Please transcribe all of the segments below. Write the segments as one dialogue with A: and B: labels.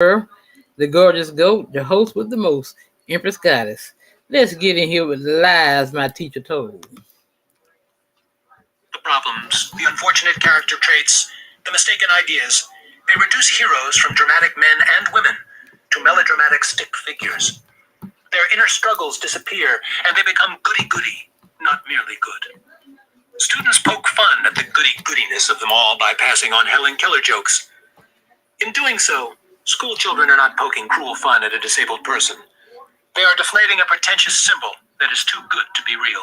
A: her, the gorgeous goat, the host with the most, Empress Goddess. Let's get in here with the lies my teacher told.
B: The problems, the unfortunate character traits, the mistaken ideas, they reduce heroes from dramatic men and women to melodramatic stick figures. Their inner struggles disappear and they become goody-goody, not merely good. Students poke fun at the goody-goodiness of them all by passing on Helen Keller jokes. In doing so, school children are not poking cruel fun at a disabled person. They are deflating a pretentious symbol that is too good to be real.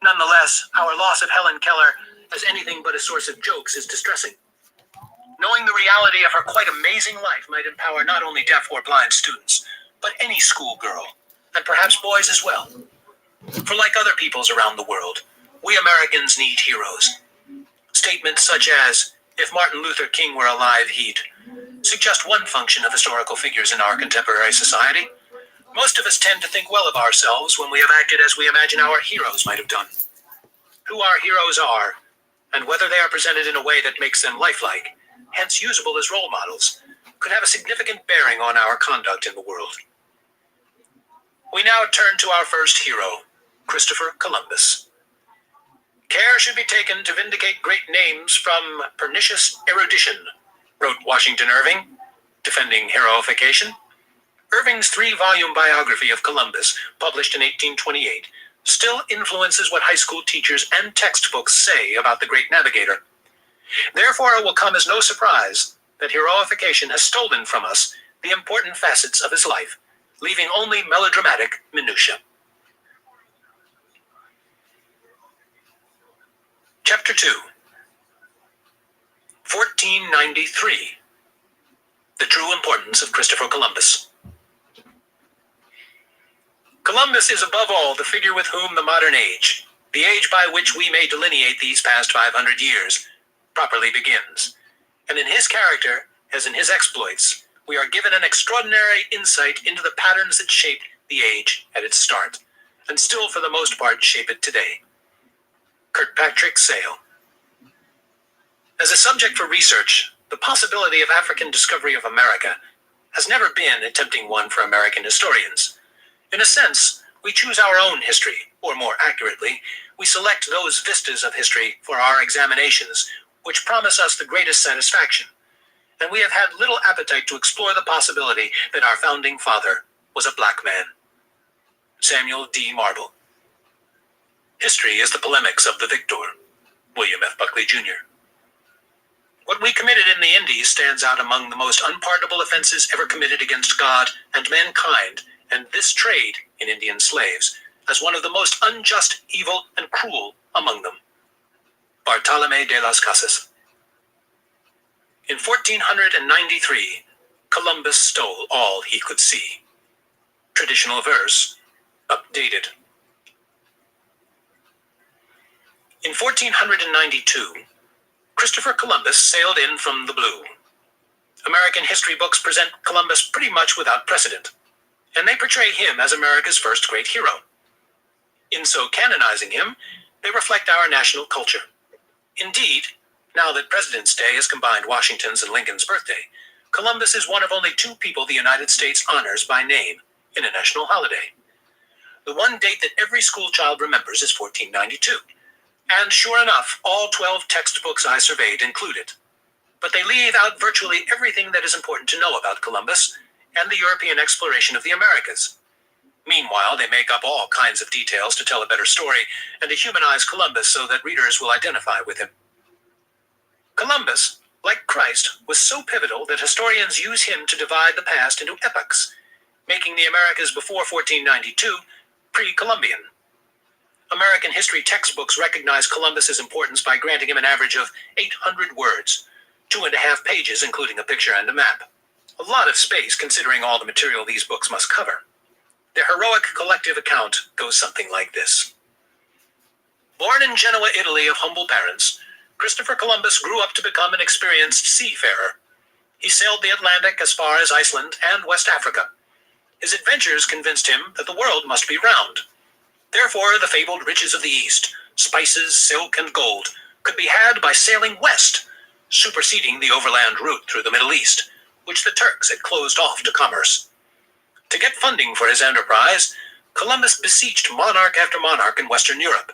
B: Nonetheless, our loss of Helen Keller as anything but a source of jokes is distressing. Knowing the reality of her quite amazing life might empower not only deaf or blind students, but any schoolgirl, and perhaps boys as well. For like other peoples around the world, we Americans need heroes. Statements such as, if Martin Luther King were alive, he'd, suggest one function of historical figures in our contemporary society. Most of us tend to think well of ourselves when we have acted as we imagine our heroes might have done. Who our heroes are, and whether they are presented in a way that makes them lifelike, hence usable as role models, could have a significant bearing on our conduct in the world. We now turn to our first hero, Christopher Columbus. Care should be taken to vindicate great names from pernicious erudition, wrote Washington Irving, defending heroification. Irving's 3-volume biography of Columbus, published in 1828, still influences what high school teachers and textbooks say about the great navigator. Therefore, it will come as no surprise that heroification has stolen from us the important facets of his life, leaving only melodramatic minutiae. Chapter 2. 1493. The True Importance of Christopher Columbus. Columbus is above all the figure with whom the modern age, the age by which we may delineate these past 500 years, properly begins. And in his character, as in his exploits, we are given an extraordinary insight into the patterns that shaped the age at its start, and still for the most part shape it today. Kirkpatrick Sale. As a subject for research, the possibility of African discovery of America has never been a tempting one for American historians. In a sense, we choose our own history, or more accurately, we select those vistas of history for our examinations, which promise us the greatest satisfaction, and we have had little appetite to explore the possibility that our founding father was a black man. Samuel D. Marble. History is the polemics of the victor. William F. Buckley, Jr. What we committed in the Indies stands out among the most unpardonable offenses ever committed against God and mankind, and this trade in Indian slaves as one of the most unjust, evil, and cruel among them. Bartolomé de las Casas. In 1493, Columbus stole all he could see. Traditional verse, updated. In 1492, Christopher Columbus sailed in from the blue. American history books present Columbus pretty much without precedent, and they portray him as America's first great hero. In so canonizing him, they reflect our national culture. Indeed, now that President's Day has combined Washington's and Lincoln's birthday, Columbus is one of only 2 people the United States honors by name in a national holiday. The one date that every school child remembers is 1492, and sure enough, all 12 textbooks I surveyed include it. But they leave out virtually everything that is important to know about Columbus and the European exploration of the Americas. Meanwhile, they make up all kinds of details to tell a better story and to humanize Columbus so that readers will identify with him. Columbus, like Christ, was so pivotal that historians use him to divide the past into epochs, making the Americas before 1492 pre-Columbian. American history textbooks recognize Columbus's importance by granting him an average of 800 words, 2.5 pages including a picture and a map. A lot of space considering all the material these books must cover. Their heroic collective account goes something like this. Born in Genoa, Italy, of humble parents, Christopher Columbus grew up to become an experienced seafarer. He sailed the Atlantic as far as Iceland and West Africa. His adventures convinced him that the world must be round. Therefore, the fabled riches of the East, spices, silk, and gold, could be had by sailing west, superseding the overland route through the Middle East, which the Turks had closed off to commerce. To get funding for his enterprise, Columbus besieged monarch after monarch in Western Europe.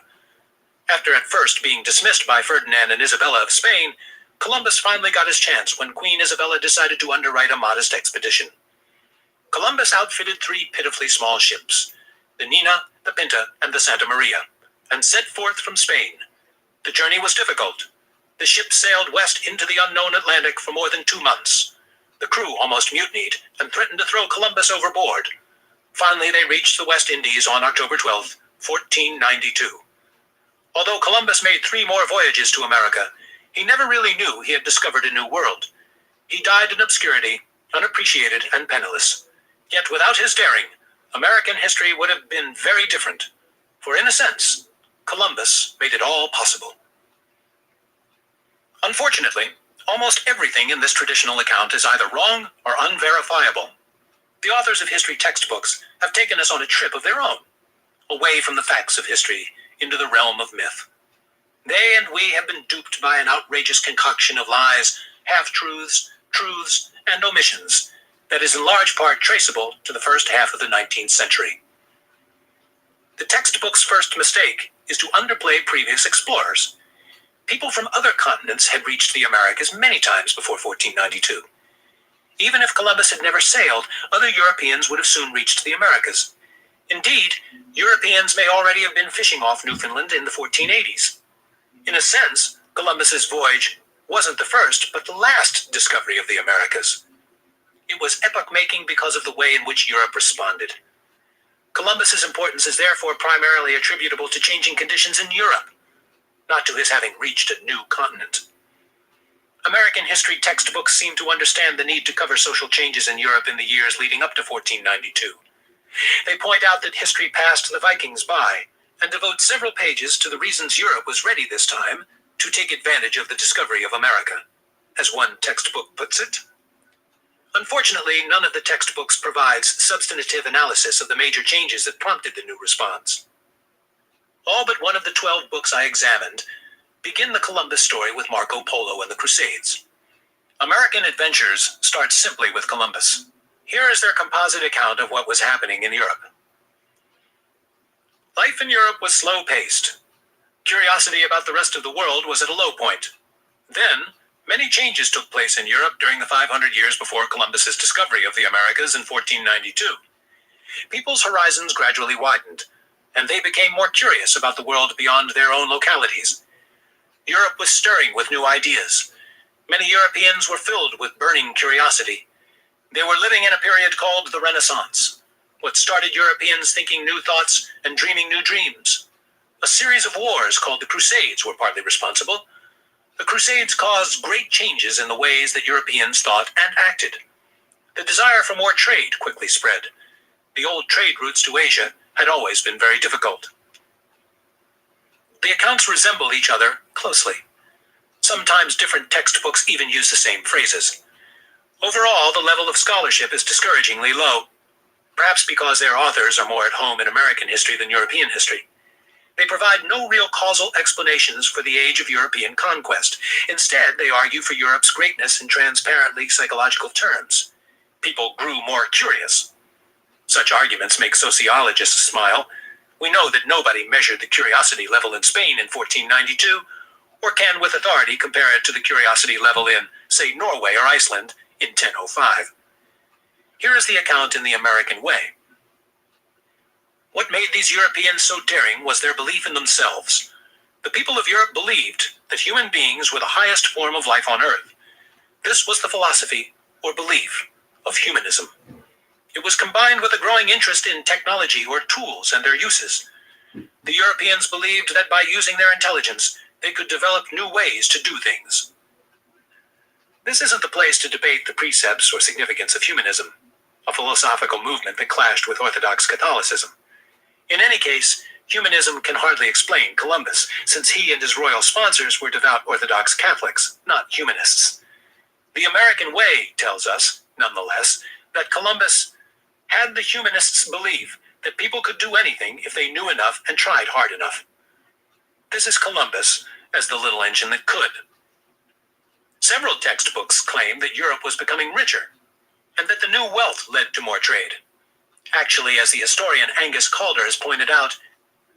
B: After at first being dismissed by Ferdinand and Isabella of Spain, Columbus finally got his chance when Queen Isabella decided to underwrite a modest expedition. Columbus outfitted 3 pitifully small ships, the Nina, the Pinta, and the Santa Maria, and set forth from Spain. The journey was difficult. The ship sailed west into the unknown Atlantic for more than 2 months. The crew almost mutinied and threatened to throw Columbus overboard. Finally, they reached the West Indies on October 12, 1492. Although Columbus made 3 more voyages to America, he never really knew he had discovered a new world. He died in obscurity, unappreciated and penniless. Yet without his daring, American history would have been very different. For in a sense, Columbus made it all possible. Unfortunately, almost everything in this traditional account is either wrong or unverifiable. The authors of history textbooks have taken us on a trip of their own, away from the facts of history into the realm of myth. They and we have been duped by an outrageous concoction of lies, half-truths, truths, and omissions that is in large part traceable to the first half of the 19th century. The textbook's first mistake is to underplay previous explorers. People from other continents had reached the Americas many times before 1492. Even if Columbus had never sailed, other Europeans would have soon reached the Americas. Indeed, Europeans may already have been fishing off Newfoundland in the 1480s. In a sense, Columbus's voyage wasn't the first, but the last discovery of the Americas. It was epoch-making because of the way in which Europe responded. Columbus's importance is therefore primarily attributable to changing conditions in Europe, not to his having reached a new continent. American history textbooks seem to understand the need to cover social changes in Europe in the years leading up to 1492. They point out that history passed the Vikings by, and devote several pages to the reasons Europe was ready this time to take advantage of the discovery of America, as one textbook puts it. Unfortunately, none of the textbooks provides substantive analysis of the major changes that prompted the new response. All but one of the 12 books I examined begin the Columbus story with Marco Polo and the Crusades. American adventures start simply with Columbus. Here is their composite account of what was happening in Europe. Life in Europe was slow-paced. Curiosity about the rest of the world was at a low point. Then, many changes took place in Europe during the 500 years before Columbus's discovery of the Americas in 1492. People's horizons gradually widened, and they became more curious about the world beyond their own localities. Europe was stirring with new ideas. Many Europeans were filled with burning curiosity. They were living in a period called the Renaissance, what started Europeans thinking new thoughts and dreaming new dreams. A series of wars called the Crusades were partly responsible. The Crusades caused great changes in the ways that Europeans thought and acted. The desire for more trade quickly spread. The old trade routes to Asia had always been very difficult. The accounts resemble each other closely. Sometimes different textbooks even use the same phrases. Overall, the level of scholarship is discouragingly low, perhaps because their authors are more at home in American history than European history. They provide no real causal explanations for the age of European conquest. Instead, they argue for Europe's greatness in transparently psychological terms. People grew more curious. Such arguments make sociologists smile. We know that nobody measured the curiosity level in Spain in 1492, or can with authority compare it to the curiosity level in, say, Norway or Iceland in 1005. Here is the account in the American way. What made these Europeans so daring was their belief in themselves. The people of Europe believed that human beings were the highest form of life on earth. This was the philosophy, or belief, of humanism. It was combined with a growing interest in technology or tools and their uses. The Europeans believed that by using their intelligence, they could develop new ways to do things. This isn't the place to debate the precepts or significance of humanism, a philosophical movement that clashed with Orthodox Catholicism. In any case, humanism can hardly explain Columbus, since he and his royal sponsors were devout Orthodox Catholics, not humanists. The American way tells us, nonetheless, that Columbus had the humanists believe that people could do anything if they knew enough and tried hard enough. This is Columbus as the little engine that could. Several textbooks claim that Europe was becoming richer. wealth led to more trade. Actually, as the historian Angus Calder has pointed out,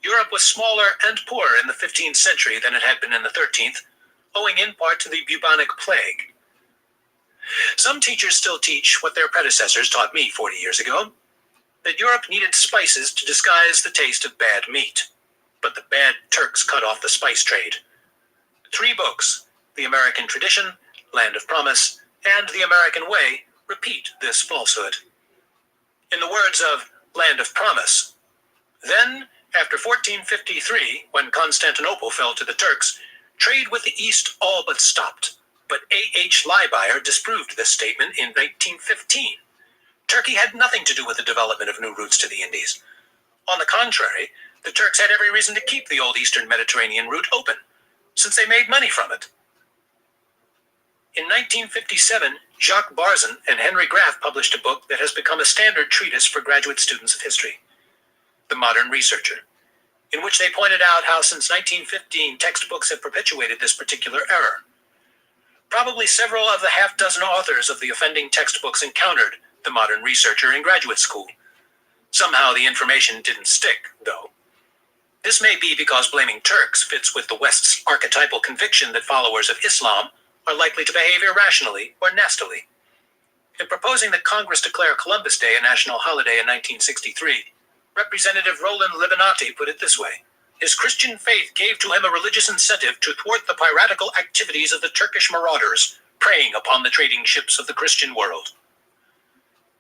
B: Europe was smaller and poorer in the 15th century than it had been in the 13th, owing in part to the bubonic plague. Some teachers still teach what their predecessors taught me 40 years ago, that Europe needed spices to disguise the taste of bad meat. But the bad Turks cut off the spice trade. 3 books, The American Tradition, Land of Promise, and The American Way, repeat this falsehood. In the words of Land of Promise, then, after 1453, when Constantinople fell to the Turks, trade with the East all but stopped. But A.H. Liebeyer disproved this statement in 1915. Turkey had nothing to do with the development of new routes to the Indies. On the contrary, the Turks had every reason to keep the old Eastern Mediterranean route open, since they made money from it. In 1957, Jacques Barzun and Henry Graff published a book that has become a standard treatise for graduate students of history, The Modern Researcher, in which they pointed out how since 1915 textbooks have perpetuated this particular error. Probably several of the half-dozen authors of the offending textbooks encountered The Modern Researcher in graduate school. Somehow the information didn't stick, though. This may be because blaming Turks fits with the West's archetypal conviction that followers of Islam are likely to behave irrationally or nastily. In proposing that Congress declare Columbus Day a national holiday in 1963, Representative Roland Libinati put it this way: his Christian faith gave to him a religious incentive to thwart the piratical activities of the Turkish marauders, preying upon the trading ships of the Christian world.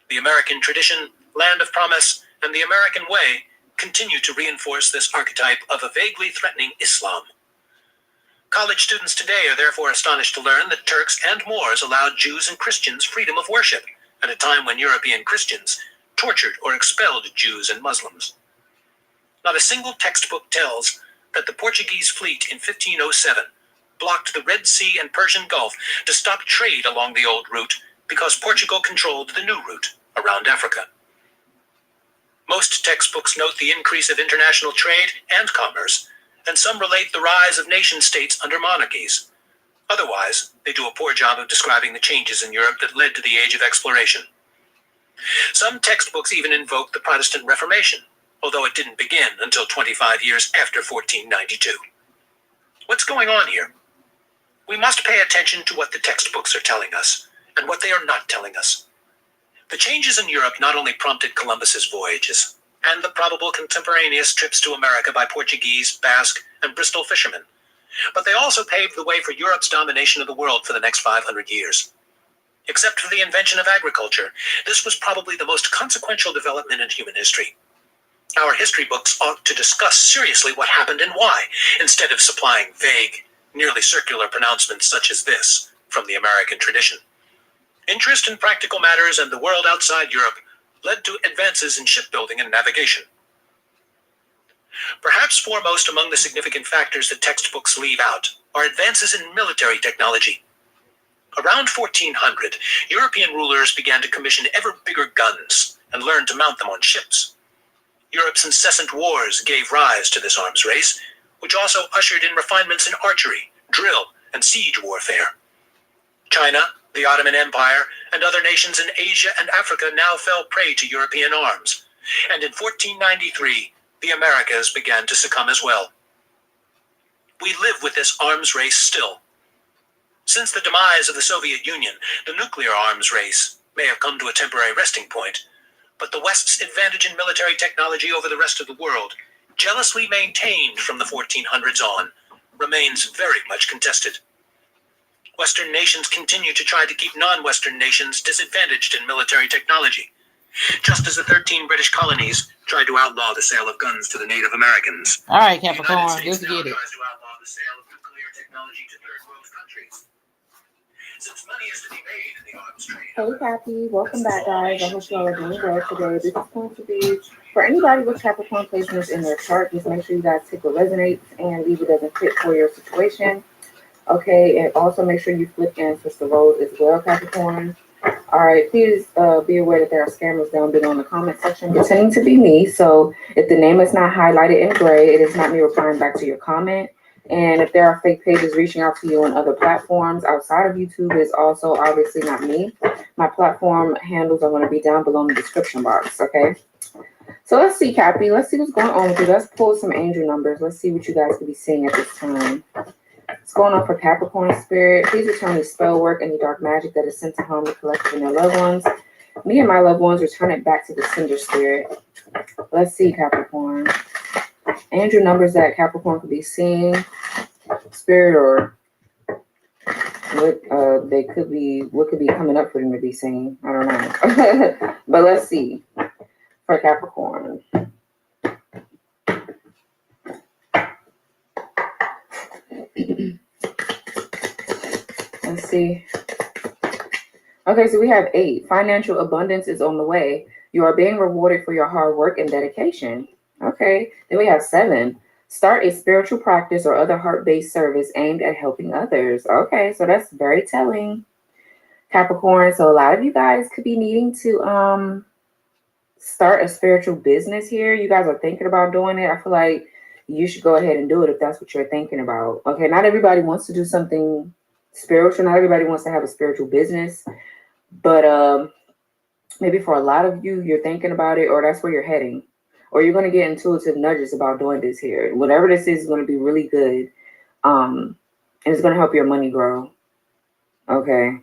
B: The American Tradition, Land of Promise, and The American Way continue to reinforce this archetype of a vaguely threatening Islam. College students today are therefore astonished to learn that Turks and Moors allowed Jews and Christians freedom of worship at a time when European Christians tortured or expelled Jews and Muslims. Not a single textbook tells that the Portuguese fleet in 1507 blocked the Red Sea and Persian Gulf to stop trade along the old route because Portugal controlled the new route around Africa. Most textbooks note the increase of international trade and commerce, and some relate the rise of nation-states under monarchies. Otherwise, they do a poor job of describing the changes in Europe that led to the Age of Exploration. Some textbooks even invoke the Protestant Reformation, although it didn't begin until 25 years after 1492. What's going on here? We must pay attention to what the textbooks are telling us, and what they are not telling us. The changes in Europe not only prompted Columbus's voyages, and the probable contemporaneous trips to America by Portuguese, Basque, and Bristol fishermen, but they also paved the way for Europe's domination of the world for the next 500 years. Except for the invention of agriculture, this was probably the most consequential development in human history. Our history books ought to discuss seriously what happened and why, instead of supplying vague, nearly circular pronouncements such as this from the American Tradition. Interest in practical matters and the world outside Europe led to advances in shipbuilding and navigation. Perhaps foremost among the significant factors that textbooks leave out are advances in military technology. Around 1400, European rulers began to commission ever bigger guns and learn to mount them on ships. Europe's incessant wars gave rise to this arms race, which also ushered in refinements in archery, drill, and siege warfare. China, the Ottoman Empire, and other nations in Asia and Africa now fell prey to European arms, and in 1493, the Americas began to succumb as well. We live with this arms race still. Since the demise of the Soviet Union, the nuclear arms race may have come to a temporary resting point, but the West's advantage in military technology over the rest of the world, jealously maintained from the 1400s on, remains very much contested. Western nations continue to try to keep non-Western nations disadvantaged in military technology, just as the 13 British colonies tried to outlaw the sale of guns to the Native Americans.
A: All right, Capricorn, let's get it.
B: The United States now tries to outlaw the sale of nuclear technology to third world countries. Since money is to be made in the arms trade.
C: Hey, Cappy. Welcome back, guys. I hope you all are doing well today. This is going to be for anybody with Capricorn placements in their chart. Just make sure you guys take what resonates and leave what doesn't fit for your situation. Okay, and also make sure you flip in Sister Rose as well, Capricorn. All right, please be aware that there are scammers down below in the comment section pretending to be me. So if the name is not highlighted in gray, it is not me replying back to your comment. And if there are fake pages reaching out to you on other platforms outside of YouTube, is also obviously not me. My platform handles are going to be down below in the description box, okay? So let's see, Cappy. Let's see what's going on with you. Let's pull some angel numbers. Let's see what you guys could be seeing at this time. What's going on for Capricorn spirit? Please return any spell work, any dark magic that is sent to harm the collective and their loved ones. Me and my loved ones return it back to the Cinder spirit. Let's see, Capricorn. Angel numbers that Capricorn could be seeing, spirit, or what they could be, what could be coming up for them to be seeing. I don't know. But let's see for Capricorn. Let's see. Okay, so we have 8. Financial abundance is on the way. You are being rewarded for your hard work and dedication. Okay, then we have 7. Start a spiritual practice or other heart-based service aimed at helping others. Okay, so that's very telling, Capricorn. So a lot of you guys could be needing to start a spiritual business here. You guys are thinking about doing it. I feel like you should go ahead and do it if that's what you're thinking about. Okay, not everybody wants to do something spiritual. Not everybody wants to have a spiritual business. But maybe for a lot of you, you're thinking about it, or that's where you're heading. Or you're going to get intuitive nudges about doing this here. Whatever this is going to be really good. And it's going to help your money grow. Okay.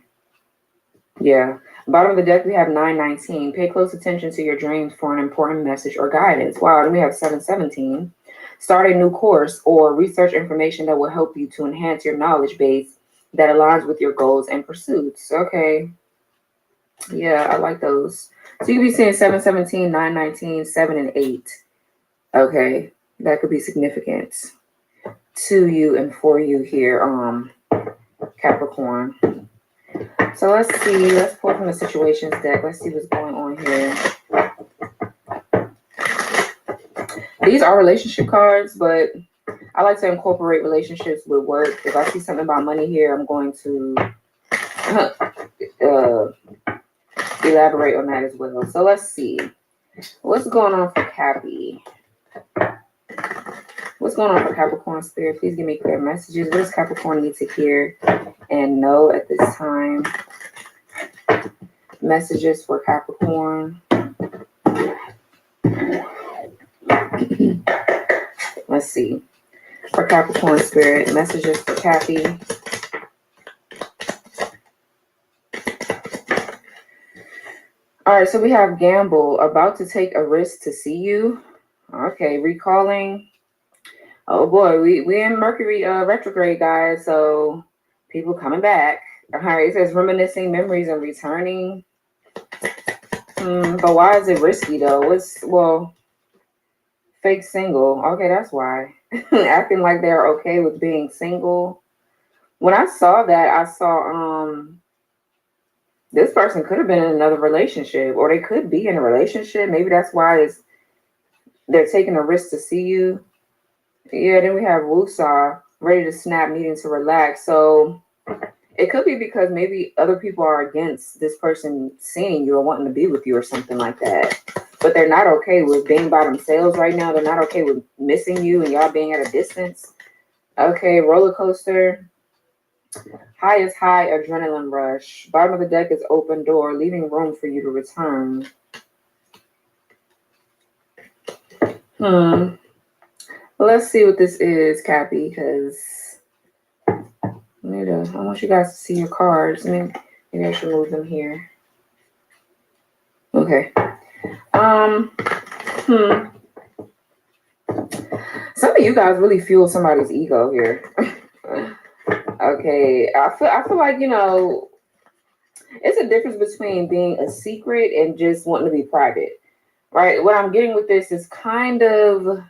C: Yeah. Bottom of the deck, we have 919. Pay close attention to your dreams for an important message or guidance. Wow. Then we have 717. Start a new course or research information that will help you to enhance your knowledge base that aligns with your goals and pursuits. Okay. Yeah, I like those. So you could be seeing 717, 919, 7 and 8. Okay, that could be significant to you and for you here, Capricorn. So let's see. Let's pull from the situations deck. Let's see what's going on here. These are relationship cards, but I like to incorporate relationships with work. If I see something about money here, I'm going to elaborate on that as well. So let's see. What's going on for Cappy? What's going on for Capricorn spirit? Please give me clear messages. What does Capricorn need to hear and know at this time? Messages for Capricorn. Let's see. For Capricorn spirit, messages for Cappy. All right, so we have gamble, about to take a risk to see you. Okay, recalling. Oh boy, we in Mercury retrograde, guys. So people coming back. All right, it says reminiscing memories and returning. But why is it risky though? Fake single. Okay, that's why. Acting like they're okay with being single. When I saw that, I saw this person could have been in another relationship, or they could be in a relationship. Maybe that's why they're taking a risk to see you. Yeah, then we have Wusa, ready to snap, needing to relax. So it could be because maybe other people are against this person seeing you or wanting to be with you or something like that. But they're not okay with being by themselves right now. They're not okay with missing you and y'all being at a distance. Okay, roller coaster. Highest high, adrenaline rush. Bottom of the deck is open door, leaving room for you to return. Well, let's see what this is, Cappy, because I want you guys to see your cards. Maybe I should move them here. Okay. Some of you guys really fuel somebody's ego here. Okay, I feel like, it's a difference between being a secret and just wanting to be private, right? What I'm getting with this is kind of,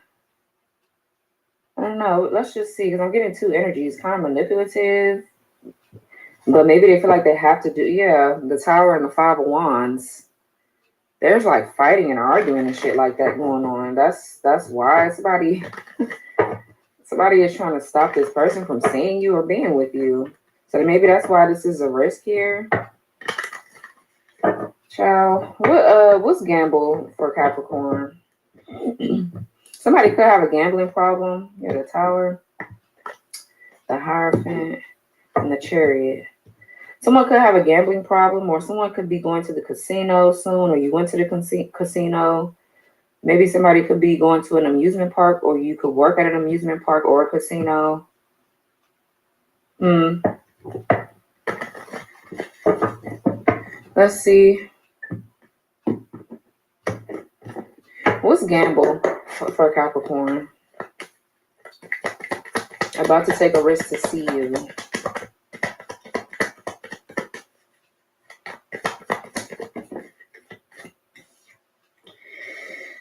C: I don't know, let's just see, because I'm getting 2 energies, kind of manipulative, but maybe they feel like they have to do, the Tower and the 5 of Wands. There's like fighting and arguing and shit like that going on. That's why somebody is trying to stop this person from seeing you or being with you. So maybe that's why this is a risk here. Child, what's gamble for Capricorn? Somebody could have a gambling problem. Yeah, the Tower. the Hierophant, and the Chariot. Someone could have a gambling problem, or someone could be going to the casino soon, or you went to the casino. Maybe somebody could be going to an amusement park, or you could work at an amusement park or a casino. Let's see. What's gamble for Capricorn? About to take a risk to see you.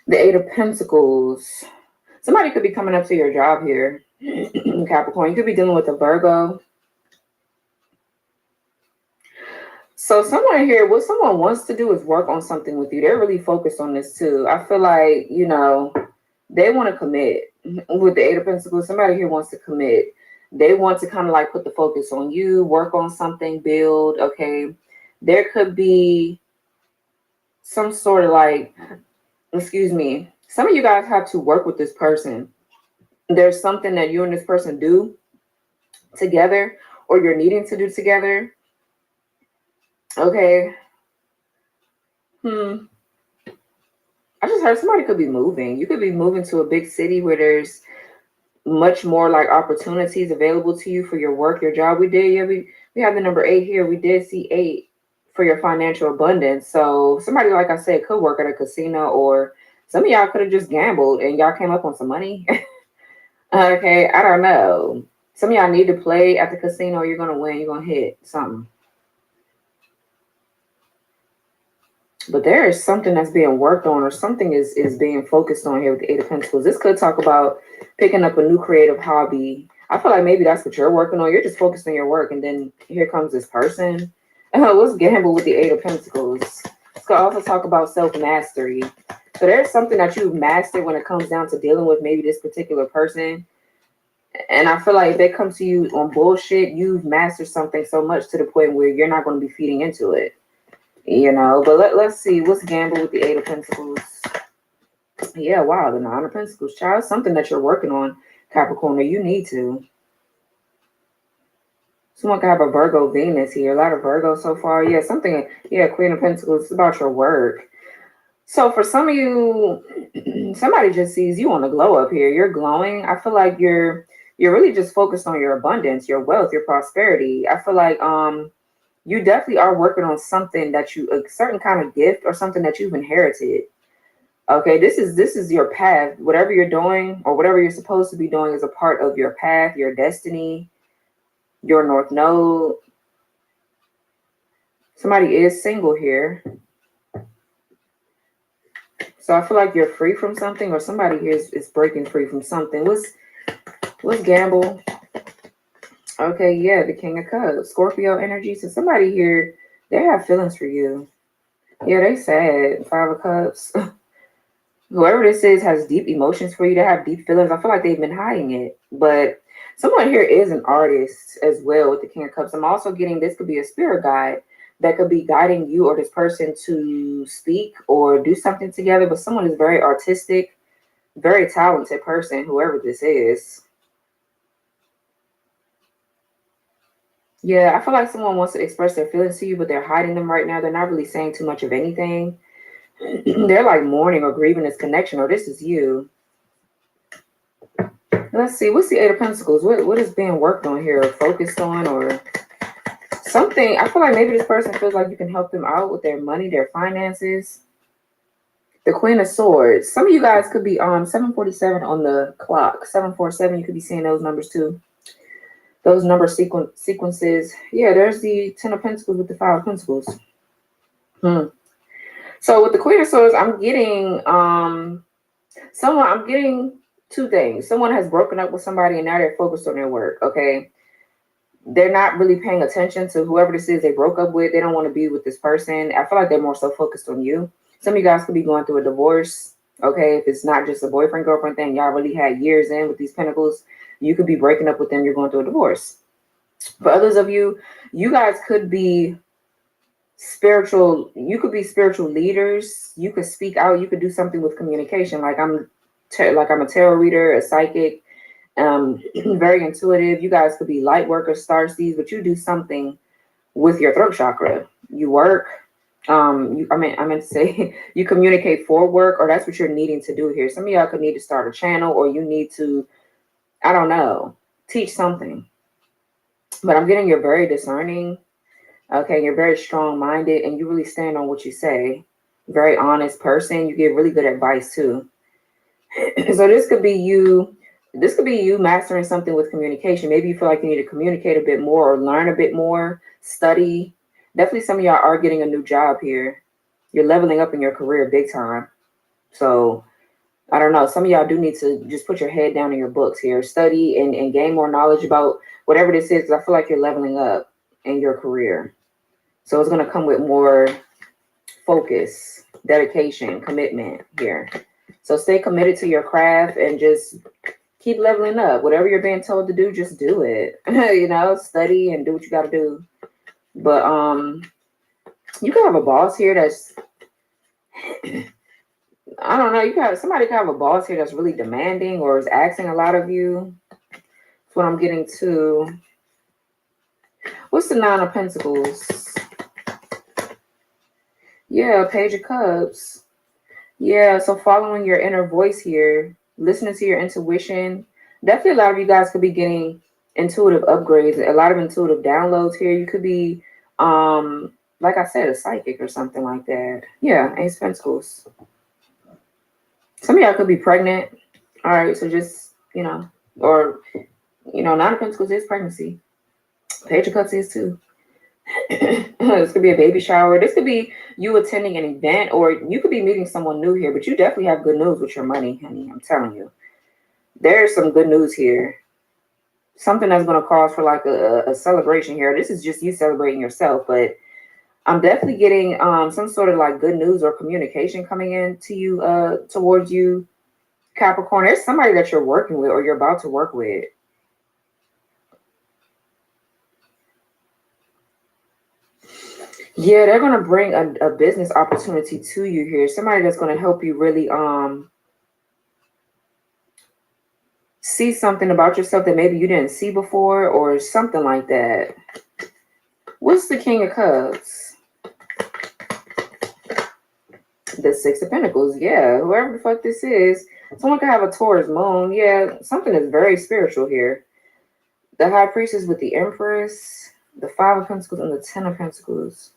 C: The Eight of Pentacles. Somebody could be coming up to your job here, Capricorn. You could be dealing with a Virgo. So someone here, what someone wants to do is work on something with you. They're really focused on this too. I feel like, you know, they want to commit. With the Eight of Pentacles, somebody here wants to commit. They want to kind of like put the focus on you, work on something, build, okay? There could be some sort of like, excuse me, some of you guys have to work with this person. There's something that you and this person do together, or you're needing to do together. Okay. I just heard somebody could be moving. You could be moving to a big city where there's much more like opportunities available to you for your work, your job. We have the number 8 here. We did see 8 for your financial abundance. So somebody, like I said, could work at a casino, or some of y'all could have just gambled and y'all came up on some money. Okay, I don't know. Some of y'all need to play at the casino. You're going to win. You're going to hit something. But there is something that's being worked on, or something is being focused on here with the Eight of Pentacles. This could talk about picking up a new creative hobby. I feel like maybe that's what you're working on. You're just focused on your work, and then here comes this person. Let's gamble with the Eight of Pentacles. This could also talk about self-mastery. So there's something that you've mastered when it comes down to dealing with maybe this particular person. And I feel like if they come to you on bullshit, you've mastered something so much to the point where you're not going to be feeding into it. You know, but let's see. What's gamble with the Eight of Pentacles? Yeah, wow, the Nine of Pentacles. Child, something that you're working on, Capricorn, or you need to. Someone could have a Virgo Venus here. A lot of Virgo so far. Yeah, something. Yeah, Queen of Pentacles. It's about your work. So for some of you, somebody just sees you on the glow up here. You're glowing. I feel like you're really just focused on your abundance, your wealth, your prosperity. I feel like you definitely are working on something that a certain kind of gift or something that you've inherited. Okay, this is your path. Whatever you're doing or whatever you're supposed to be doing is a part of your path, your destiny, your North Node. Somebody is single here. So I feel like you're free from something, or somebody here is breaking free from something. Let's gamble. Okay, yeah, the King of Cups, Scorpio energy. So somebody here, they have feelings for you. Yeah, they sad. 5 of Cups. Whoever this is has deep emotions for you. They have deep feelings. I feel like they've been hiding it. But someone here is an artist as well with the King of Cups. I'm also getting this could be a spirit guide that could be guiding you or this person to speak or do something together. But someone is very artistic, very talented person, whoever this is. Yeah, I feel like someone wants to express their feelings to you, but they're hiding them right now. They're not really saying too much of anything. They're like mourning or grieving this connection, or this is you. Let's see. What's the Eight of Pentacles? What is being worked on here or focused on or something? I feel like maybe this person feels like you can help them out with their money, their finances. The Queen of Swords. Some of you guys could be 747 on the clock. 747, you could be seeing those numbers too. Those number sequences. Yeah, there's the 10 of Pentacles with the 5 of Pentacles. So with the Queen of Swords, I'm getting I'm getting 2 things. Someone has broken up with somebody and now they're focused on their work. Okay. They're not really paying attention to whoever this is they broke up with. They don't want to be with this person. I feel like they're more so focused on you. Some of you guys could be going through a divorce. Okay. If it's not just a boyfriend, girlfriend thing, y'all really had years in with these pentacles. You could be breaking up with them. You're going through a divorce. For others of you, you guys could be spiritual. You could be spiritual leaders. You could speak out. You could do something with communication. Like I'm a tarot reader, a psychic. Very intuitive. You guys could be light workers, starseeds, but you do something with your throat chakra. You work. I meant to say you communicate for work, or that's what you're needing to do here. Some of y'all could need to start a channel, or you need to, I don't know, teach something. But I'm getting you're very discerning. Okay, you're very strong-minded, and you really stand on what you say. Very honest person. You give really good advice too. So this could be you. This could be you mastering something with communication. Maybe you feel like you need to communicate a bit more or learn a bit more, study. Definitely some of y'all are getting a new job here. You're leveling up in your career big time. So I don't know. Some of y'all do need to just put your head down in your books here, study and gain more knowledge about whatever this is. Because I feel like you're leveling up in your career. So it's going to come with more focus, dedication, commitment here. So stay committed to your craft and just keep leveling up. Whatever you're being told to do, just do it. You know, study and do what you got to do. But you can have a boss here that's, I don't know, somebody can have a boss here that's really demanding or is asking a lot of you. That's what I'm getting to. What's the Nine of Pentacles? Yeah, Page of Cups. Yeah, so following your inner voice here, listening to your intuition. Definitely a lot of you guys could be getting intuitive upgrades, a lot of intuitive downloads here. You could be, like I said, a psychic or something like that. Yeah, Ace of Pentacles. Some of y'all could be pregnant. All right, so just, or, Nine of Pentacles is pregnancy. Page of Cups is too. This could be a baby shower. This could be you attending an event, or you could be meeting someone new here, but you definitely have good news with your money, honey. I'm telling you. There's some good news here. Something that's going to cause for like a celebration here. This is just you celebrating yourself, but I'm definitely getting some sort of like good news or communication coming in to you, towards you, Capricorn. There's somebody that you're working with or you're about to work with. Yeah, they're going to bring a business opportunity to you here. Somebody that's going to help you really see something about yourself that maybe you didn't see before or something like that. What's the King of Cups? The Six of Pentacles. Yeah, whoever the fuck this is. Someone could have a Taurus moon. Yeah, something is very spiritual here. The High Priestess with the Empress, the Five of Pentacles, and the Ten of Pentacles.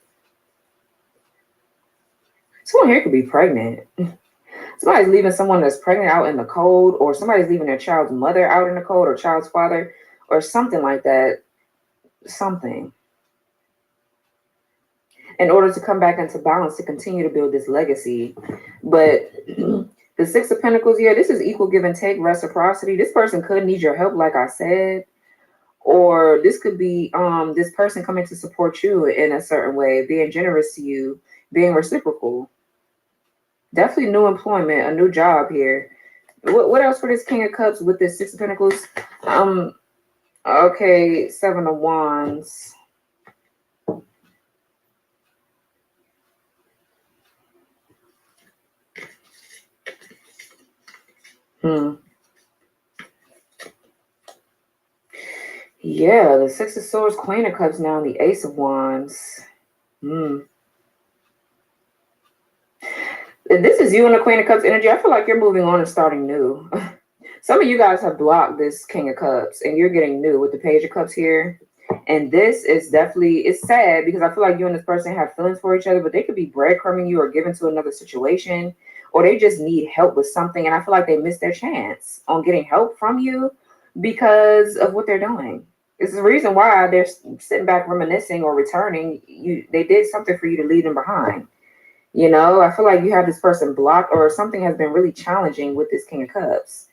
C: Someone here could be pregnant. Somebody's leaving someone that's pregnant out in the cold, or somebody's leaving their child's mother out in the cold, or child's father, or something like that. Something. In order to come back into balance to continue to build this legacy. But the Six of Pentacles, yeah, this is equal give and take, reciprocity. This person could need your help, like I said. Or this could be this person coming to support you in a certain way, being generous to you, being reciprocal. Definitely new employment, a new job here. What else for this King of Cups with this Six of Pentacles? Okay, Seven of Wands. Yeah, the Six of Swords, Queen of Cups now, and the Ace of Wands. This is you and the Queen of Cups energy. I feel like you're moving on and starting new. Some of you guys have blocked this King of Cups and you're getting new with the Page of Cups here. And this is definitely, it's sad because I feel like you and this person have feelings for each other, but they could be breadcrumbing you or given to another situation, or they just need help with something. And I feel like they missed their chance on getting help from you because of what they're doing. It's the reason why they're sitting back reminiscing or returning. They did something for you to leave them behind. I feel like you have this person blocked, or something has been really challenging with this King of Cups.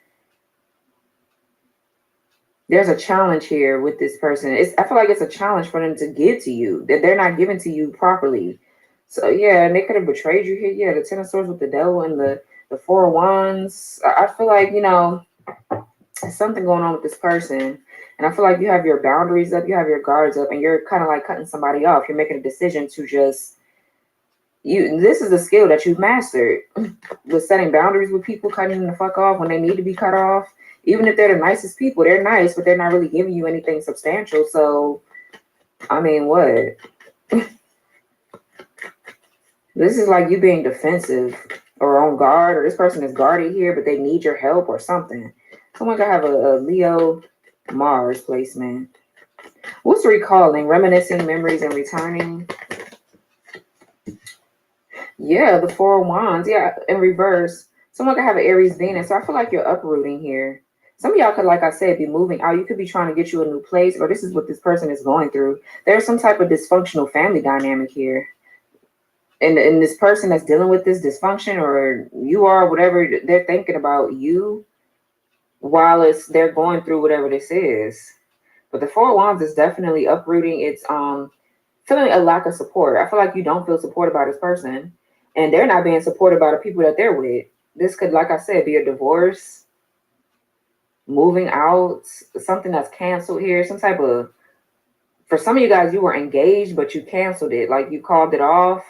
C: There's a challenge here with this person. I feel like it's a challenge for them to give to you, that they're not giving to you properly. So yeah, and they could have betrayed you here. Yeah, the Ten of Swords with the Devil and the Four of Wands. I feel like, there's something going on with this person. And I feel like you have your boundaries up, you have your guards up, and you're kind of like cutting somebody off. You're making a decision to just This is a skill that you've mastered with setting boundaries with people, cutting them the fuck off when they need to be cut off. Even if they're the nicest people, they're nice, but they're not really giving you anything substantial. So, I mean, what? This is like you being defensive or on guard, or this person is guarded here, but they need your help or something. Someone could have a Leo Mars placement. What's recalling? Reminiscing, memories, and returning. Yeah, the Four of Wands. Yeah, in reverse. Someone could have an Aries Venus. So I feel like you're uprooting here. Some of y'all could, like I said, be moving out. You could be trying to get you a new place, or this is what this person is going through. There's some type of dysfunctional family dynamic here. And this person that's dealing with this dysfunction, or you are, whatever, they're thinking about you while they're going through whatever this is. But the Four of Wands is definitely uprooting. It's feeling a lack of support. I feel like you don't feel supported by this person, and they're not being supported by the people that they're with. This could, like I said, be a divorce, moving out, something that's canceled here, some type of, for some of you guys, you were engaged, but you canceled it, like you called it off.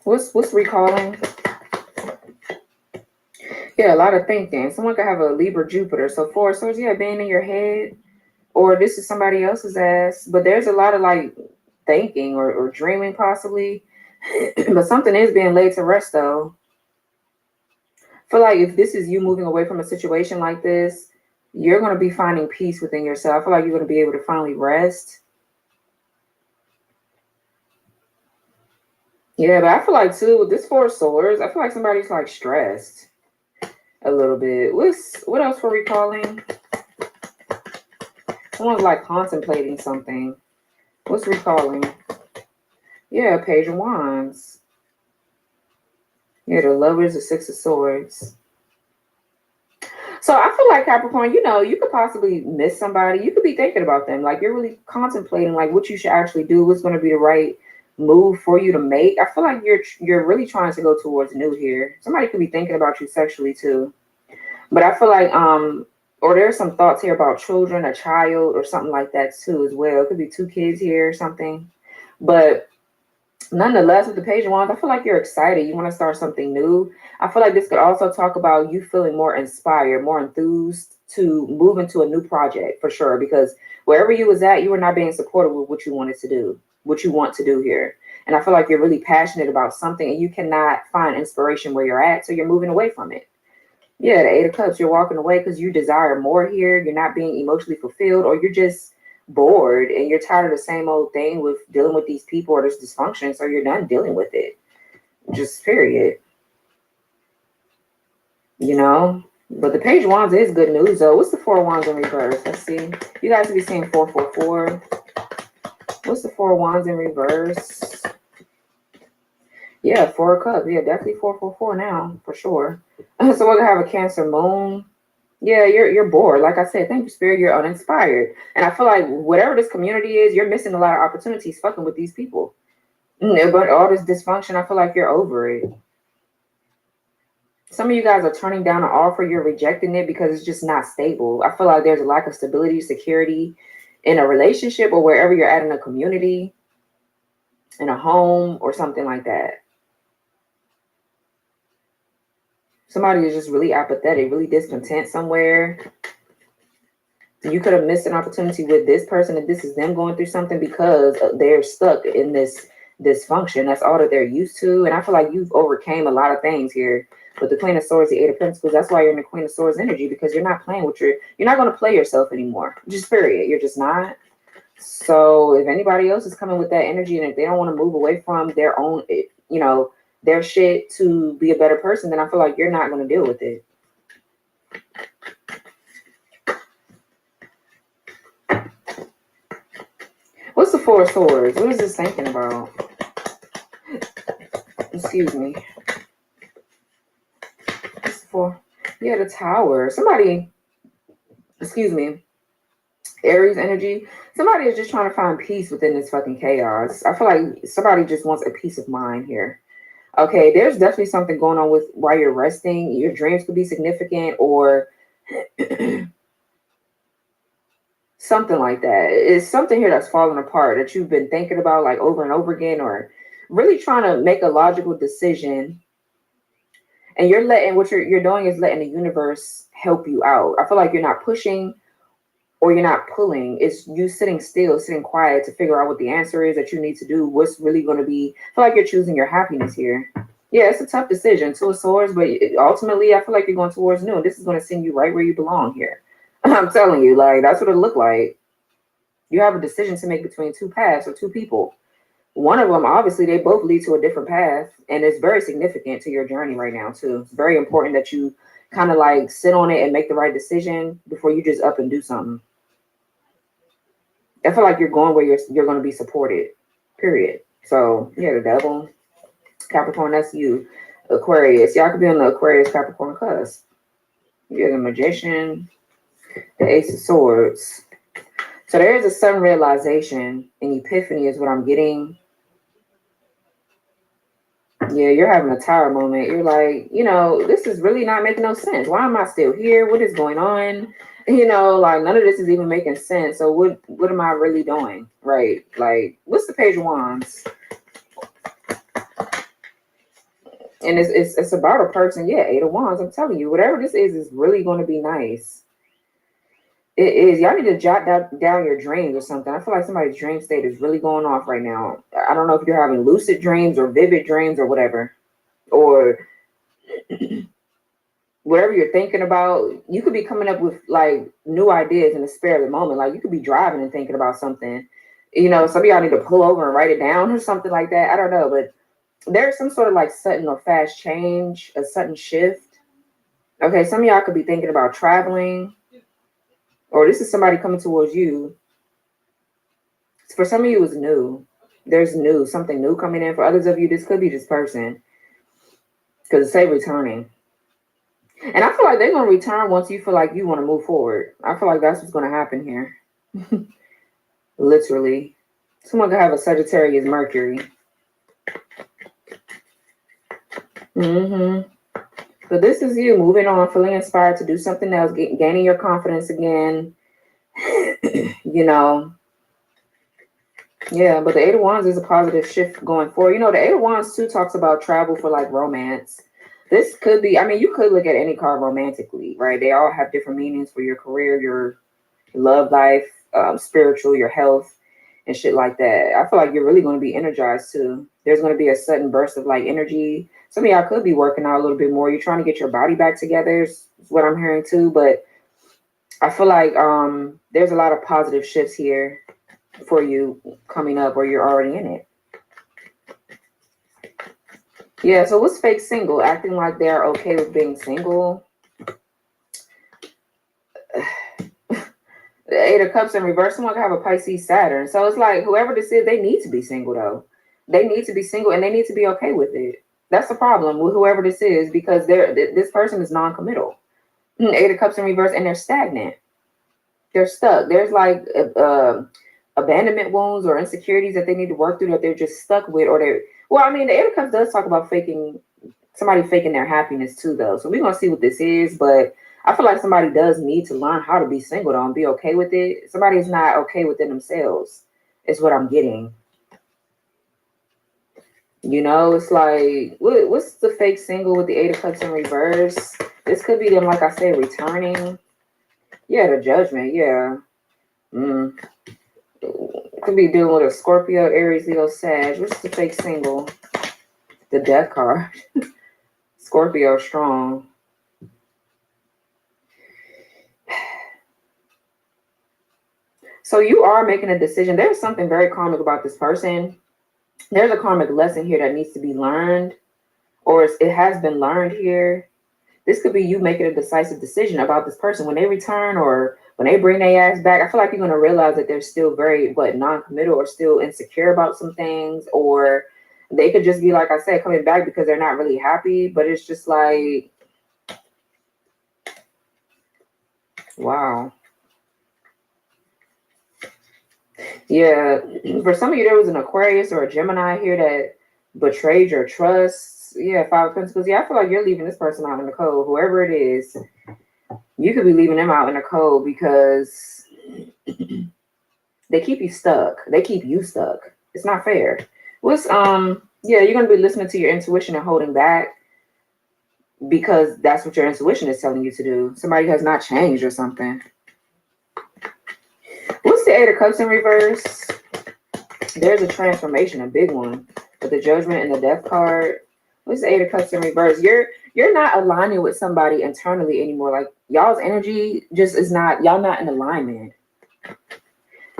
C: What's recalling? Yeah, a lot of thinking. Someone could have a Libra Jupiter. So Four of Swords, yeah, being in your head, or this is somebody else's ass. But there's a lot of like thinking or dreaming possibly. But something is being laid to rest though. I feel like if this is you moving away from a situation like this, you're going to be finding peace within yourself. I feel like you're going to be able to finally rest. Yeah, but I feel like too, with this Four of Swords, I feel like somebody's like stressed a little bit. What else for recalling? Someone's like contemplating something. What's recalling? Yeah, Page of Wands. Yeah, the Lovers, the Six of Swords. So I feel like Capricorn, you could possibly miss somebody. You could be thinking about them. Like you're really contemplating like what you should actually do, what's going to be the right move for you to make. I feel like you're really trying to go towards new here. Somebody could be thinking about you sexually too. But I feel like or there's some thoughts here about children, a child, or something like that too as well. It could be two kids here or something. But nonetheless, with the Page of Wands, I feel like you're excited. You want to start something new. I feel like this could also talk about you feeling more inspired, more enthused to move into a new project for sure. Because wherever you was at, you were not being supported with what you wanted to do, what you want to do here. And I feel like you're really passionate about something and you cannot find inspiration where you're at. So you're moving away from it. Yeah, the Eight of Cups, you're walking away because you desire more here. You're not being emotionally fulfilled, or you're just bored and you're tired of the same old thing with dealing with these people or this dysfunction. So you're done dealing with it. Just period. But the Page of Wands is good news though. What's the Four of Wands in reverse? Let's see. You guys will be seeing 444. What's the Four of Wands in reverse? Yeah, Four of Cups. Yeah, definitely 444 now for sure. So we're gonna have a Cancer Moon. Yeah, you're bored. Like I said, thank you, Spirit. You're uninspired, and I feel like whatever this community is, you're missing a lot of opportunities fucking with these people. But all this dysfunction, I feel like you're over it. Some of you guys are turning down an offer. You're rejecting it because it's just not stable. I feel like there's a lack of stability, security in a relationship or wherever you're at in a community, in a home or something like that. Somebody is just really apathetic, really discontent somewhere. You could have missed an opportunity with this person if this is them going through something because they're stuck in this dysfunction. That's all that they're used to. And I feel like you've overcame a lot of things here with the Queen of Swords, the Eight of Pentacles. That's why you're in the Queen of Swords energy, because you're not playing with you're not going to play yourself anymore. Just period. You're just not. So if anybody else is coming with that energy and if they don't want to move away from their own, their shit to be a better person, then I feel like you're not going to deal with it. What's the Four of Swords? What is this thinking about? Excuse me. What's the Four? Yeah, the Tower. Somebody, excuse me, Aries energy. Somebody is just trying to find peace within this fucking chaos. I feel like somebody just wants a peace of mind here. Okay, there's definitely something going on with while you're resting. Your dreams could be significant, or Something like that. It's something here that's falling apart that you've been thinking about like over and over again, or really trying to make a logical decision. And you're letting what you're doing is letting the universe help you out. I feel like you're not pushing or you're not pulling. It's you sitting still, sitting quiet to figure out what the answer is that you need to do. What's really going to be? I feel like you're choosing your happiness here. Yeah, it's a tough decision. Two of Swords, but ultimately, I feel like you're going towards new. This is going to send you right where you belong here. I'm telling you, like that's what it looked like. You have a decision to make between two paths or two people. One of them, obviously, they both lead to a different path, and it's very significant to your journey right now too. It's very important that you kind of like sit on it and make the right decision before you just up and do something. I feel like you're going where you're going to be supported. Period. So yeah, the Devil, Capricorn, that's you. Aquarius, y'all could be on the Aquarius Capricorn cusp. You're the Magician, the Ace of Swords. So there is a sudden realization and epiphany is what I'm getting. Yeah, you're having a tower moment. You're like, this is really not making no sense. Why am I still here? What is going on? Like none of this is even making sense. So what am I really doing? Right? Like, what's the Page of Wands? And it's about a person. Yeah, Eight of Wands. I'm telling you, whatever this is really going to be nice. It is. Y'all need to jot down your dreams or something. I feel like somebody's dream state is really going off right now. I don't know if you're having lucid dreams or vivid dreams or whatever. Or whatever you're thinking about. You could be coming up with like new ideas in the spare of the moment. Like you could be driving and thinking about something. Some of y'all need to pull over and write it down or something like that. I don't know. But there's some sort of like sudden or fast change, a sudden shift. Okay, some of y'all could be thinking about traveling. Or this is somebody coming towards you. For some of you, it's new. There's something new coming in. For others of you, this could be this person. Because it say returning. And I feel like they're going to return once you feel like you want to move forward. I feel like that's what's going to happen here. Literally. Someone could have a Sagittarius Mercury. But this is you moving on, feeling inspired to do something else, gaining your confidence again. Yeah, but the Eight of Wands is a positive shift going forward. The Eight of Wands too talks about travel for like romance. This could be, you could look at any card romantically, right? They all have different meanings for your career, your love life, spiritual, your health, and shit like that. I feel like you're really going to be energized too. There's going to be a sudden burst of like energy. Some of y'all could be working out a little bit more. You're trying to get your body back together is what I'm hearing too. But I feel like there's a lot of positive shifts here for you coming up, or you're already in it. Yeah, so what's fake single? Acting like they're okay with being single. The Eight of Cups in reverse, someone can have a Pisces Saturn. So it's like whoever this is, they need to be single though. They need to be single and they need to be okay with it. That's the problem with whoever this is, because this person is non-committal. Eight of Cups in reverse, and they're stagnant. They're stuck. There's like abandonment wounds or insecurities that they need to work through that they're just stuck with, or they're the Eight of Cups does talk about somebody faking their happiness too, though. So we're gonna see what this is, but I feel like somebody does need to learn how to be single though and be okay with it. Somebody is not okay within themselves, is what I'm getting. It's like what's the fake single with the Eight of Cups in reverse? This could be them, like I said, returning. Yeah, the Judgment. Yeah. Could be dealing with a Scorpio, Aries, Leo, Sag. What's the fake single? The Death card. Scorpio strong. So you are making a decision. There's something very karmic about this person. There's a karmic lesson here that needs to be learned, or it has been learned here. This could be you making a decisive decision about this person. When they return or when they bring their ass back, I feel like you're going to realize that they're still very, non-committal or still insecure about some things. Or they could just be, like I said, coming back because they're not really happy. But it's just like, wow. Yeah, for some of you, there was an Aquarius or a Gemini here that betrayed your trust. Yeah, Five of Pentacles. Yeah, I feel like you're leaving this person out in the cold. Whoever it is, you could be leaving them out in the cold because They keep you stuck. They keep you stuck. It's not fair. What's yeah, you're gonna be listening to your intuition and holding back because that's what your intuition is telling you to do. Somebody has not changed or something. What's the Eight of Cups in reverse? There's a transformation, a big one, with the Judgment and the Death card. What's the Eight of Cups in reverse? You're not aligning with somebody internally anymore. Like y'all's energy just is not. Y'all not in alignment.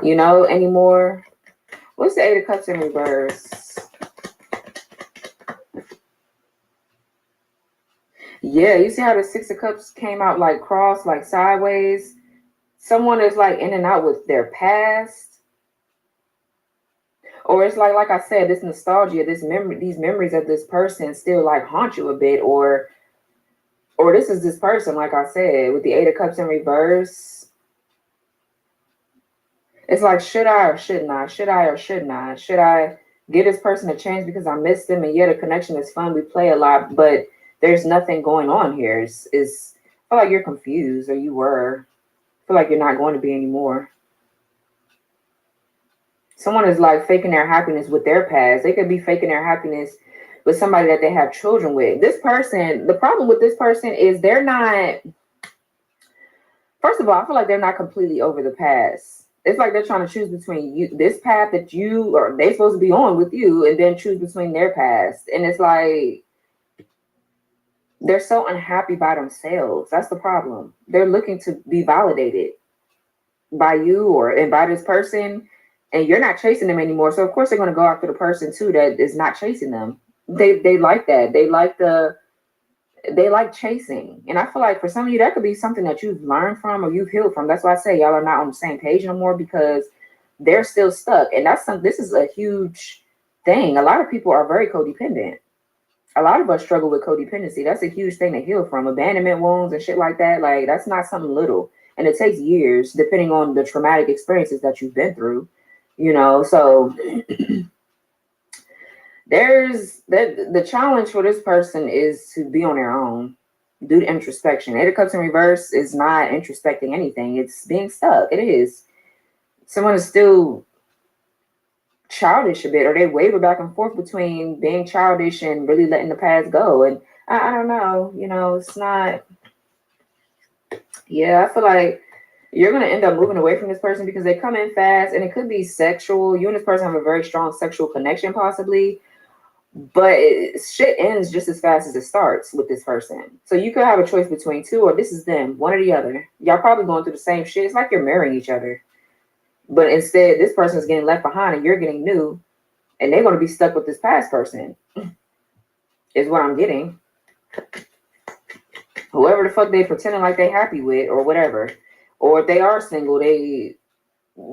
C: Anymore. What's the Eight of Cups in reverse? Yeah, you see how the Six of Cups came out like cross, like sideways? Someone is like in and out with their past. Or it's like I said, this nostalgia, these memories of this person still like haunt you a bit, or this is this person, like I said, with the Eight of Cups in reverse. It's like, should I or shouldn't I? Should I or shouldn't I? Should I give this person a chance because I miss them? And yeah, the connection is fun. We play a lot, but there's nothing going on here. I feel like you're confused, or you were. I feel like you're not going to be anymore. Someone is like faking their happiness with their past. They could be faking their happiness with somebody that they have children with. This person, the problem with this person is they're not, first of all, I feel like they're not completely over the past. It's like they're trying to choose between this path that you, or they supposed to be on with you, and then choose between their past. And it's like, they're so unhappy by themselves. That's the problem. They're looking to be validated by you and by this person, and you're not chasing them anymore. So of course they're going to go after the person too that is not chasing them. They like that. They like chasing. And I feel like for some of you, that could be something that you've learned from or you've healed from. That's why I say y'all are not on the same page no more, because they're still stuck. And this is a huge thing. A lot of people are very codependent. A lot of us struggle with codependency. That's a huge thing to heal from. Abandonment wounds and shit like that. Like, that's not something little. And it takes years, depending on the traumatic experiences that you've been through. So there's the challenge for this person is to be on their own, do the introspection. Eight of Cups in reverse is not introspecting anything. It's being stuck. It is. Someone is still childish a bit, or they waver back and forth between being childish and really letting the past go. And I don't know, it's not. Yeah, I feel like you're going to end up moving away from this person because they come in fast, and it could be sexual. You and this person have a very strong sexual connection possibly, but shit ends just as fast as it starts with this person. So you could have a choice between two, or this is them, one or the other. Y'all probably going through the same shit. It's like you're marrying each other, but instead this person is getting left behind and you're getting new, and they're going to be stuck with this past person is what I'm getting. Whoever the fuck they pretending like they happy with or whatever. Or if they are single, they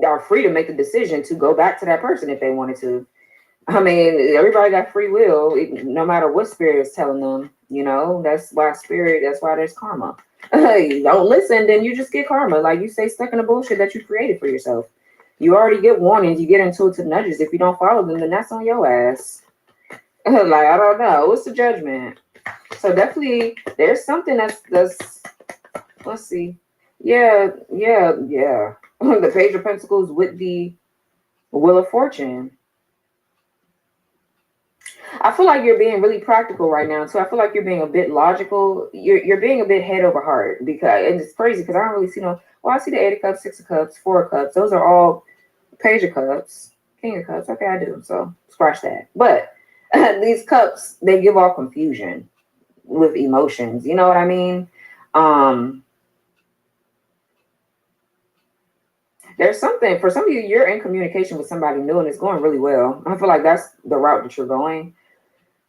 C: are free to make the decision to go back to that person if they wanted to. I mean, everybody got free will, no matter what spirit is telling them. That's why there's karma. You don't listen, then you just get karma. Like you stay stuck in the bullshit that you created for yourself. You already get warnings, you get into it to nudges. If you don't follow them, then that's on your ass. Like, I don't know. What's the Judgment? So definitely there's something that's let's see. Yeah. The Page of Pentacles with the Wheel of Fortune. I feel like you're being really practical right now. So I feel like you're being a bit logical. You're being a bit head over heart, because, and it's crazy because I don't really see I see the Eight of Cups, Six of Cups, Four of Cups. Those are all Page of Cups, King of Cups. Okay, I do. So scratch that. But these cups, they give off confusion with emotions. You know what I mean? There's something for some of you, you're in communication with somebody new and it's going really well. I feel like that's the route that you're going.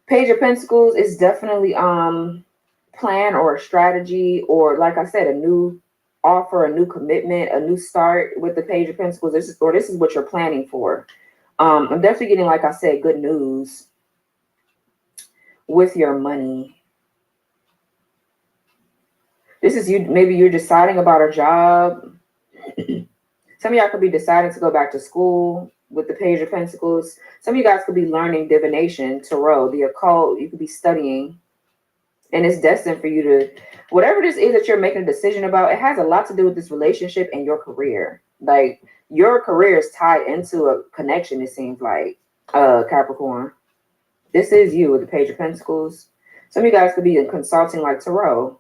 C: Page of Pentacles is definitely plan or a strategy, or like I said, a new offer, a new commitment, a new start with the Page of Pentacles. This is what you're planning for. I'm definitely getting, like I said, good news with your money. This is you. Maybe you're deciding about a job. Some of y'all could be deciding to go back to school with the Page of Pentacles. Some of you guys could be learning divination, tarot, the occult. You could be studying. And it's destined for you to, whatever this is that you're making a decision about, it has a lot to do with this relationship and your career. Like your career is tied into a connection, it seems like, Capricorn. This is you with the Page of Pentacles. Some of you guys could be consulting like tarot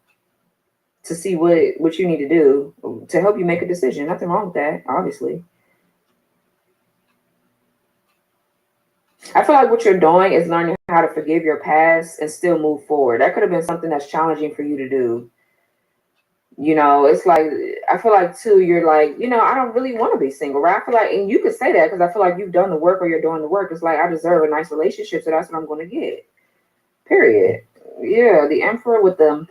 C: to see what you need to do to help you make a decision. Nothing wrong with that, obviously. I feel like what you're doing is learning how to forgive your past and still move forward. That could have been something that's challenging for you to do. You know, it's like, I feel like too, you're like, you know, I don't really want to be single, right? I feel like, and you could say that because I feel like you've done the work or you're doing the work. It's like, I deserve a nice relationship, so that's what I'm going to get. Period. Yeah, the Emperor with the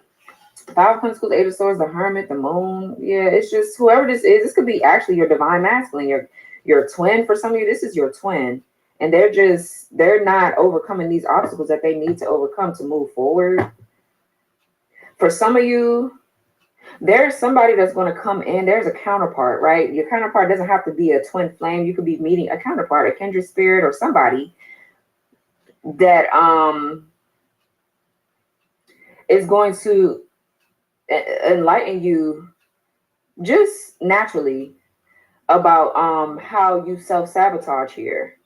C: Five of Pentacles, Eight of Swords, the Hermit, the Moon. Yeah, it's just whoever this is. This could be actually your divine masculine, your twin. For some of you, this is your twin, and they're not overcoming these obstacles that they need to overcome to move forward. For some of you, there's somebody that's going to come in. There's a counterpart, right? Your counterpart doesn't have to be a twin flame. You could be meeting a counterpart, a kindred spirit, or somebody that is going to enlighten you just naturally about how you self-sabotage here.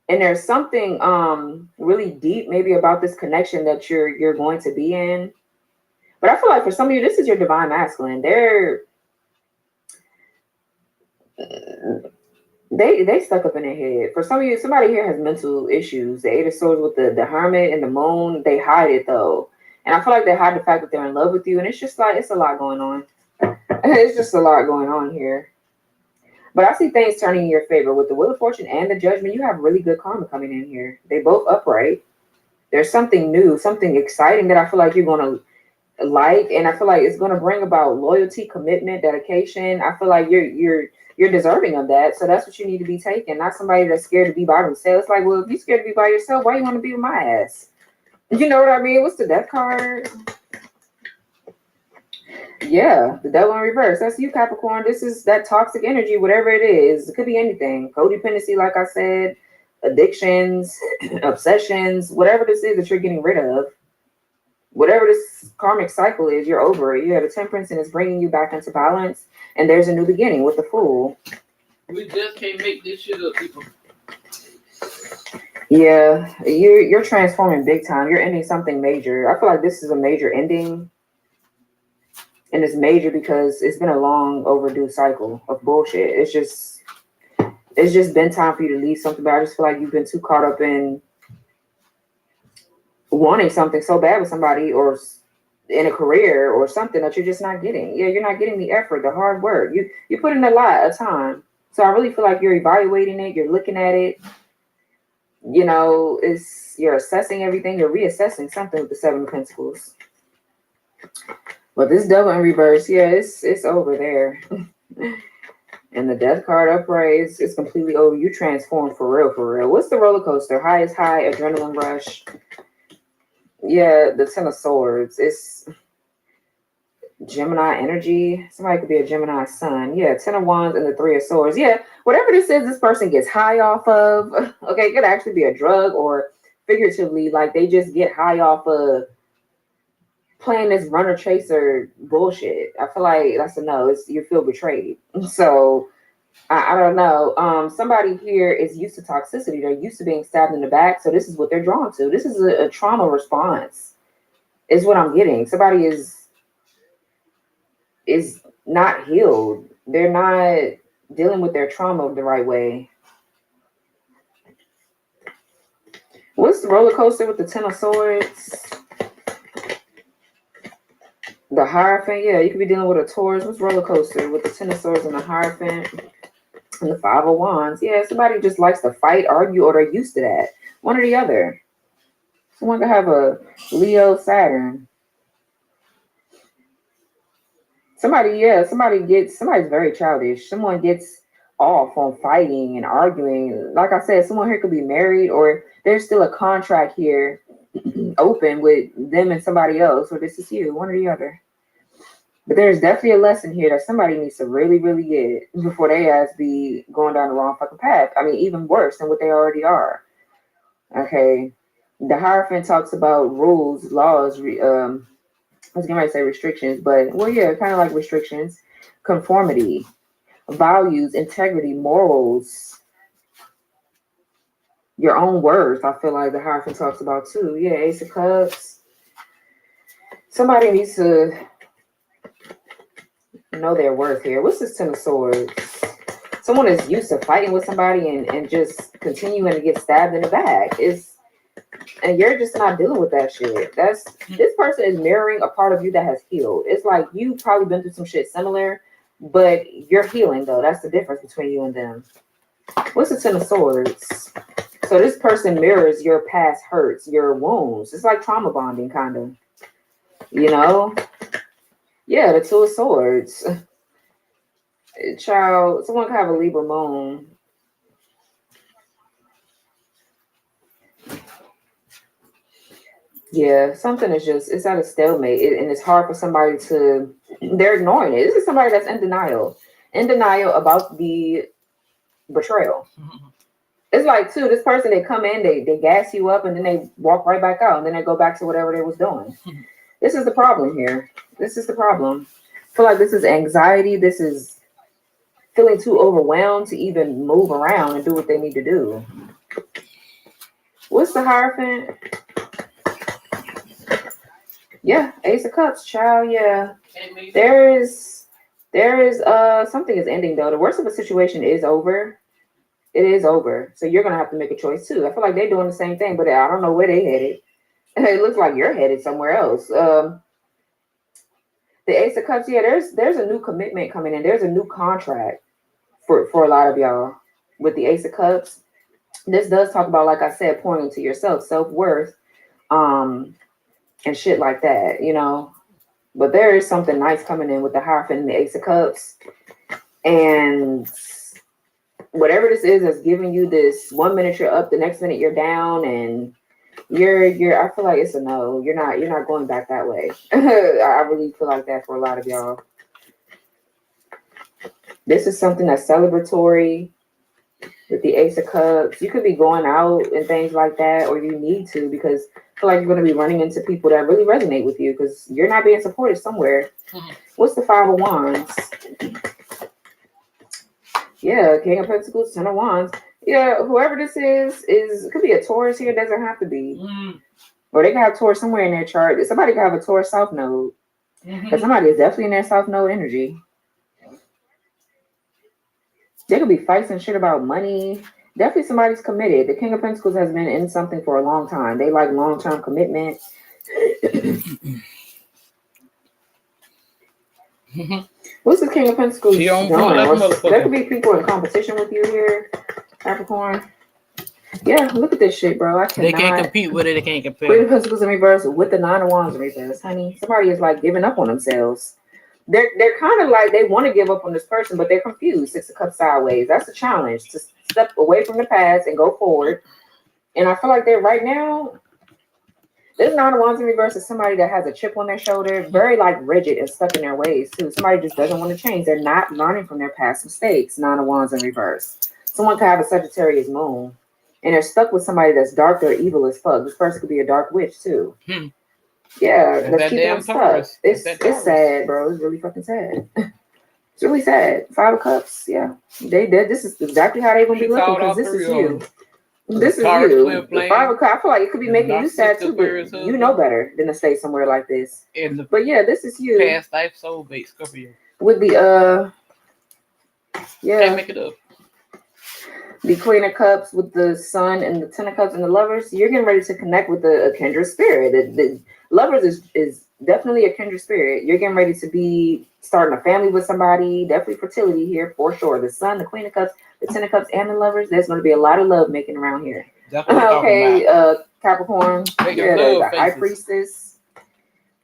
C: And there's something really deep maybe about this connection that you're going to be in. But I feel like for some of you, this is your divine masculine. They stuck up in their head. For some of you, somebody here has mental issues. The Eight of Swords with the Hermit and the Moon, they hide it though. And I feel like they hide the fact that they're in love with you. And it's just like, it's a lot going on. It's just a lot going on here. But I see things turning in your favor with the Wheel of Fortune and the Judgment. You have really good karma coming in here. They both upright. There's something new, something exciting that I feel like you're going to like. And I feel like it's going to bring about loyalty, commitment, dedication. I feel like you're deserving of that. So that's what you need to be taking. Not somebody that's scared to be by themselves. Like, well, if you're scared to be by yourself, why you want to be with my ass? You know what I mean? What's the Death card? Yeah, the Devil in reverse. That's you, Capricorn. This is that toxic energy, whatever it is. It could be anything. Codependency, like I said, addictions, obsessions, whatever this is that you're getting rid of. Whatever this karmic cycle is, you're over it. You have a Temperance and it's bringing you back into balance. And there's a new beginning with the Fool.
A: We just can't make this shit up, people.
C: Yeah, you're transforming big time. You're ending something major. I feel like this is a major ending. And it's major because it's been a long overdue cycle of bullshit. It's just been time for you to leave something, but I just feel like you've been too caught up in wanting something so bad with somebody or in a career or something that you're just not getting. Yeah, you're not getting the effort, the hard work. You put in a lot of time. So I really feel like you're evaluating it, you're looking at it. You know, you're assessing everything, you're reassessing something with the Seven of Pentacles. But this Devil in reverse, yeah, it's over there. And the Death card upright, it's completely over. You transform for real, for real. What's the roller coaster? Highest high, adrenaline rush. Yeah, the Ten of Swords. It's Gemini energy. Somebody could be a Gemini sun. Yeah, Ten of Wands and the Three of Swords. Yeah, whatever this is, this person gets high off of. Okay, it could actually be a drug or figuratively, like they just get high off of playing this runner chaser bullshit. I feel like that's a no. You feel betrayed. So I don't know. Somebody here is used to toxicity. They're used to being stabbed in the back. So this is what they're drawn to. This is a trauma response. Is what I'm getting. Somebody is not healed. They're not dealing with their trauma the right way. What's the roller coaster with the Ten of Swords? The Hierophant, yeah, you could be dealing with a Taurus. What's roller coaster with the Ten of Swords and the Hierophant and the Five of Wands? Yeah, somebody just likes to fight, argue, or they're used to that. One or the other. Someone could have a Leo Saturn. Somebody's very childish. Someone gets off on fighting and arguing. Like I said, someone here could be married or there's still a contract here open with them and somebody else, or this is you, one or the other. But there's definitely a lesson here that somebody needs to really, really get before they ass be going down the wrong fucking path. I mean, even worse than what they already are. Okay. The Hierophant talks about rules, laws, I was going to say restrictions, but well, yeah, kind of like restrictions. conformity, values, integrity, morals, your own worth. I feel like the Hierophant talks about too. Yeah, Ace of Cups. Somebody needs to know their worth here. What's this Ten of Swords? Someone is used to fighting with somebody and just continuing to get stabbed in the back. And you're just not dealing with that shit. This person is mirroring a part of you that has healed. It's like you've probably been through some shit similar, but you're healing though. That's the difference between you and them. What's the Ten of Swords? So this person mirrors your past hurts, your wounds. It's like trauma bonding, kind of. You know? Yeah, the Two of Swords. Child, someone could have a Libra moon. Yeah, something is just, it's at a stalemate, and it's hard for somebody to, they're ignoring it. This is somebody that's in denial about the betrayal. It's like, too, this person, they come in, they gas you up, and then they walk right back out, and then they go back to whatever they was doing. This is the problem here. This is the problem. I feel like this is anxiety. This is feeling too overwhelmed to even move around and do what they need to do. What's the Hierophant? Yeah, Ace of Cups, child. Yeah, there is something is ending though. The worst of the situation is over. It is over. So you're gonna have to make a choice too. I feel like they're doing the same thing, but I don't know where they headed. It looks like you're headed somewhere else. The Ace of Cups, yeah, there's a new commitment coming in. There's a new contract for a lot of y'all with the Ace of Cups. This does talk about, like I said, pouring into yourself, self-worth, and shit like that, you know. But there is something nice coming in with the Hierophant and the Ace of Cups. And whatever this is that's giving you this 1 minute you're up, the next minute you're down, and you're I feel like it's a no. You're not going back that way. I really feel like that for a lot of y'all. This is something that's celebratory with the Ace of Cups. You could be going out and things like that, or you need to, because I feel like you're going to be running into people that really resonate with you because you're not being supported somewhere. What's the Five of Wands? Yeah, King of Pentacles, Ten of Wands. Yeah, whoever this is it could be a Taurus here. It doesn't have to be. Or they can have Taurus somewhere in their chart. Somebody can have a Taurus South Node. Because somebody is definitely in their South Node energy. They could be fighting shit about money. Definitely somebody's committed. The King of Pentacles has been in something for a long time. They like long-term commitment. What's the King of Pentacles doing? There could be people in competition with you here, Capricorn. Yeah, look at this shit, bro.
A: They can't compete with it. They can't compare.
C: Queen of Pentacles in reverse with the Nine of Wands in reverse, honey. Somebody is like giving up on themselves. They're kind of like they want to give up on this person, but they're confused. Six of Cups sideways. That's a challenge to step away from the past and go forward. And I feel like they're right now. This Nine of Wands in reverse is somebody that has a chip on their shoulder, very like rigid and stuck in their ways too. Somebody just doesn't want to change. They're not learning from their past mistakes. Nine of Wands in reverse. Someone could have a Sagittarius moon, and they're stuck with somebody that's dark or evil as fuck. This person could be a dark witch too. Yeah, let's keep them stuck. It's sad, bro. It's really fucking sad. It's really sad. Five of Cups. Yeah, they did. This is exactly how they gonna be looking because this is you. This is you. The Five of Cups. I feel like it could be making you sad too, but you know better than to stay somewhere like this. But yeah, this is you.
A: Past life soulmate Scorpio.
C: With the yeah.
A: Can't make it up.
C: The Queen of Cups with the Sun and the Ten of Cups and the Lovers, you're getting ready to connect with a kindred spirit. The Lovers is definitely a kindred spirit. You're getting ready to be starting a family with somebody. Definitely fertility here for sure. The Sun, the Queen of Cups, the Ten of Cups, and the Lovers. There's going to be a lot of love making around here. Okay, Capricorn. Yeah, the High Priestess.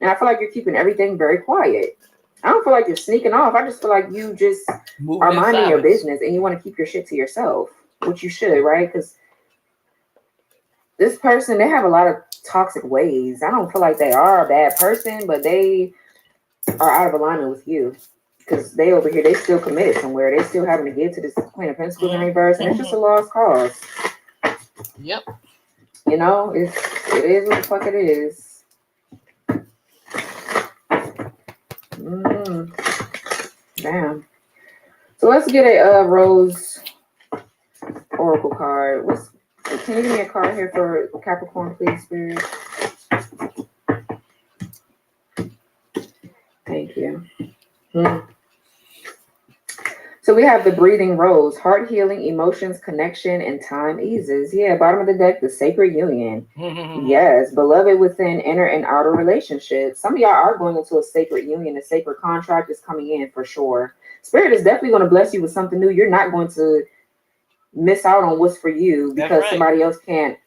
C: And I feel like you're keeping everything very quiet. I don't feel like you're sneaking off. I just feel like you just are minding your business and you want to keep your shit to yourself. Which you should, right? Because this person, they have a lot of toxic ways. I don't feel like they are a bad person, but they are out of alignment with you. Because they over here, they still committed somewhere. They still having to give to this Queen of Pentacles in reverse, and it's just a lost cause.
A: Yep.
C: You know, it is what the fuck it is. Damn. So let's get a Rose Oracle card. Can you give me a card here for Capricorn, please, Spirit? Thank you. So we have the Breathing Rose, heart healing, emotions, connection, and time eases. Yeah, bottom of the deck, the Sacred Union. Yes, beloved within inner and outer relationships. Some of y'all are going into a sacred union. A sacred contract is coming in for sure. Spirit is definitely going to bless you with something new. You're not going to miss out on what's for you because somebody else can't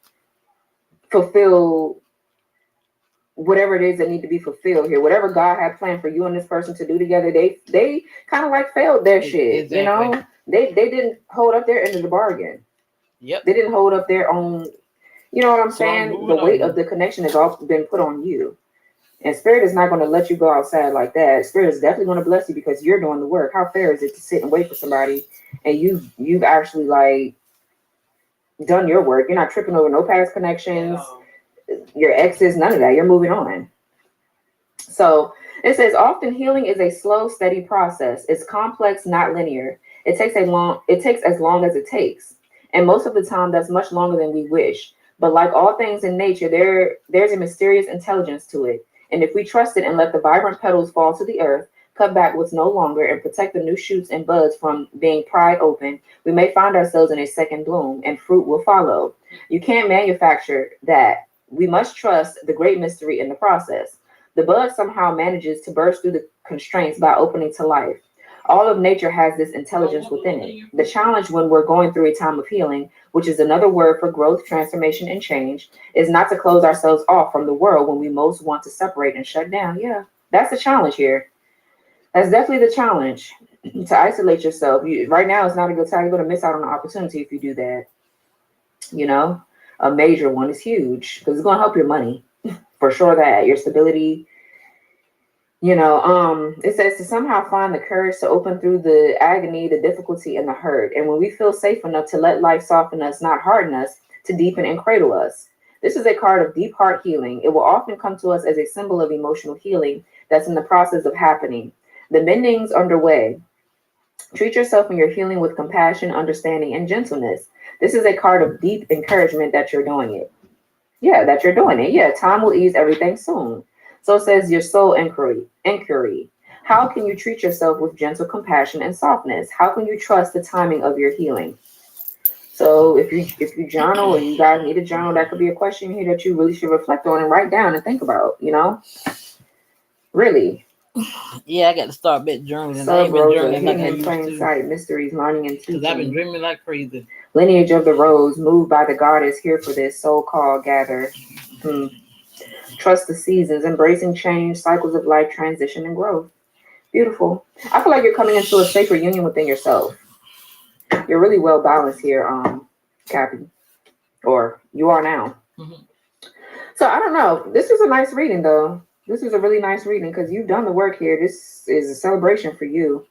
C: fulfill whatever it is that need to be fulfilled here. Whatever God had planned for you and this person to do together, they kind of like failed their shit.
A: Exactly.
C: You know, they didn't hold up their end of the bargain.
A: Yep.
C: They didn't hold up their own. You know what I'm saying? The weight of the connection has all been put on you. And Spirit is not going to let you go outside like that. Spirit is definitely going to bless you because you're doing the work. How fair is it to sit and wait for somebody and you've actually like done your work? You're not tripping over no past connections. Your exes, none of that. You're moving on. So it says often healing is a slow, steady process. It's complex, not linear. It takes as long as it takes. And most of the time that's much longer than we wish. But like all things in nature, there's a mysterious intelligence to it. And if we trust it and let the vibrant petals fall to the earth, cut back what's no longer, and protect the new shoots and buds from being pried open, we may find ourselves in a second bloom and fruit will follow. You can't manufacture that. We must trust the great mystery in the process. The bud somehow manages to burst through the constraints by opening to life. All of nature has this intelligence within it. The challenge when we're going through a time of healing, which is another word for growth, transformation, and change, is not to close ourselves off from the world when we most want to separate and shut down. Yeah, that's the challenge here. That's definitely the challenge, to isolate yourself. Right now is not a good time. You're going to miss out on the opportunity if you do that. You know, a major one is huge because it's going to help your money for sure, that your stability. You know, it says to somehow find the courage to open through the agony, the difficulty, and the hurt. And when we feel safe enough to let life soften us, not harden us, to deepen and cradle us. This is a card of deep heart healing. It will often come to us as a symbol of emotional healing that's in the process of happening. The mending's underway. Treat yourself in your healing with compassion, understanding, and gentleness. This is a card of deep encouragement that you're doing it. Yeah, that you're doing it. Yeah, time will ease everything soon. So it says your soul inquiry. How can you treat yourself with gentle compassion and softness? How can you trust the timing of your healing? So if you journal, or you guys need a journal, that could be a question here that you really should reflect on and write down and think about, you know? Really.
A: Yeah, I got to start back journaling.
C: Sub Rosa, hidden in plain sight, mysteries, learning and teaching.
A: Because I've been dreaming like crazy.
C: Lineage of the rose, moved by the goddess, here for this so-called gather. Trust the seasons, embracing change, cycles of life, transition, and growth. Beautiful. I feel like you're coming into a sacred union within yourself. You're really well balanced here, Cappy. Or you are now. Mm-hmm. So I don't know. This was a nice reading, though. This was a really nice reading because you've done the work here. This is a celebration for you.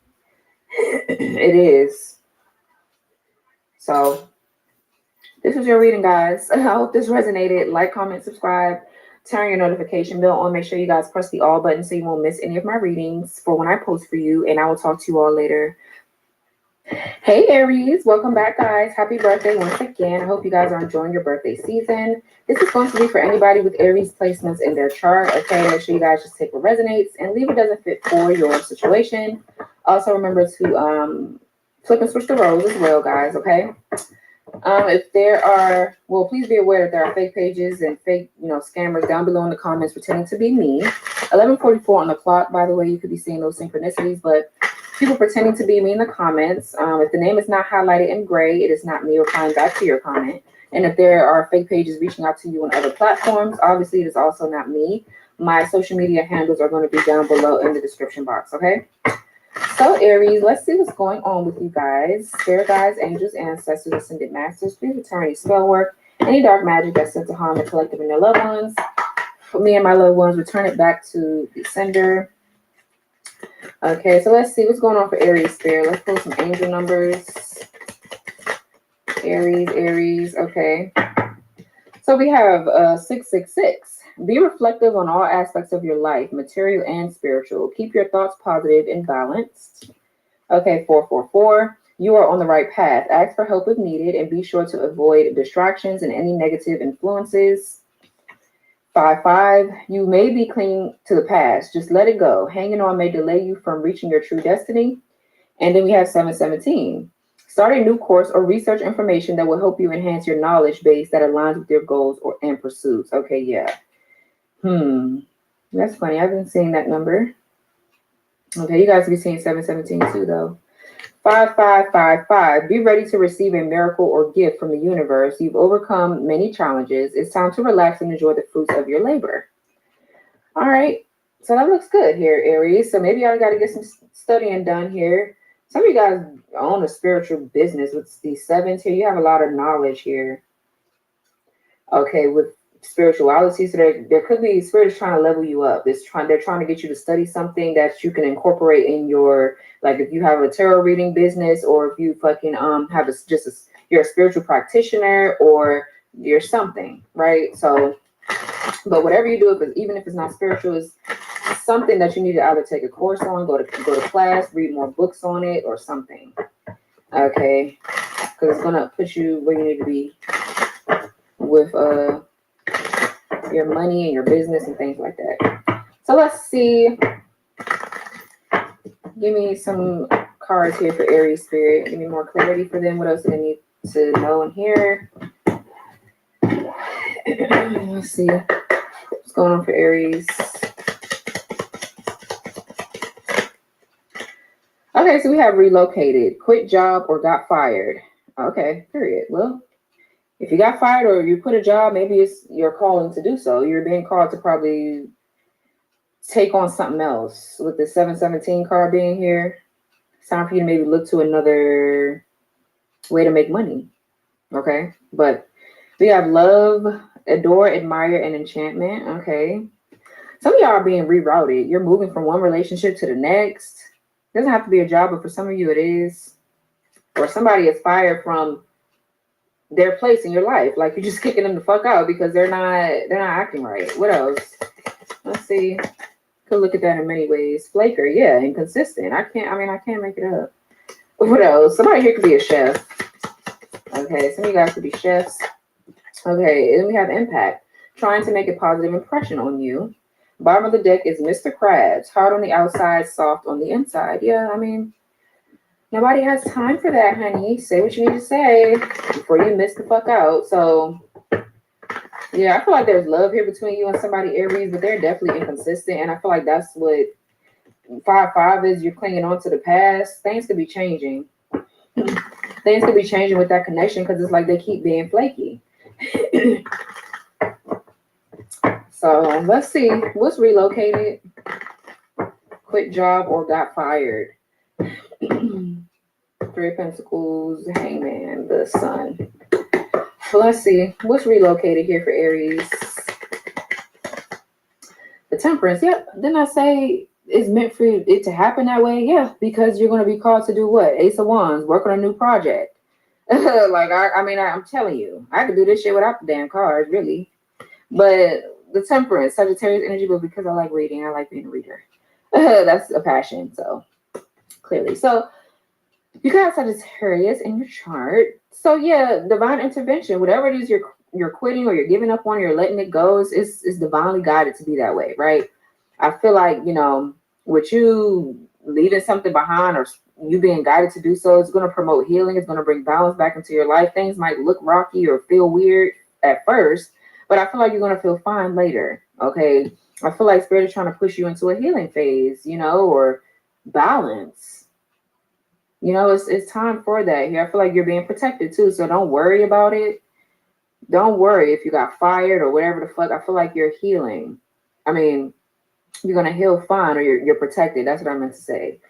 C: It is. So this was your reading, guys. I hope this resonated. Like, comment, subscribe. Turn your notification bell on. Make sure you guys press the all button so you won't miss any of my readings for when I post for you. And I will talk to you all later. Hey, Aries. Welcome back, guys. Happy birthday once again. I hope you guys are enjoying your birthday season. This is going to be for anybody with Aries placements in their chart. Okay, make sure you guys just take what resonates and leave what doesn't fit for your situation. Also, remember to flip and switch the roles as well, guys. Okay. If there are, well, please be aware that there are fake pages and fake, scammers down below in the comments pretending to be me. 11:44 on the clock, by the way, you could be seeing those synchronicities, but people pretending to be me in the comments. If the name is not highlighted in gray, it is not me replying back to your comment. And if there are fake pages reaching out to you on other platforms, obviously it is also not me. My social media handles are going to be down below in the description box, okay? So, Aries, let's see what's going on with you guys. Spirit guides, angels, ancestors, ascended masters, please return any spell work, any dark magic that's sent to harm the collective and their loved ones. For me and my loved ones, return it back to the sender. Okay, so let's see what's going on for Aries, Spirit. Let's pull some angel numbers. Aries, okay. So we have 666. Be reflective on all aspects of your life, material and spiritual. Keep your thoughts positive and balanced. Okay, 444. You are on the right path. Ask for help if needed and be sure to avoid distractions and any negative influences. 5-5. You may be clinging to the past. Just let it go. Hanging on may delay you from reaching your true destiny. And then we have 7-17. Start a new course or research information that will help you enhance your knowledge base that aligns with your goals and pursuits. Okay, yeah. That's funny. I've been seeing that number. Okay, you guys be seeing 7-17 too, though. 5-5-5-5. Be ready to receive a miracle or gift from the universe. You've overcome many challenges. It's time to relax and enjoy the fruits of your labor. All right. So that looks good here, Aries. So maybe I got to get some studying done here. Some of you guys own a spiritual business with these sevens here. You have a lot of knowledge here. Okay, with spirituality, so there could be spirits trying to level you up. They're trying to get you to study something that you can incorporate in your, like if you have a tarot reading business, or if you fucking have you're a spiritual practitioner, or you're something, right? So, but whatever you do, even if it's not spiritual, is something that you need to either take a course on, go to class, read more books on it, or something. Okay, because it's gonna put you where you need to be with your money and your business and things like that. So let's see. Give me some cards here for Aries Spirit. Give me more clarity for them. What else do they need to know in here? Let's see what's going on for Aries. Okay, so we have relocated, quit job, or got fired. Okay, period. Well, if you got fired or you quit a job, maybe it's your calling to do so. You're being called to probably take on something else. With the 7-17 card being here, it's time for you to maybe look to another way to make money. Okay, but we have love, adore, admire, and enchantment. Okay, some of y'all are being rerouted. You're moving from one relationship to the next. It doesn't have to be a job, but for some of you it is. Or somebody is fired from their place in your life. Like you're just kicking them the fuck out because they're not acting right. What else? Let's see. Could look at that in many ways. Flaker, yeah, inconsistent. I can't make it up. What else? Somebody here could be a chef. Okay, some of you guys could be chefs. Okay, and then we have impact. Trying to make a positive impression on you. Bottom of the deck is Mr. Krabs. Hard on the outside, soft on the inside. Yeah, I mean, nobody has time for that, honey. Say what you need to say before you miss the fuck out. So, yeah, I feel like there's love here between you and somebody, Aries, but they're definitely inconsistent. And I feel like that's what 5-5 is. You're clinging on to the past. Things could be changing. Things could be changing with that connection because it's like they keep being flaky. So let's see. What's relocated? Quit job or got fired? 3 of Pentacles, Hangman, the Sun. So let's see. What's relocated here for Aries? The Temperance. Yep. Didn't I say it's meant for it to happen that way? Yeah, because you're going to be called to do what? Ace of Wands, work on a new project. I'm telling you, I could do this shit without the damn cards, really. But the Temperance, Sagittarius energy, but because I like reading, I like being a reader. That's a passion, so clearly. So you got Sagittarius in your chart. So yeah, divine intervention, whatever it is you're quitting or you're giving up on, you're letting it go, is divinely guided to be that way, right? I feel like, with you leaving something behind or you being guided to do so, it's going to promote healing. It's going to bring balance back into your life. Things might look rocky or feel weird at first, but I feel like you're going to feel fine later. Okay. I feel like Spirit is trying to push you into a healing phase, or balance. It's time for that here. I feel like you're being protected too. So don't worry about it. Don't worry if you got fired or whatever the fuck. I feel like you're healing. I mean, you're going to heal fine, or you're protected. That's what I meant to say.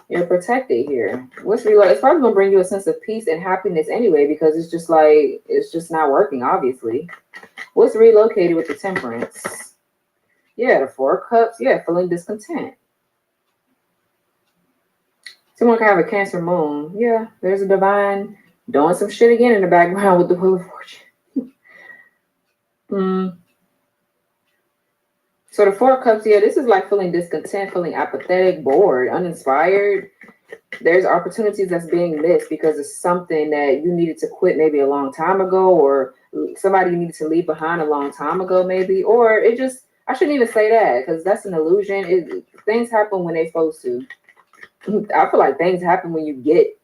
C: You're protected here. It's probably going to bring you a sense of peace and happiness anyway, because it's just not working, obviously. What's relocated with the Temperance? Yeah, the 4 of Cups. Yeah, feeling discontent. Someone can have a Cancer moon. Yeah, there's a divine doing some shit again in the background with the Wheel of Fortune. So the 4 of Cups, yeah, this is like feeling discontent, feeling apathetic, bored, uninspired. There's opportunities that's being missed because it's something that you needed to quit maybe a long time ago, or somebody you needed to leave behind a long time ago, maybe, or it just, I shouldn't even say that because that's an illusion. Things happen when they're supposed to. I feel like things happen when you get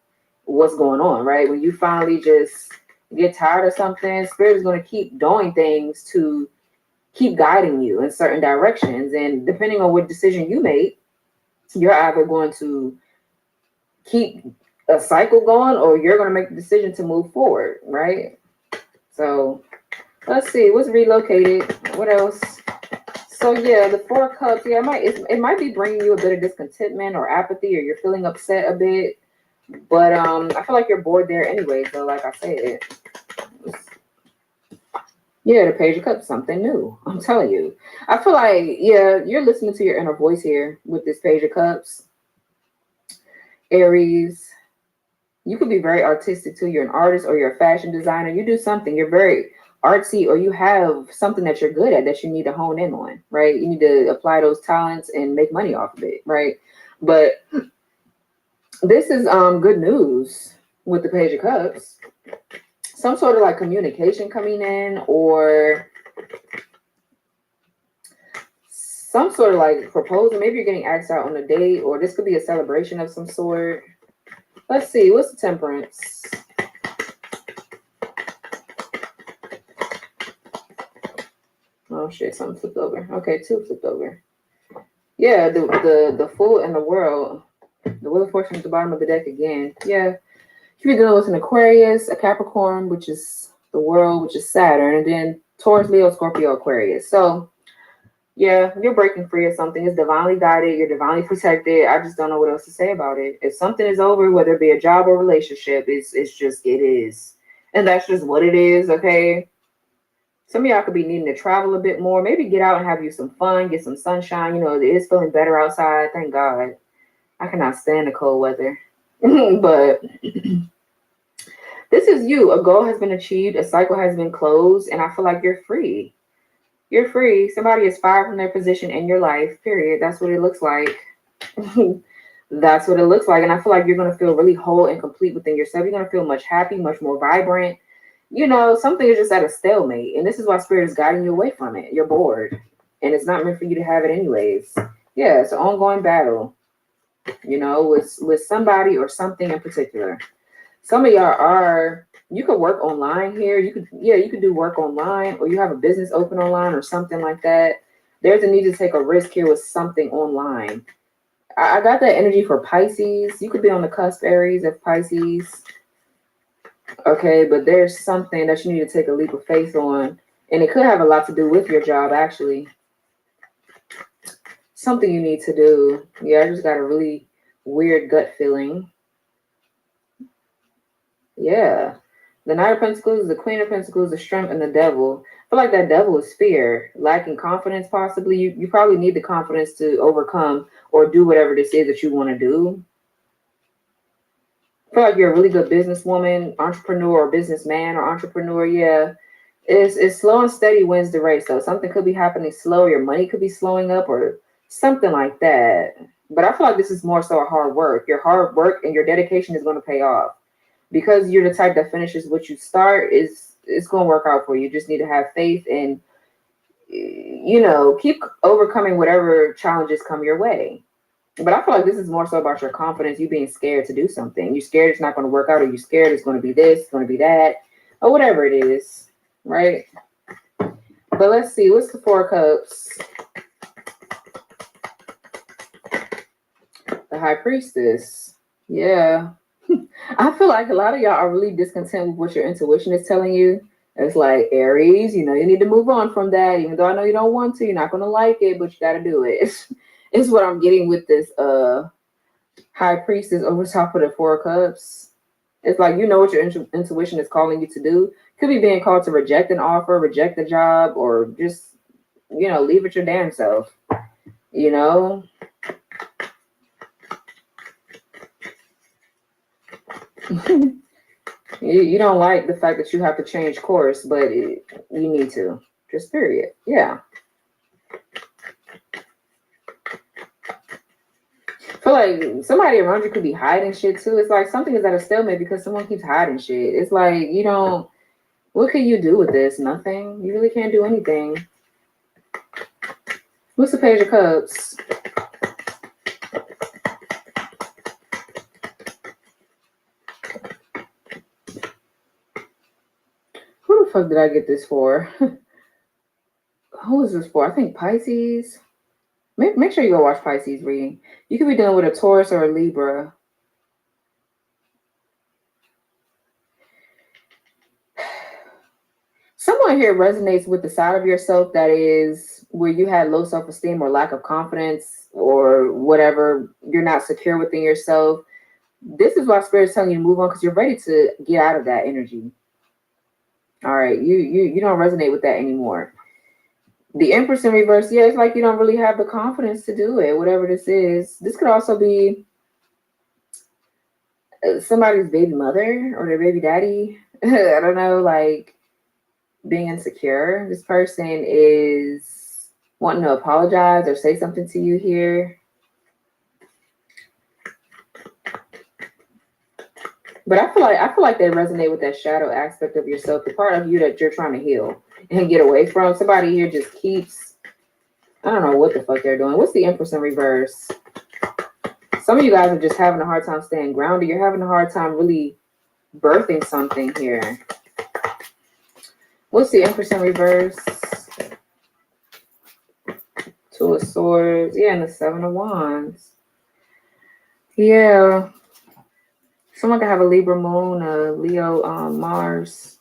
C: what's going on, right? When you finally just get tired of something, spirit is going to keep doing things to keep guiding you in certain directions. And depending on what decision you make, you're either going to keep a cycle going or you're going to make the decision to move forward, right? So let's see what's relocated. What else? So yeah, the Four of Cups. Yeah, it might be bringing you a bit of discontentment or apathy, or you're feeling upset a bit. But I feel like you're bored there anyway. So like I said, yeah, the Page of Cups, something new. I'm telling you. I feel like, yeah, you're listening to your inner voice here with this Page of Cups. Aries, you could be very artistic too. You're an artist or you're a fashion designer. You do something. You're very artsy, or you have something that you're good at that you need to hone in on, right? You need to apply those talents and make money off of it, right? But this is good news with the Page of Cups. Some sort of like communication coming in, or some sort of like proposal. Maybe you're getting asked out on a date, or this could be a celebration of some sort. Let's see, what's the Temperance? Oh shit, something flipped over. Okay, two flipped over. Yeah, the Fool and the World. The Wheel of Fortune at the bottom of the deck again. Yeah. You be dealing with an Aquarius, a Capricorn, which is the World, which is Saturn, and then Taurus, Leo, Scorpio, Aquarius. So yeah, you're breaking free of something. It's divinely guided. You're divinely protected. I just don't know what else to say about it. If something is over, whether it be a job or relationship, it's just, it is. And that's just what it is, okay? Some of y'all could be needing to travel a bit more. Maybe get out and have you some fun, get some sunshine. You know, it is feeling better outside. Thank God. I cannot stand the cold weather. But this is you. A goal has been achieved. A cycle has been closed. And I feel like you're free. You're free. Somebody is fired from their position in your life, period. That's what it looks like. That's what it looks like. And I feel like you're going to feel really whole and complete within yourself. You're going to feel much happy, much more vibrant. You know, something is just at a stalemate. And this is why spirit is guiding you away from it. You're bored. And it's not meant for you to have it anyways. Yeah, it's an ongoing battle, you know, with somebody or something in particular. Some of y'all are, you could work online here. You could do work online, or you have a business open online or something like that. There's a need to take a risk here with something online. I got that energy for Pisces. You could be on the cusp, Aries, of Pisces. Okay, but there's something that you need to take a leap of faith on. And it could have a lot to do with your job, actually. Something you need to do. Yeah, I just got a really weird gut feeling. Yeah. The Knight of Pentacles, the Queen of Pentacles, the Strength, and the Devil. I feel like that devil is fear, lacking confidence, possibly. You probably need the confidence to overcome or do whatever this is that you want to do. I feel like you're a really good businesswoman, entrepreneur, or businessman or entrepreneur. Yeah. It's slow and steady wins the race. So something could be happening slow. Your money could be slowing up or something like that. But I feel like this is more so a hard work. Your hard work and your dedication is going to pay off. Because you're the type that finishes what you start, it's going to work out for you. You just need to have faith and, you know, keep overcoming whatever challenges come your way. But I feel like this is more so about your confidence, you being scared to do something. You're scared it's not going to work out, or you're scared it's going to be this, it's going to be that, or whatever it is, right? But let's see, what's the Four of Cups? The High Priestess. Yeah. I feel like a lot of y'all are really discontent with what your intuition is telling you. It's like, Aries, you know, you need to move on from that. Even though I know you don't want to, you're not going to like it, but you got to do it. It's what I'm getting with this High Priestess over top of the Four of Cups. It's like, you know what your intuition is calling you to do. Could be being called to reject an offer, reject a job, or just, you know, leave it your damn self. You know? You don't like the fact that you have to change course, but you need to. Just period. Yeah. feel like somebody around you could be hiding shit too. It's like something is at a stalemate because someone keeps hiding shit. It's like you don't. What can you do with this? Nothing. You really can't do anything. What's the Page of Cups? Who the fuck did I get this for? Who is this for? I think Pisces. Make sure you go watch Pisces reading. You could be dealing with a Taurus or a Libra. Someone here resonates with the side of yourself that is where you had low self-esteem or lack of confidence or whatever. You're not secure within yourself. This is why Spirit's telling you to move on because you're ready to get out of that energy. All right, you don't resonate with that anymore. The Empress in reverse, yeah, it's like you don't really have the confidence to do it, whatever this is. This could also be somebody's baby mother or their baby daddy. I don't know, like being insecure. This person is wanting to apologize or say something to you here. But I feel like they resonate with that shadow aspect of yourself, the part of you that you're trying to heal and get away from. Somebody here just keeps, I don't know what the fuck they're doing. What's the Empress in reverse? Some of you guys are just having a hard time staying grounded. You're having a hard time really birthing something here. What's the Empress in reverse? Two of Swords. Yeah, and the Seven of Wands. Yeah. Someone could have a Libra moon, a Leo Mars.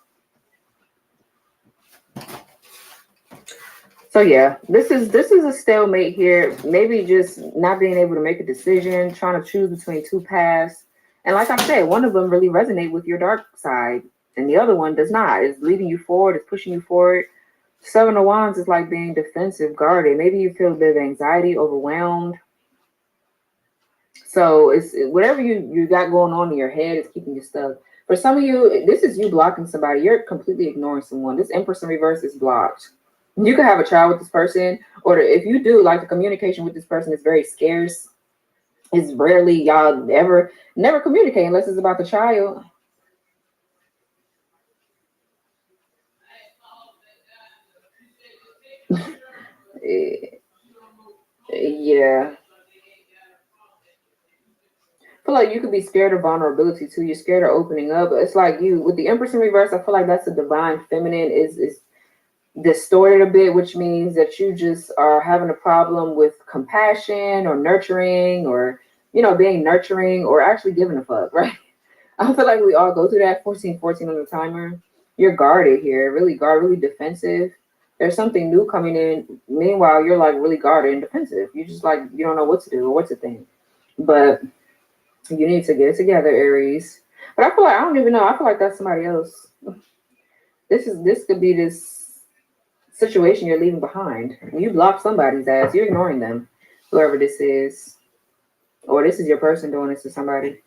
C: So yeah, this is a stalemate here. Maybe just not being able to make a decision, trying to choose between two paths. And like I said, one of them really resonates with your dark side, and the other one does not. It's leading you forward, it's pushing you forward. Seven of Wands is like being defensive, guarded. Maybe you feel a bit of anxiety, overwhelmed. So it's whatever you got going on in your head is keeping you stuck. For some of you, this is you blocking somebody. You're completely ignoring someone. This Empress in reverse is blocked. You could have a child with this person, or if you do, like the communication with this person is very scarce. It's rarely y'all never communicate unless it's about the child. Yeah. I feel like you could be scared of vulnerability too. You're scared of opening up. It's like you with the Empress in reverse. I feel like that's the divine feminine is distorted a bit, which means that you just are having a problem with compassion or nurturing or being nurturing or actually giving a fuck, right? I feel like we all go through that. 14 on the timer. You're guarded here, really really defensive. There's something new coming in. Meanwhile, you're like really guarded and defensive. You just like you don't know what to do or what to think. But you need to get it together, Aries. But I feel like I don't even know. I feel like that's somebody else. This could be this situation you're leaving behind. You block somebody's ass. You're ignoring them, whoever this is, or this is your person doing this to somebody.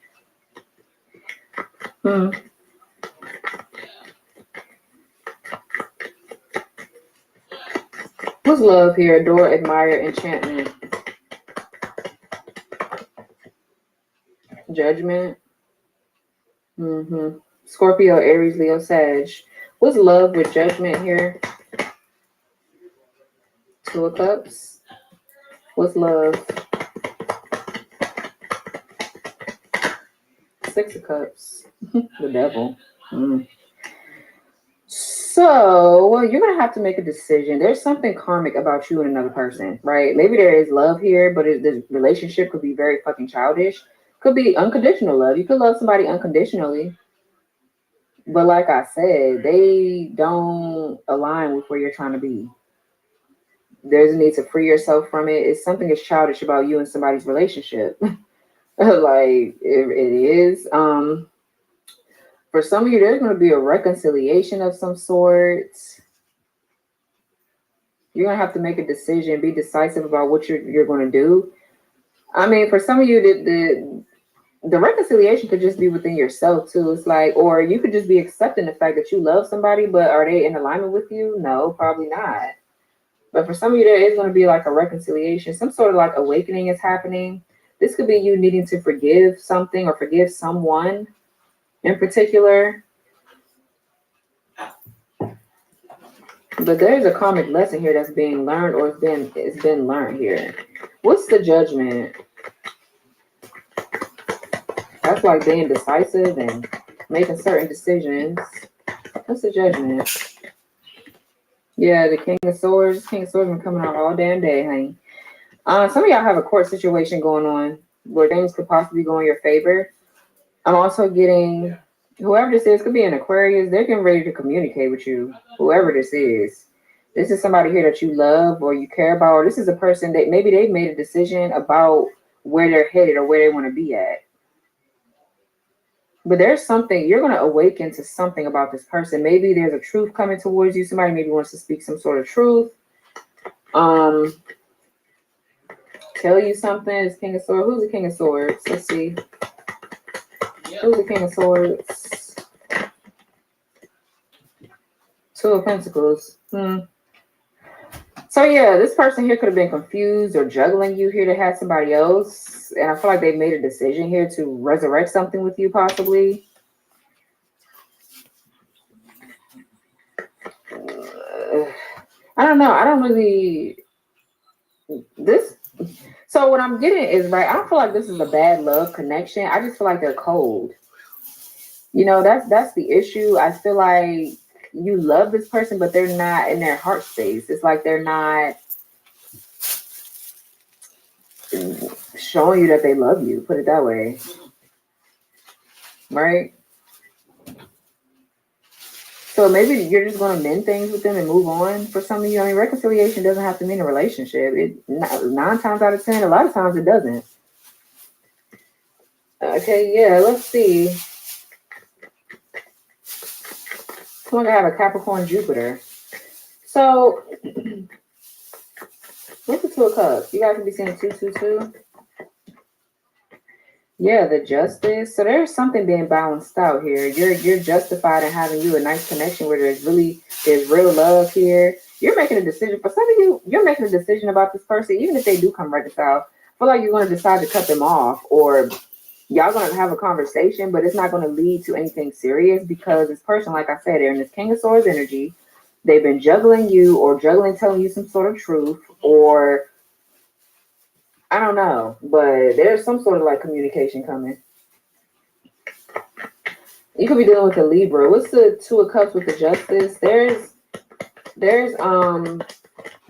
C: What's love here? Adore, admire, enchantment, judgment. Scorpio, Aries, Leo, Sag. What's love with judgment here? Two of Cups. What's love? Six of Cups. The devil. So, well, you're going to have to make a decision. There's something karmic about you and another person, right? Maybe there is love here, but the relationship could be very fucking childish. Could be unconditional love. You could love somebody unconditionally. But like I said, they don't align with where you're trying to be. There's a need to free yourself from it. It's something that's childish about you and somebody's relationship. Like it is. For some of you, there's going to be a reconciliation of some sort. You're going to have to make a decision, be decisive about what you're going to do. I mean, for some of you, the reconciliation could just be within yourself too. It's like, or you could just be accepting the fact that you love somebody, but are they in alignment with you? No, probably not. But for some of you, there is going to be like a reconciliation, some sort of like awakening is happening. This could be you needing to forgive something or forgive someone in particular. But there's a karmic lesson here that's being learned, or it's been learned here. What's the judgment? That's like being decisive and making certain decisions. What's the judgment? Yeah, the King of Swords. King of Swords been coming out all damn day, honey. Some of y'all have a court situation going on where things could possibly go in your favor. I'm also getting, whoever this is, could be an Aquarius. They're getting ready to communicate with you, whoever this is. This is somebody here that you love or you care about, or this is a person that maybe they've made a decision about where they're headed or where they want to be at. But there's something, you're going to awaken to something about this person. Maybe there's a truth coming towards you. Somebody maybe wants to speak some sort of truth. Tell you something. It's King of Swords. Who's the King of Swords? Let's see. Who's the King of Swords? Two of Pentacles. So yeah, this person here could have been confused or juggling you here to have somebody else. And I feel like they made a decision here to resurrect something with you possibly. I don't know. I don't really... So what I'm getting is, right, I don't feel like this is a bad love connection. I just feel like they're cold. You know, that's the issue. I feel like you love this person, but they're not in their heart space. It's like they're not showing you that they love you, put it that way. Right? So maybe you're just going to mend things with them and move on for some of you. I mean, reconciliation doesn't have to mean a relationship. 9 times out of 10, a lot of times it doesn't. Okay, yeah, let's see. Someone gonna have a Capricorn Jupiter. So, what's the Two of Cups? You guys can be seeing 222. Yeah, the Justice. So there's something being balanced out here. You're justified in having you a nice connection where there's real love here. You're making a decision. For some of you, you're making a decision about this person, even if they do come reconcile. I feel like you're going to decide to cut them off, or y'all going to have a conversation, but it's not going to lead to anything serious because this person, like I said, they're in this King of Swords energy. They've been juggling you or telling you some sort of truth, or I don't know, but there's some sort of like communication coming. You could be dealing with a Libra. What's the Two of Cups with the Justice? There's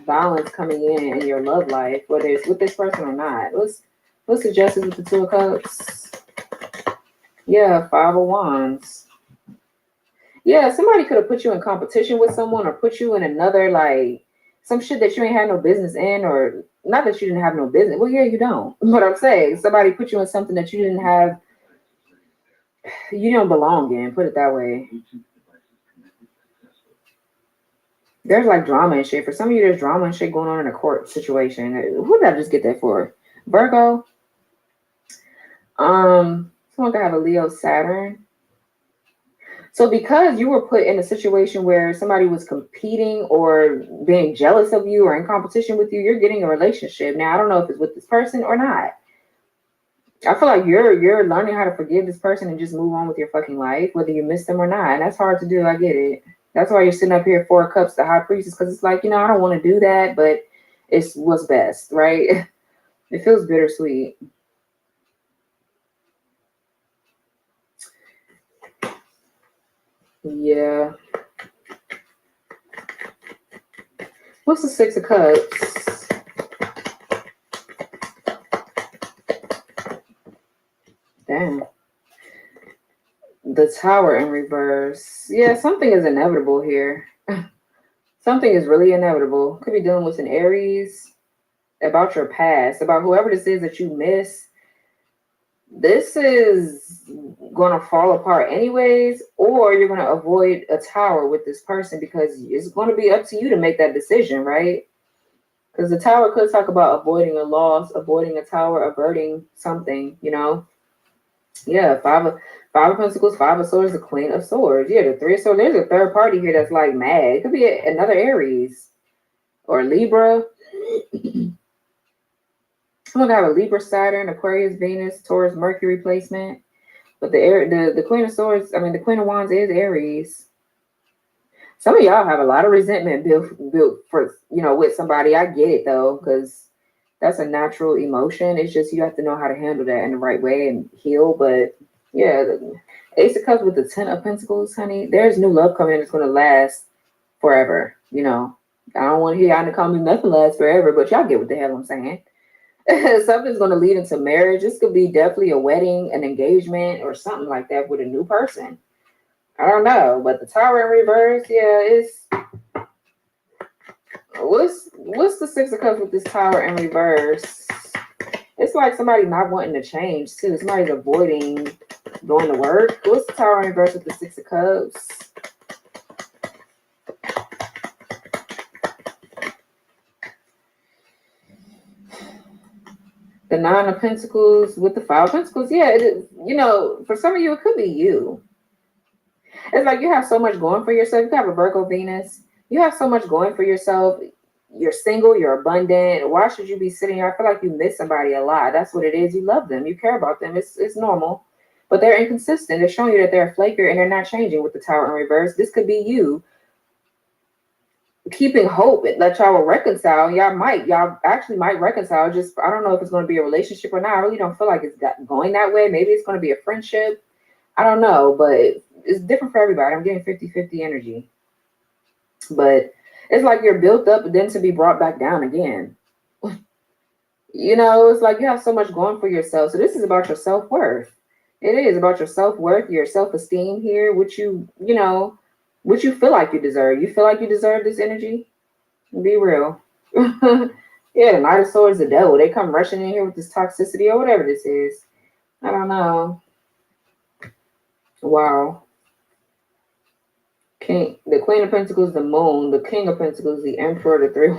C: balance coming in your love life, whether it's with this person or not. What's the Justice with the Two of Cups? Yeah, 5 of Wands. Yeah, somebody could have put you in competition with someone or put you in another, like, some shit that you ain't had no business in, or not that you didn't have no business. Well, yeah, you don't. But I'm saying somebody put you in something that you don't belong in, put it that way. There's like drama and shit. For some of you, there's drama and shit going on in a court situation. Who did I just get that for? Virgo? Someone could have a Leo Saturn. So because you were put in a situation where somebody was competing or being jealous of you or in competition with you, you're getting a relationship. Now, I don't know if it's with this person or not. I feel like you're learning how to forgive this person and just move on with your fucking life, whether you miss them or not. And that's hard to do. I get it. That's why you're sitting up here 4 cups, the High Priestess, because it's like, I don't want to do that, but it's what's best, right? It feels bittersweet. Yeah. What's the 6 of Cups? Damn. The Tower in reverse. Yeah, something is inevitable here. Something is really inevitable. Could be dealing with an Aries, about your past, about whoever this is that you miss. This is going to fall apart anyways, or you're going to avoid a tower with this person because it's going to be up to you to make that decision, right? Because the Tower could talk about avoiding a loss, avoiding a tower, averting something, Yeah, 5 of Pentacles, 5 of Swords, the Queen of Swords. Yeah, the 3 of Swords. There's a third party here that's like mad. It could be another Aries or Libra. Someone got a Libra, Saturn, Aquarius, Venus, Taurus, Mercury placement. But the Queen of Swords, I mean, the Queen of Wands is Aries. Some of y'all have a lot of resentment built for, with somebody. I get it though, because that's a natural emotion. It's just you have to know how to handle that in the right way and heal. But yeah, the Ace of Cups with the Ten of Pentacles, honey, there's new love coming in that's going to last forever. I don't want to hear y'all to call me nothing lasts forever, but y'all get what the hell I'm saying. Something's going to lead into marriage. This could be definitely a wedding, an engagement, or something like that with a new person. I don't know, but the Tower in reverse, yeah, it's what's the Six of Cups with this Tower in reverse? It's like somebody not wanting to change too. Somebody's avoiding going to work. What's the Tower in reverse with the Six of Cups? The Nine of Pentacles with the Five of Pentacles. Yeah, it is, for some of you, it could be you. It's like you have so much going for yourself. You have a Virgo Venus. You have so much going for yourself. You're single. You're abundant. Why should you be sitting here? I feel like you miss somebody a lot. That's what it is. You love them. You care about them. It's normal. But they're inconsistent. They're showing you that they're a flaker and they're not changing with the Tower in reverse. This could be you keeping hope that y'all will reconcile. Y'all actually might reconcile. Just, I don't know if it's going to be a relationship or not. I really don't feel like it's going that way. Maybe it's going to be a friendship. I don't know, but it's different for everybody. I'm getting 50-50 energy. But it's like you're built up and then to be brought back down again. It's like you have so much going for yourself. So this is about your self-worth. It is about your self-worth, your self-esteem here, what you feel like you deserve. You feel like you deserve this energy? Be real. Yeah, the Knight of Swords, the devil. They come rushing in here with this toxicity or whatever this is. I don't know. Wow. The Queen of Pentacles, the Moon, the King of Pentacles, the Emperor, the Three.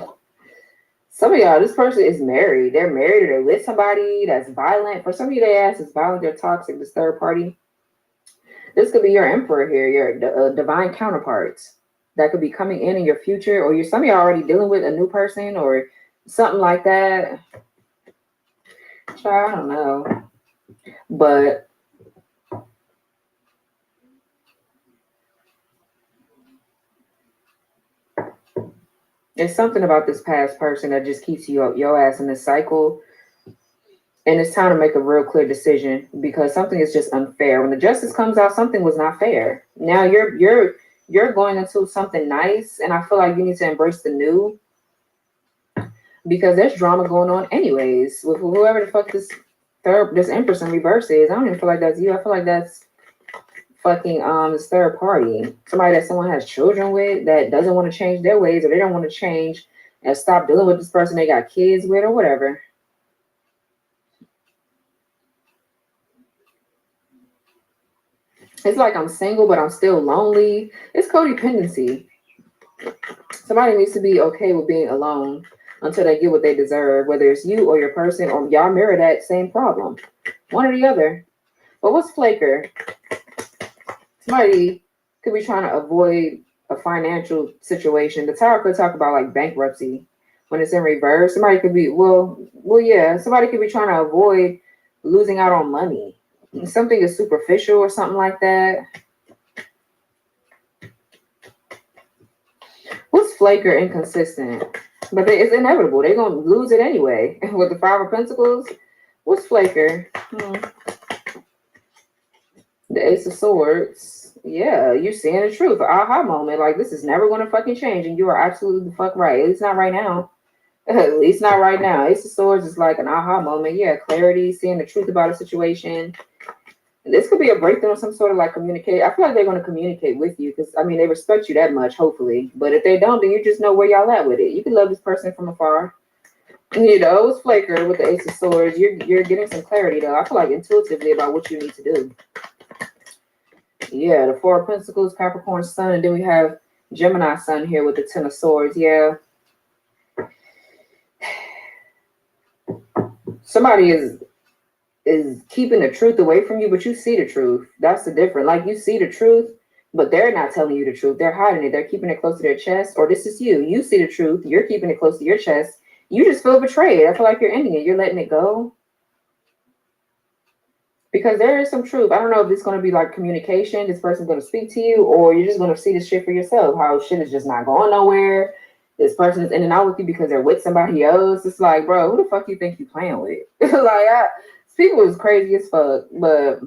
C: Some of y'all, this person is married. They're married or they're with somebody that's violent. For some of you, they ask is violent, they're toxic, this third party. This could be your Emperor here, your divine counterparts that could be coming in your future, or some of y'all already dealing with a new person or something like that. I don't know. But there's something about this past person that just keeps your ass in this cycle. And it's time to make a real clear decision because something is just unfair. When the justice comes out, something was not fair. Now you're going into something nice, and I feel like you need to embrace the new because there's drama going on anyways with whoever the fuck this Empress in reverse is. I don't even feel like that's you. I feel like that's fucking this third party, somebody that someone has children with that doesn't want to change their ways, or they don't want to change and stop dealing with this person they got kids with or whatever. It's like I'm single, but I'm still lonely. It's codependency. Somebody needs to be okay with being alone until they get what they deserve, whether it's you or your person, or y'all mirror that same problem. One or the other. But what's flaker? Somebody could be trying to avoid a financial situation. The Tower could talk about like bankruptcy when it's in reverse. Somebody could be, yeah, somebody could be trying to avoid losing out on money. Something is superficial or something like that. What's flaker? Inconsistent. But it's inevitable. They're going to lose it anyway. With the Five of Pentacles, what's flaker? The Ace of Swords. Yeah, you're seeing the truth. Aha moment. Like, this is never going to fucking change. And you are absolutely the fuck right. At least not right now. At least not right now. Ace of Swords is like an aha moment. Yeah, clarity, seeing the truth about a situation. This could be a breakthrough on some sort of like communicate. I feel like they're going to communicate with you because, I mean, they respect you that much, hopefully. But if they don't, then you just know where y'all at with it. You can love this person from afar. It's flaker with the Ace of Swords. You're getting some clarity, though. I feel like intuitively about what you need to do. Yeah, the Four of Pentacles, Capricorn Sun, and then we have Gemini Sun here with the Ten of Swords. Yeah. Somebody is keeping the truth away from you, but you see the truth. That's the difference. Like, you see the truth, but they're not telling you the truth. They're hiding it. They're keeping it close to their chest. Or this is you. You see the truth. You're keeping it close to your chest, You just feel betrayed. I feel like you're ending it. You're letting it go. Because there is some truth. I don't know if it's going to be like communication, this person's going to speak to you, or you're just going to see this shit for yourself. How shit is just not going nowhere. This person is in and out with you because they're with somebody else. It's like, bro, who the fuck you think you playing with? People is crazy as fuck. But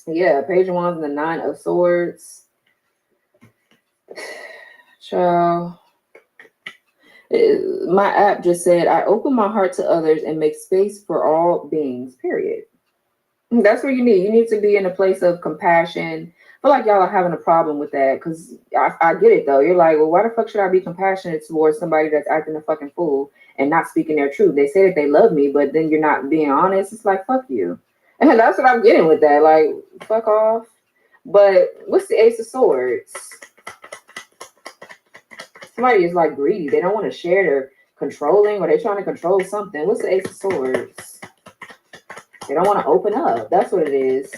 C: yeah, Page of Wands and the Nine of Swords. Child. My app just said, I open my heart to others and make space for all beings, period. That's what you need. You need to be in a place of compassion. I feel like y'all are having a problem with that because I get it though. You're like, well, why the fuck should I be compassionate towards somebody that's acting a fucking fool and not speaking their truth? They say that they love me, but then you're not being honest. It's like, fuck you. And that's what I'm getting with that. Like, fuck off. But what's the Ace of Swords? Somebody is like greedy. They don't want to share. They're controlling, or they're trying to control something. What's the Ace of Swords? They don't want to open up. That's what it is.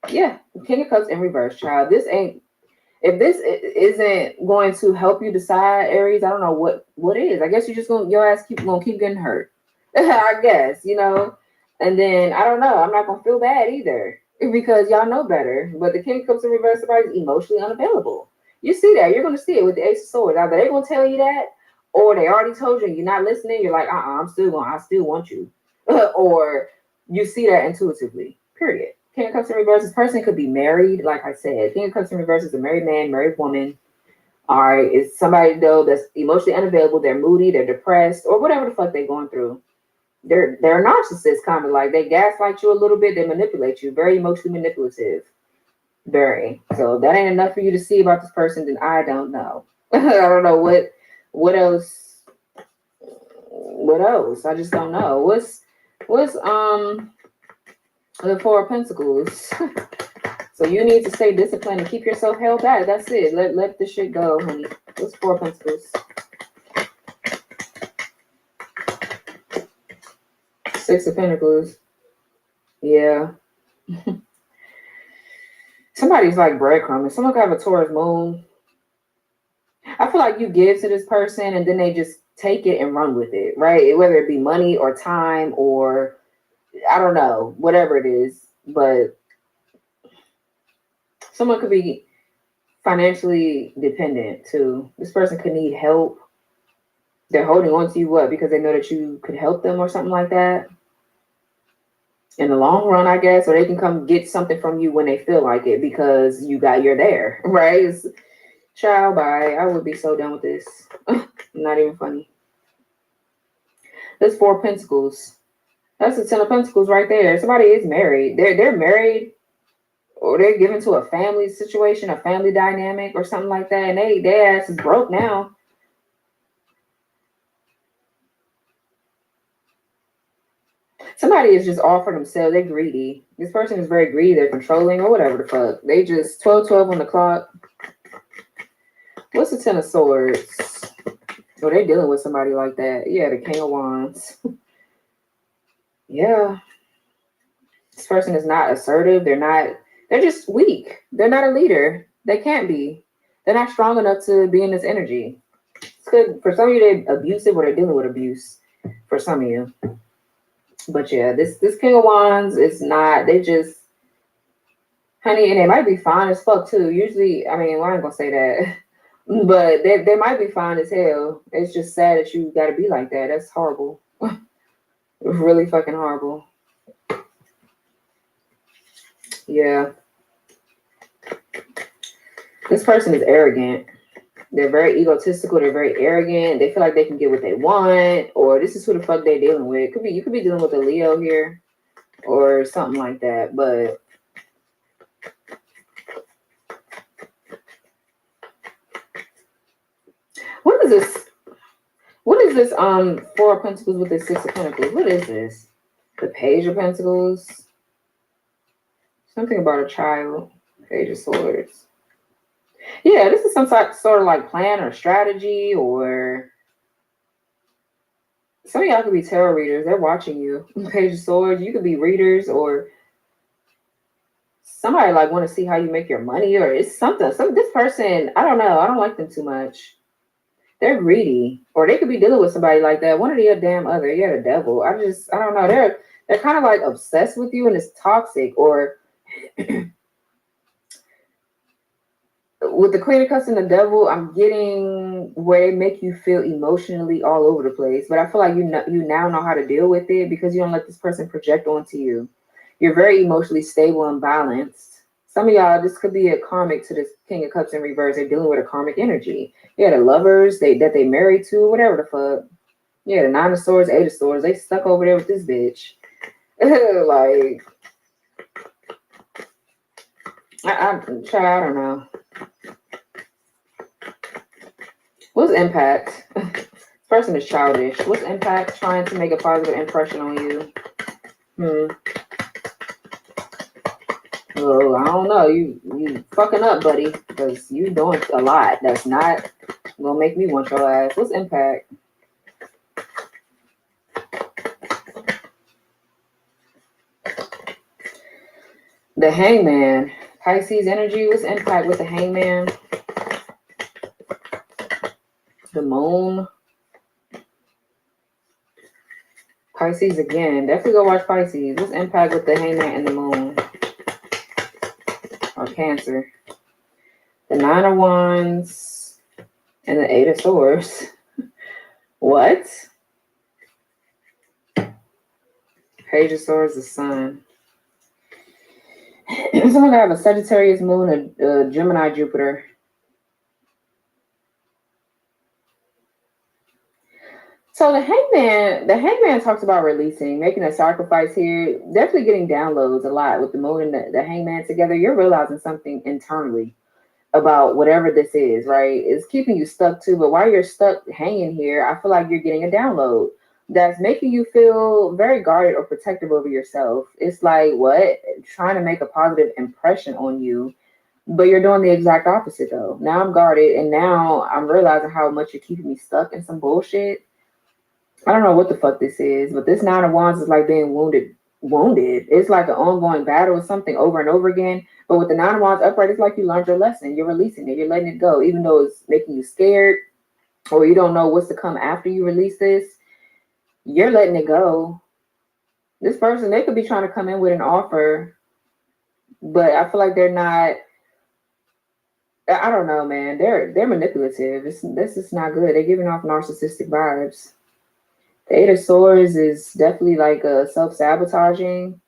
C: Yeah, King of Cups in reverse, child. If this isn't going to help you decide, Aries, I don't know what is. I guess you're just your ass gonna keep getting hurt. I guess, And then I don't know. I'm not gonna feel bad either because y'all know better. But the King of Cups in reverse, somebody's emotionally unavailable. You see that. You're gonna see it with the Ace of Swords. Either they're gonna tell you that, or they already told you and you're not listening. You're like, I still want you. Or you see that intuitively, period. King of Cups in reverse, this person could be married, like I said. King of Cups in reverse is a married man, married woman. All right, it's somebody though that's emotionally unavailable. They're moody, they're depressed, or whatever the fuck they're going through. They're narcissists, kind of like they gaslight you a little bit. They manipulate you, very emotionally manipulative, very. So if that ain't enough for you to see about this person, then I don't know. I don't know what else. What else? I just don't know. What's the Four of Pentacles? So you need to stay disciplined and keep yourself held back. That's it. Let the shit go, honey. What's Four of Pentacles? Six of Pentacles. Yeah. Somebody's like breadcrumbing. Someone could have a Taurus moon. I feel like you give to this person and then they just take it and run with it, right? Whether it be money or time or I don't know, whatever it is. But someone could be financially dependent too. This person could need help. They're holding on to you, what? Because they know that you could help them or something like that. In the long run, I guess, or they can come get something from you when they feel like it because you're there, right? Child, bye. I would be so done with this. Not even funny. There's Four of Pentacles. That's the Ten of Pentacles right there. Somebody is married. They're married, or they're given to a family situation, a family dynamic, or something like that, and their ass is broke now. Somebody is just off for themselves. They're greedy. This person is very greedy. They're controlling or whatever the fuck. They just 12 on the clock. What's the Ten of Swords? Oh, they're dealing with somebody like that. Yeah, the King of Wands. Yeah. This person is not assertive. They're just weak. They're not a leader. They can't be. They're not strong enough to be in this energy. It's good. For some of you, they're abusive or they're dealing with abuse. For some of you. But yeah, this King of Wands is not, they just, honey, and they might be fine as fuck too. Usually, I mean, well, I ain't gonna say that, but they might be fine as hell. It's just sad that you gotta be like that. That's horrible. Really fucking horrible. Yeah. This person is arrogant. They're very egotistical. They're very arrogant. They feel like they can get what they want, or this is who the fuck they're dealing with. You could be dealing with a Leo here, or something like that. But what is this? What is this? Four of Pentacles with the Six of Pentacles. What is this? The Page of Pentacles. Something about a child. Page of Swords. Yeah, this is some sort of like plan or strategy, or some of y'all could be tarot readers. They're watching you. Page of Swords. You could be readers, or somebody like want to see how you make your money, or it's something. This person, I don't know. I don't like them too much. They're greedy, or they could be dealing with somebody like that. One of the damn other. Yeah, the devil. I don't know. They're kind of like obsessed with you, and it's toxic. Or with the Queen of Cups and the Devil, I'm getting where they make you feel emotionally all over the place. But I feel like you now know how to deal with it because you don't let this person project onto you. You're very emotionally stable and balanced. Some of y'all, this could be a karmic to this King of Cups in reverse. They're dealing with a karmic energy. Yeah, the lovers that they married to, whatever the fuck. Yeah, the Nine of Swords, Eight of Swords, they stuck over there with this bitch. Like, I don't know. What's impact? This person is childish. What's impact trying to make a positive impression on you? Well, I don't know. You fucking up, buddy, because you doing a lot. That's not gonna make me want your ass. What's impact? The Hangman. Pisces energy. What's impact with the Hangman? The Moon. Pisces again. Definitely go watch Pisces. What's impact with the Hangman and the Moon? Or Cancer. The Nine of Wands and the Eight of Swords. What? Page of Swords, the Sun. Someone gonna have a Sagittarius moon, a Gemini Jupiter. So the hangman talks about releasing, making a sacrifice here, definitely getting downloads a lot with the moon and the hangman together. You're realizing something internally about whatever this is, right? It's keeping you stuck too, but while you're stuck hanging here, I feel like you're getting a download that's making you feel very guarded or protective over yourself. It's like what? Trying to make a positive impression on you, but you're doing the exact opposite though. Now I'm guarded and now I'm realizing how much you're keeping me stuck in some bullshit. I don't know what the fuck this is, but this Nine of Wands is like being wounded. Wounded. It's like an ongoing battle with something over and over again. But with the Nine of Wands upright, it's like you learned your lesson. You're releasing it. You're letting it go, even though it's making you scared, or you don't know what's to come after you release this. You're letting it go. This person, they could be trying to come in with an offer, but I feel like they're not. I don't know, man. They're manipulative. This is not good. They're giving off narcissistic vibes. The Eight of Swords is definitely like a self-sabotaging,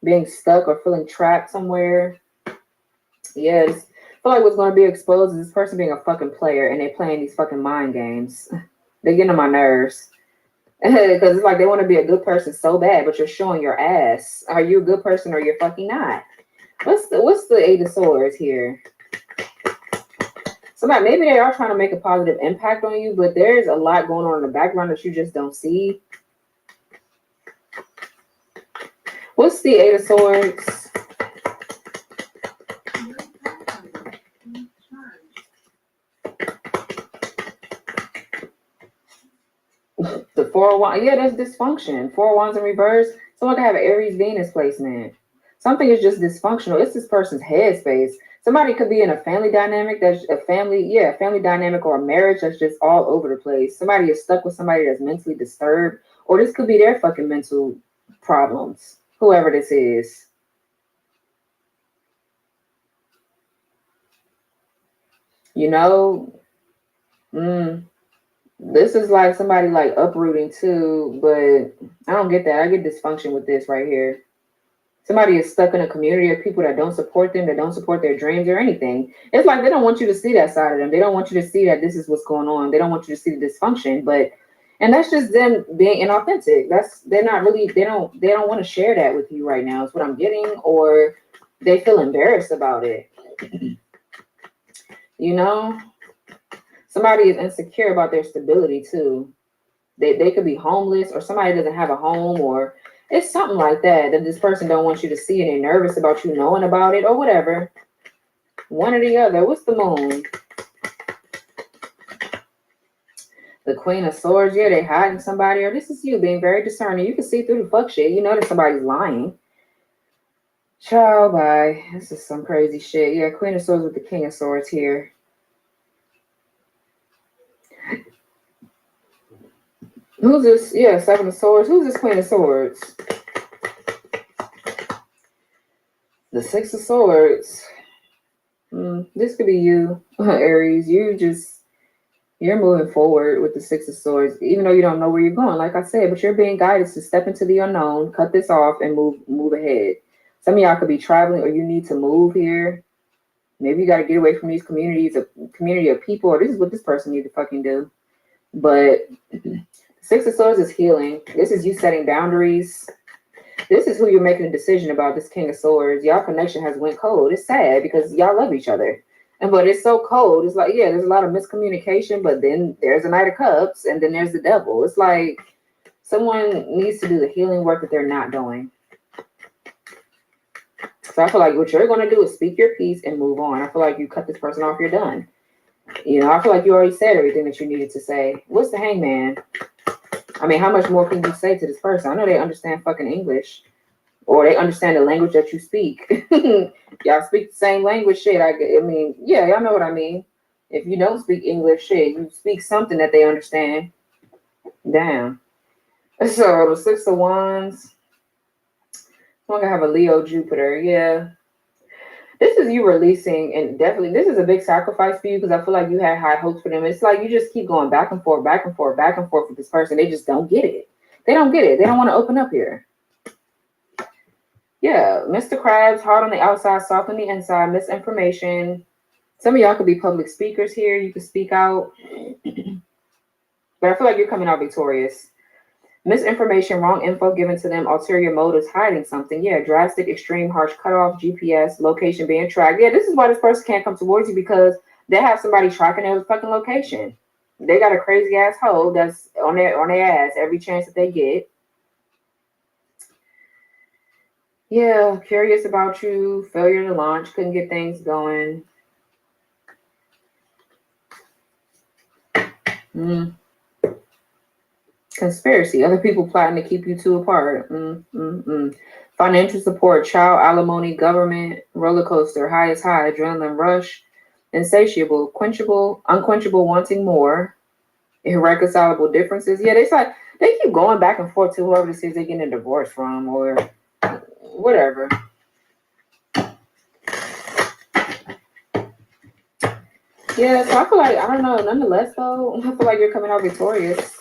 C: being stuck or feeling trapped somewhere. Yes, I feel like what's going to be exposed is this person being a fucking player and they're playing these fucking mind games. They're getting on my nerves. Because it's like they want to be a good person so bad, but you're showing your ass. Are you a good person or you're fucking not? What's the Eight of Swords here? Somebody, maybe they are trying to make a positive impact on you, but there's a lot going on in the background that you just don't see. What's the Eight of Swords? The Four of Wands. Yeah, there's dysfunction. Four of Wands in reverse. Someone can have an Aries Venus placement. Something is just dysfunctional. It's this person's headspace. Somebody could be in a family dynamic that's a family dynamic or a marriage that's just all over the place. Somebody is stuck with somebody that's mentally disturbed, or this could be their fucking mental problems, whoever this is. You know, this is like somebody like uprooting too, but I don't get that. I get dysfunction with this right here. Somebody is stuck in a community of people that don't support them, that don't support their dreams or anything. It's like they don't want you to see that side of them. They don't want you to see that this is what's going on. They don't want you to see the dysfunction. And that's just them being inauthentic. They're not really, they don't want to share that with you right now. Is what I'm getting, or they feel embarrassed about it. You know, somebody is insecure about their stability too. They could be homeless, or somebody doesn't have a home, or it's something like that this person don't want you to see, and they're nervous about you knowing about it or whatever. One or the other. What's the Moon? The Queen of Swords. Yeah, they hiding somebody, or this is you being very discerning. You can see through the fuck shit. You know that somebody's lying. Child, bye. This is some crazy shit. Yeah, Queen of Swords with the King of Swords here. Who's this? Yeah, Seven of Swords. Who's this Queen of Swords? The Six of Swords. This could be you, Aries. You're moving forward with the Six of Swords, even though you don't know where you're going, like I said, but you're being guided to step into the unknown, cut this off, and move ahead. Some of y'all could be traveling, or you need to move here. Maybe you got to get away from these community of people, or this is what this person needs to fucking do. But Six of Swords is healing. This is you setting boundaries. This is who you're making a decision about, this King of Swords. Y'all connection has went cold. It's sad because y'all love each other. But it's so cold. It's like, yeah, there's a lot of miscommunication, but then there's a Knight of Cups, and then there's the Devil. It's like someone needs to do the healing work that they're not doing. So I feel like what you're going to do is speak your piece and move on. I feel like you cut this person off, you're done. You know, I feel like you already said everything that you needed to say. What's the Hangman? I mean, how much more can you say to this person? I know they understand fucking English, or they understand the language that you speak. Y'all speak the same language, shit. I mean, yeah, y'all know what I mean. If you don't speak English, shit, you speak something that they understand. Damn. So the Six of Wands. I'm gonna have a Leo Jupiter. Yeah. This is you releasing, and definitely this is a big sacrifice for you because I feel like you had high hopes for them. It's like you just keep going back and forth, back and forth, back and forth with this person. They just don't get it. They don't get it. They don't want to open up here. Yeah, Mr. Krabs, hard on the outside, soft on the inside, misinformation. Some of y'all could be public speakers here. You could speak out. But I feel like you're coming out victorious. Misinformation, wrong info given to them, ulterior motives, hiding something. Yeah, drastic, extreme, harsh cutoff, GPS, location being tracked. Yeah, this is why this person can't come towards you, because they have somebody tracking their fucking location. They got a crazy ass hoe that's on their ass every chance that they get. Yeah, curious about you, failure to launch, couldn't get things going. Conspiracy, other people plotting to keep you two apart. Financial support, child alimony, government, roller coaster, highest high, adrenaline rush, insatiable, quenchable, unquenchable, wanting more, irreconcilable differences. Yeah, they keep going back and forth to whoever this is they're getting a divorce from or whatever. Yeah, so I feel like, I don't know, nonetheless though, I feel like you're coming out victorious.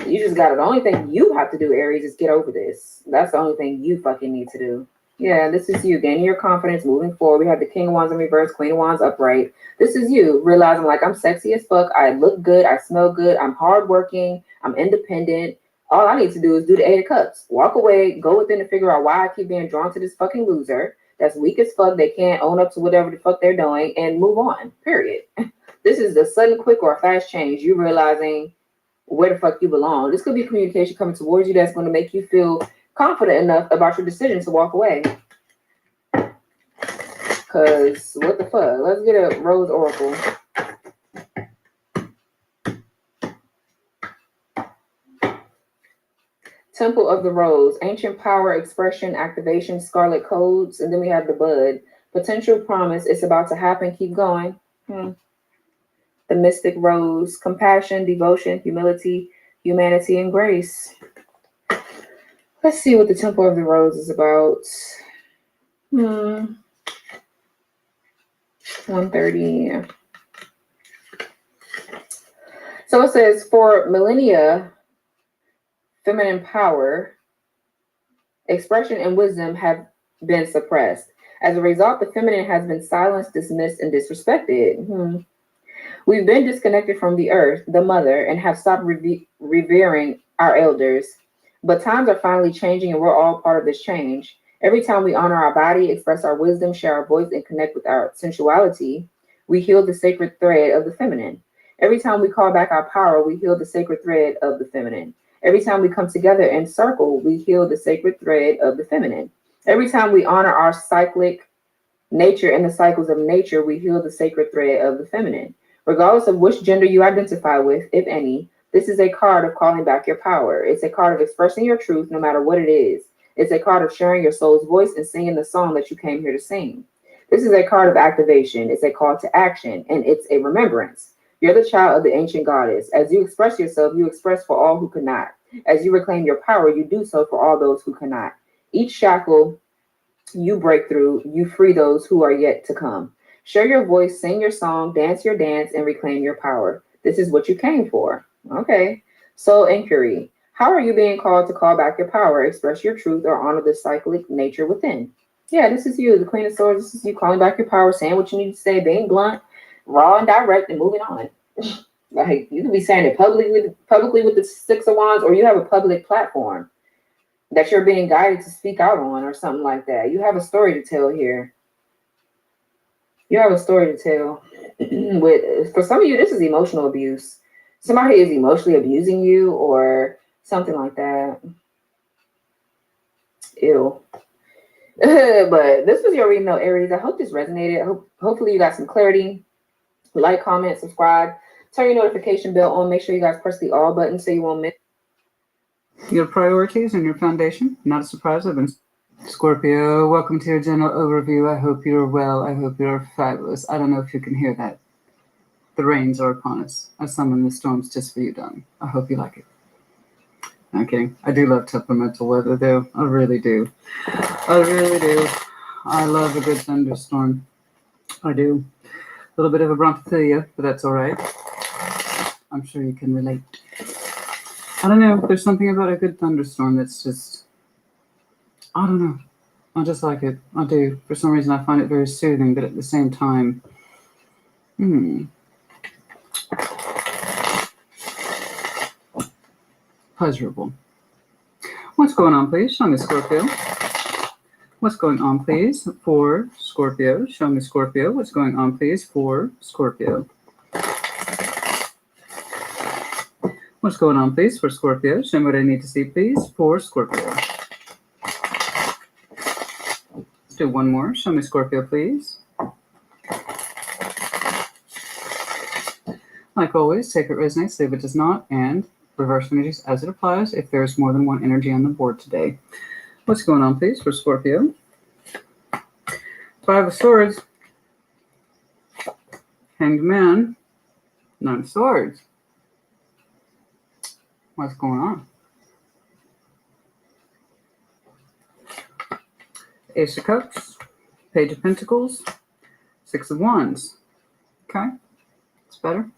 C: You just got it. The only thing you have to do, Aries, is get over this. That's the only thing you fucking need to do. Yeah, this is you gaining your confidence, moving forward. We have the King of Wands in reverse, Queen of Wands upright. This is you realizing, like, I'm sexy as fuck. I look good. I smell good. I'm hardworking. I'm independent. All I need to do is do the Eight of Cups. Walk away, go within to figure out why I keep being drawn to this fucking loser that's weak as fuck. They can't own up to whatever the fuck they're doing, and move on, period. This is a sudden, quick, or fast change. You realizing where the fuck you belong. This could be communication coming towards you that's going to make you feel confident enough about your decision to walk away. Because what the fuck? Let's get a Rose Oracle. Temple of the Rose, ancient power, expression, activation, scarlet codes, and then we have the bud. Potential promise, it's about to happen, keep going. The mystic rose, compassion, devotion, humility, humanity, and grace. Let's see what the Temple of the Rose is about. 130. So it says, for millennia, feminine power, expression, and wisdom have been suppressed. As a result, the feminine has been silenced, dismissed, and disrespected. We've been disconnected from the earth, the mother, and have stopped revering our elders. But times are finally changing, and we're all part of this change. Every time we honor our body, express our wisdom, share our voice, and connect with our sensuality, we heal the sacred thread of the feminine. Every time we call back our power, we heal the sacred thread of the feminine. Every time we come together in circle, we heal the sacred thread of the feminine. Every time we honor our cyclic nature and the cycles of nature, we heal the sacred thread of the feminine. Regardless of which gender you identify with, if any, this is a card of calling back your power. It's a card of expressing your truth no matter what it is. It's a card of sharing your soul's voice and singing the song that you came here to sing. This is a card of activation. It's a call to action, and it's a remembrance. You're the child of the ancient goddess. As you express yourself, you express for all who cannot. As you reclaim your power, you do so for all those who cannot. Each shackle you break through, you free those who are yet to come. Share your voice, sing your song, dance your dance, and reclaim your power. This is what you came for. Okay. Soul inquiry. How are you being called to call back your power, express your truth, or honor the cyclic nature within? Yeah, this is you, the Queen of Swords. This is you calling back your power, saying what you need to say, being blunt, raw, and direct, and moving on. Like you can be saying it publicly with the Six of Wands, or you have a public platform that you're being guided to speak out on, or something like that. You have a story to tell here. You have a story to tell. With for some of you, this is emotional abuse. Somebody is emotionally abusing you, or something like that. Ew. But this was your reading, though, Aries. I hope this resonated. Hopefully you got some clarity. Like, comment, subscribe, turn your notification bell on. Make sure you guys press the all button so you won't miss
D: your priorities and your foundation. Not a surprise. I've been Scorpio. Welcome to your general overview. I hope you're well. I hope you're fabulous. I don't know if you can hear that. The rains are upon us. I summoned the storms just for you, darling. I hope you like it. I'm kidding. I do love temperamental weather, though. I really do. I really do. I love a good thunderstorm. I do. A little bit of a brontophilia, but that's all right. I'm sure you can relate. I don't know. There's something about a good thunderstorm that's just, I don't know. I just like it. I do. For some reason, I find it very soothing, but at the same time, pleasurable. What's going on, please? Show me Scorpio. What's going on, please, for Scorpio? Show me Scorpio. What's going on, please, for Scorpio? What's going on, please, for Scorpio? Show me what I need to see, please, for Scorpio. Let's do one more. Show me Scorpio, please. Like always, take it resonates, leave it does not, and reverse energies as it applies if there's more than one energy on the board today. What's going on, please, for Scorpio? Five of Swords. Hanged Man. Nine of Swords. What's going on? Ace of Cups. Page of Pentacles. Six of Wands. Okay. It's better.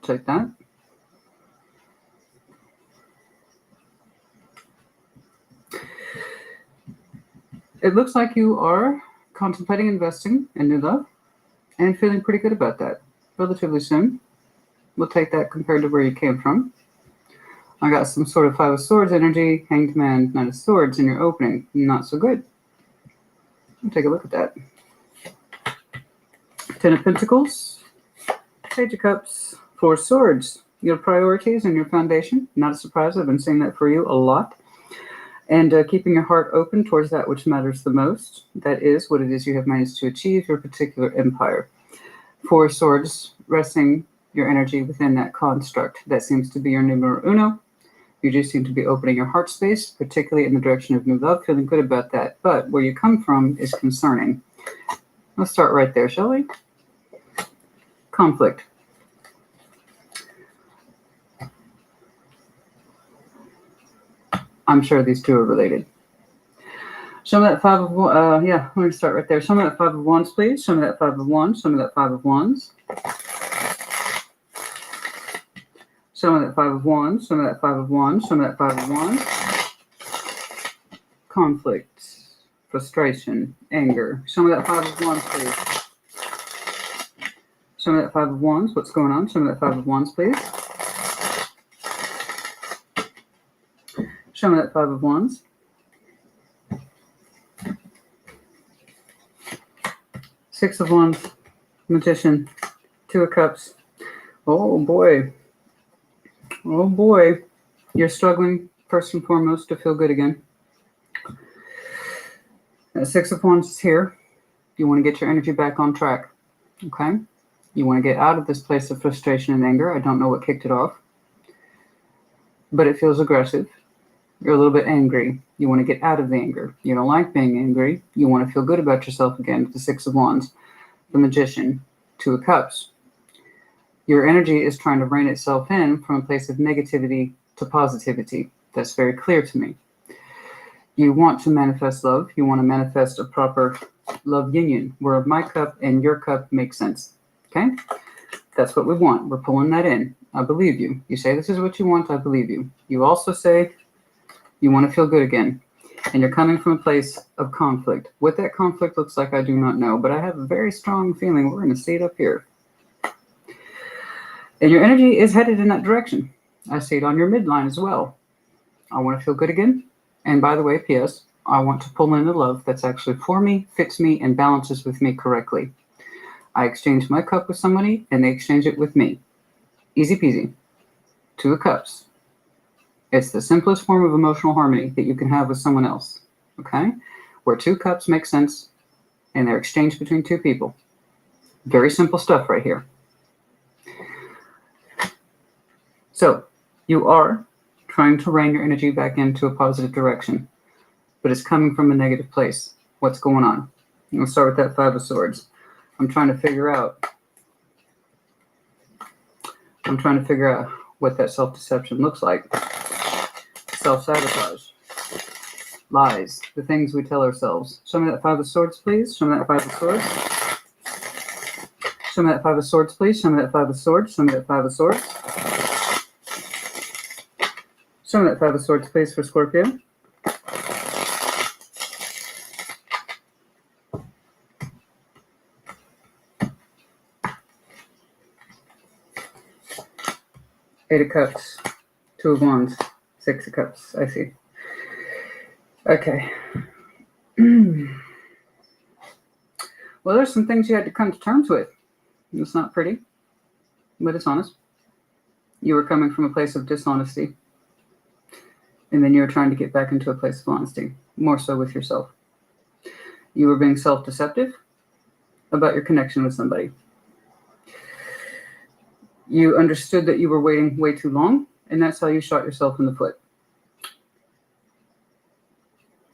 D: Check that. It looks like you are contemplating investing in new love and feeling pretty good about that relatively soon. We'll take that compared to where you came from. I got some sort of Five of Swords energy, Hanged Man, Knight of Swords in your opening. Not so good. We'll take a look at that. Ten of Pentacles, Page of Cups, Four of Swords. Your priorities and your foundation. Not a surprise. I've been saying that for you a lot. And keeping your heart open towards that which matters the most. That is what it is you have managed to achieve, your particular empire. Four of Swords, resting your energy within that construct. That seems to be your numero uno. You do seem to be opening your heart space, particularly in the direction of new love, feeling good about that. But where you come from is concerning. Let's start right there, shall we? Conflict. I'm sure these two are related. Show me that Five of Wands. Yeah, let me start right there. Show me that Five of Wands, please. Show me that Five of Wands. Show me that Five of Wands. Show me that Five of Wands. Show me that Five of Wands. Show me that Five of Wands. Conflict, frustration, anger. Show me that Five of Wands, please. Show me that Five of Wands. What's going on? Show me that Five of Wands, please. Show me that Five of Wands. Six of Wands. Magician. Two of Cups. Oh boy. Oh boy. You're struggling first and foremost to feel good again. Six of Wands is here. You want to get your energy back on track. Okay? You want to get out of this place of frustration and anger. I don't know what kicked it off. But it feels aggressive. You're a little bit angry. You want to get out of the anger. You don't like being angry. You want to feel good about yourself again. The Six of Wands. The Magician. Two of Cups. Your energy is trying to rein itself in from a place of negativity to positivity. That's very clear to me. You want to manifest love. You want to manifest a proper love union where my cup and your cup make sense. Okay? That's what we want. We're pulling that in. I believe you. You say this is what you want. I believe you. You also say you want to feel good again. And you're coming from a place of conflict. What that conflict looks like, I do not know. But I have a very strong feeling we're going to see it up here. And your energy is headed in that direction. I see it on your midline as well. I want to feel good again. And by the way, P.S., I want to pull in the love that's actually for me, fits me, and balances with me correctly. I exchange my cup with somebody, and they exchange it with me. Easy peasy. 2 of Cups. It's the simplest form of emotional harmony that you can have with someone else. Okay? Where 2 cups make sense, and they're exchanged between 2 people. Very simple stuff right here. So, you are trying to rein your energy back into a positive direction, but it's coming from a negative place. What's going on? We'll start with that 5 of Swords. I'm trying to figure out what that self-deception looks like. Self-sabotage. Lies. The things we tell ourselves. Show me that 5 of Swords, please. Show me that 5 of Swords. Show me that 5 of Swords, please. Show me that 5 of Swords. Show me that 5 of Swords. Show me that 5 of Swords, please, for Scorpio. Eight of Cups, 2 of Wands, 6 of Cups. I see. Okay. Well, there's some things you had to come to terms with. It's not pretty, but it's honest. You were coming from a place of dishonesty, and then you were trying to get back into a place of honesty, more so with yourself. You were being self-deceptive about your connection with somebody. You understood that you were waiting way too long, and that's how you shot yourself in the foot.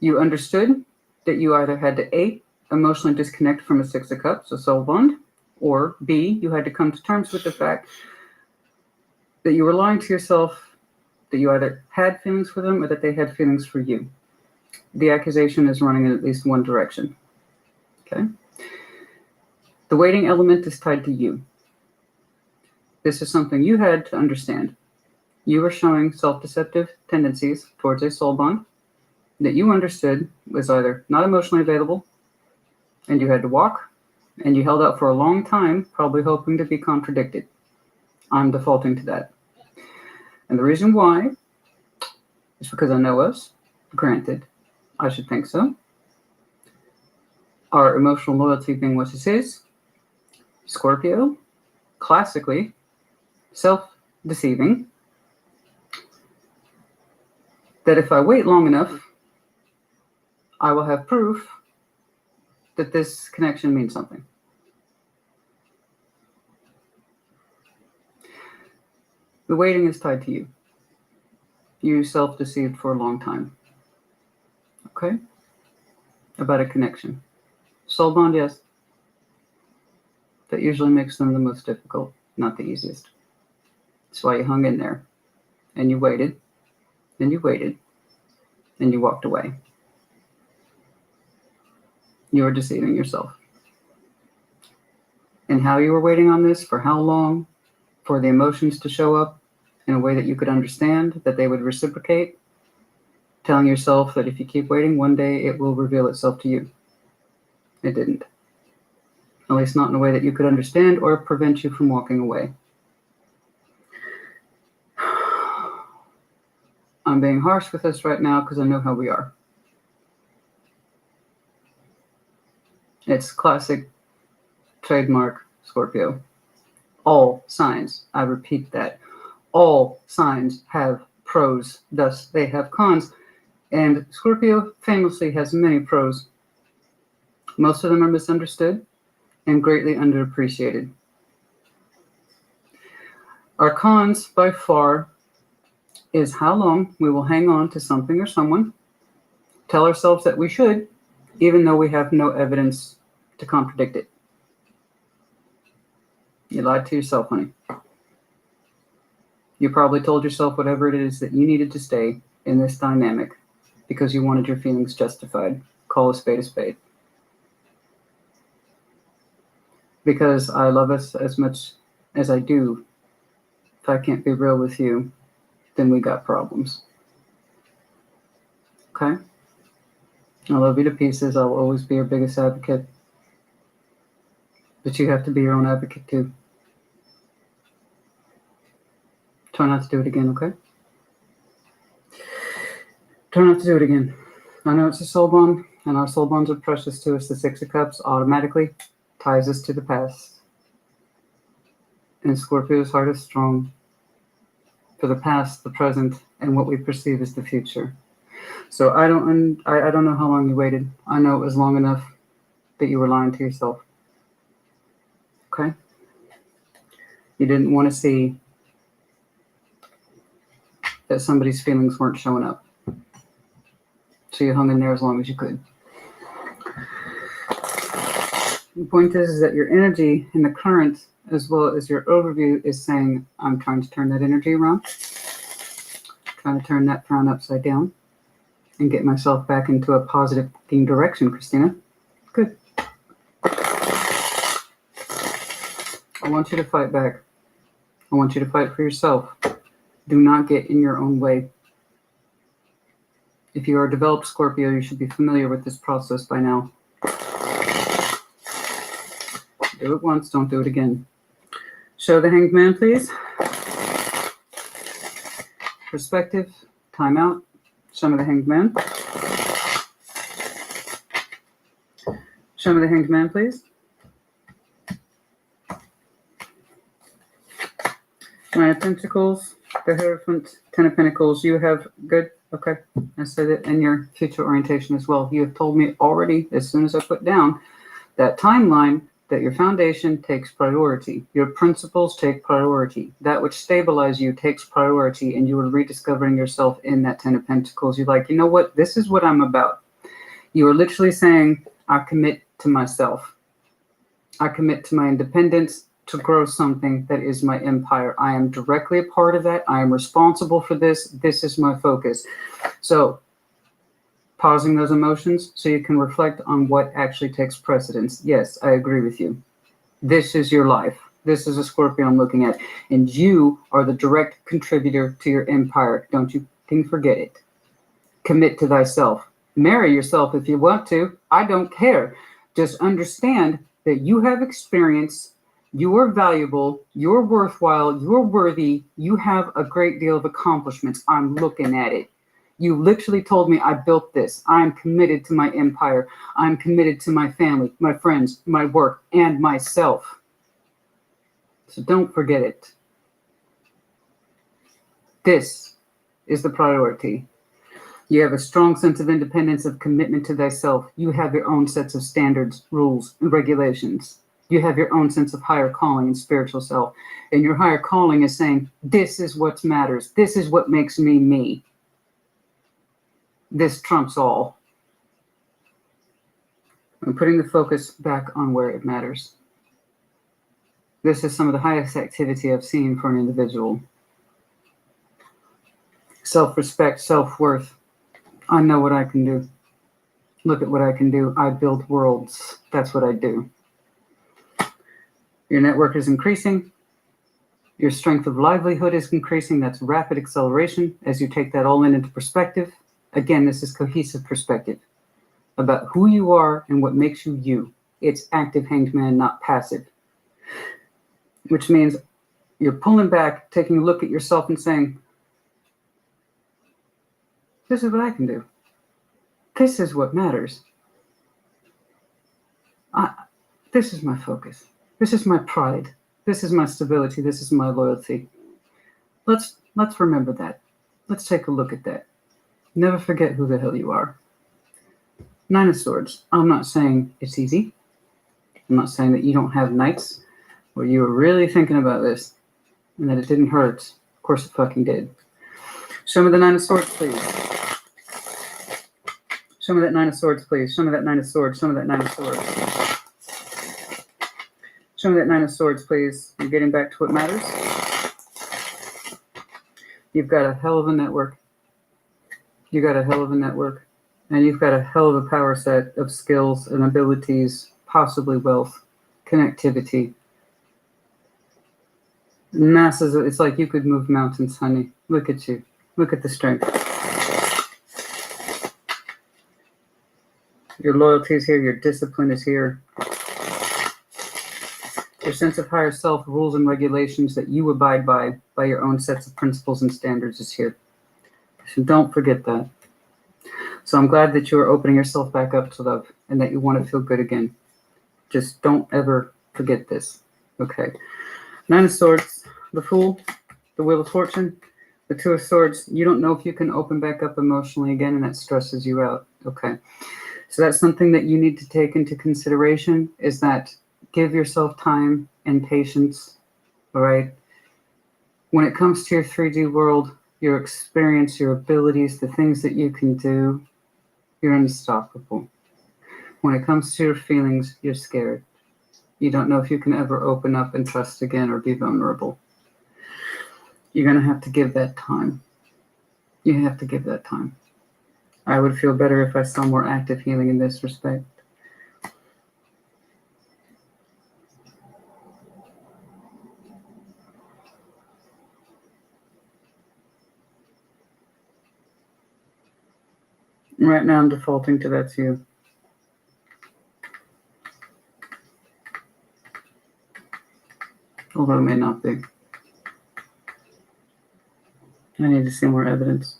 D: You understood that you either had to A, emotionally disconnect from a 6 of Cups, a soul bond, or B, you had to come to terms with the fact that you were lying to yourself, that you either had feelings for them or that they had feelings for you. The accusation is running in at least one direction. Okay? The waiting element is tied to you. This is something you had to understand. You were showing self-deceptive tendencies towards a soul bond that you understood was either not emotionally available, and you had to walk, and you held out for a long time, probably hoping to be contradicted. I'm defaulting to that. And the reason why is because I know us. Granted, I should think so. Our emotional loyalty being what this is. Scorpio, classically, self-deceiving. That if I wait long enough, I will have proof that this connection means something. The waiting is tied to you. You self-deceived for a long time. Okay? About a connection. Soul bond, yes. That usually makes them the most difficult, not the easiest. That's why you hung in there. And you waited. And you waited. And you walked away. You were deceiving yourself. And how you were waiting on this, for how long, for the emotions to show up in a way that you could understand, that they would reciprocate, telling yourself that if you keep waiting, one day it will reveal itself to you. It didn't. At least not in a way that you could understand or prevent you from walking away. I'm being harsh with us right now because I know how we are. It's classic trademark Scorpio. All signs, I repeat that, all signs have pros, thus they have cons. And Scorpio famously has many pros. Most of them are misunderstood and greatly underappreciated. Our cons, by far, is how long we will hang on to something or someone, tell ourselves that we should, even though we have no evidence to contradict it. You lied to yourself, honey. You probably told yourself whatever it is that you needed to stay in this dynamic because you wanted your feelings justified. Call a spade a spade. Because I love us as much as I do, if I can't be real with you, then we got problems. Okay? I love you to pieces. I'll always be your biggest advocate. But you have to be your own advocate too. Try not to do it again, okay? Try not to do it again. I know it's a soul bond, and our soul bonds are precious to us. The Six of Cups automatically ties us to the past. And Scorpio's heart is strong for the past, the present, and what we perceive as the future. So I don't know how long you waited. I know it was long enough that you were lying to yourself. Okay? You didn't want to see that somebody's feelings weren't showing up. So you hung in there as long as you could. The point is that your energy in the current, as well as your overview, is saying, I'm trying to turn that energy around. Trying to turn that frown upside down and get myself back into a positive direction, Christina. Good. I want you to fight back. I want you to fight for yourself. Do not get in your own way. If you are a developed Scorpio, you should be familiar with this process by now. Do it once, don't do it again. Show the Hanged Man, please. Perspective, time out. Show me the Hanged Man. Show me the Hanged Man, please. Nine of Pentacles, the Hierophant, Ten of Pentacles. You have good. Okay, I said it in your future orientation as well. You have told me already, as soon as I put down that timeline, that your foundation takes priority. Your principles take priority. That which stabilizes you takes priority, and you are rediscovering yourself in that Ten of Pentacles. You're like, you know what? This is what I'm about. You are literally saying, I commit to myself. I commit to my independence to grow something that is my empire. I am directly a part of that. I am responsible for this. This is my focus. So, pausing those emotions so you can reflect on what actually takes precedence. Yes, I agree with you. This is your life. This is a Scorpio I'm looking at. And you are the direct contributor to your empire. Don't you forget it. Commit to thyself. Marry yourself if you want to. I don't care. Just understand that you have experience. You are valuable. You're worthwhile. You're worthy. You have a great deal of accomplishments. I'm looking at it. You literally told me I built this. I'm committed to my empire. I'm committed to my family, my friends, my work, and myself. So don't forget it. This is the priority. You have a strong sense of independence, of commitment to thyself. You have your own sets of standards, rules, and regulations. You have your own sense of higher calling and spiritual self. And your higher calling is saying, this is what matters. This is what makes me me. This trumps all. I'm putting the focus back on where it matters. This is some of the highest activity I've seen for an individual. Self-respect, self-worth. I know what I can do. Look at what I can do. I build worlds. That's what I do. Your network is increasing. Your strength of livelihood is increasing. That's rapid acceleration as you take that all into perspective. Again, this is cohesive perspective about who you are and what makes you you. It's active, Hanged Man, not passive. Which means you're pulling back, taking a look at yourself and saying, this is what I can do. This is what matters. This is my focus. This is my pride. This is my stability. This is my loyalty. Let's remember that. Let's take a look at that. Never forget who the hell you are. Nine of Swords. I'm not saying it's easy. I'm not saying that you don't have nights where you were really thinking about this and that it didn't hurt. Of course it fucking did. Show me the Nine of Swords, please. Show me that Nine of Swords, please. Show me that Nine of Swords. Show me that Nine of Swords. Show me that Nine of Swords, please. You're getting back to what matters. You've got a hell of a network. You got a hell of a network. And you've got a hell of a power set of skills and abilities, possibly wealth, connectivity. Masses of, it's like you could move mountains, honey. Look at you. Look at the strength. Your loyalty is here. Your discipline is here. Your sense of higher self, rules and regulations that you abide by your own sets of principles and standards is here. So don't forget that. So I'm glad that you are opening yourself back up to love and that you want to feel good again. Just don't ever forget this. Okay. Nine of Swords, the Fool, the Wheel of Fortune, the Two of Swords. You don't know if you can open back up emotionally again, and that stresses you out. Okay. So that's something that you need to take into consideration, is that give yourself time and patience, all right? When it comes to your 3D world, your experience, your abilities, the things that you can do, you're unstoppable. When it comes to your feelings, you're scared. You don't know if you can ever open up and trust again or be vulnerable. You're going to have to give that time. You have to give that time. I would feel better if I saw more active healing in this respect. Right now I'm defaulting to that's you. Although it may not be. I need to see more evidence.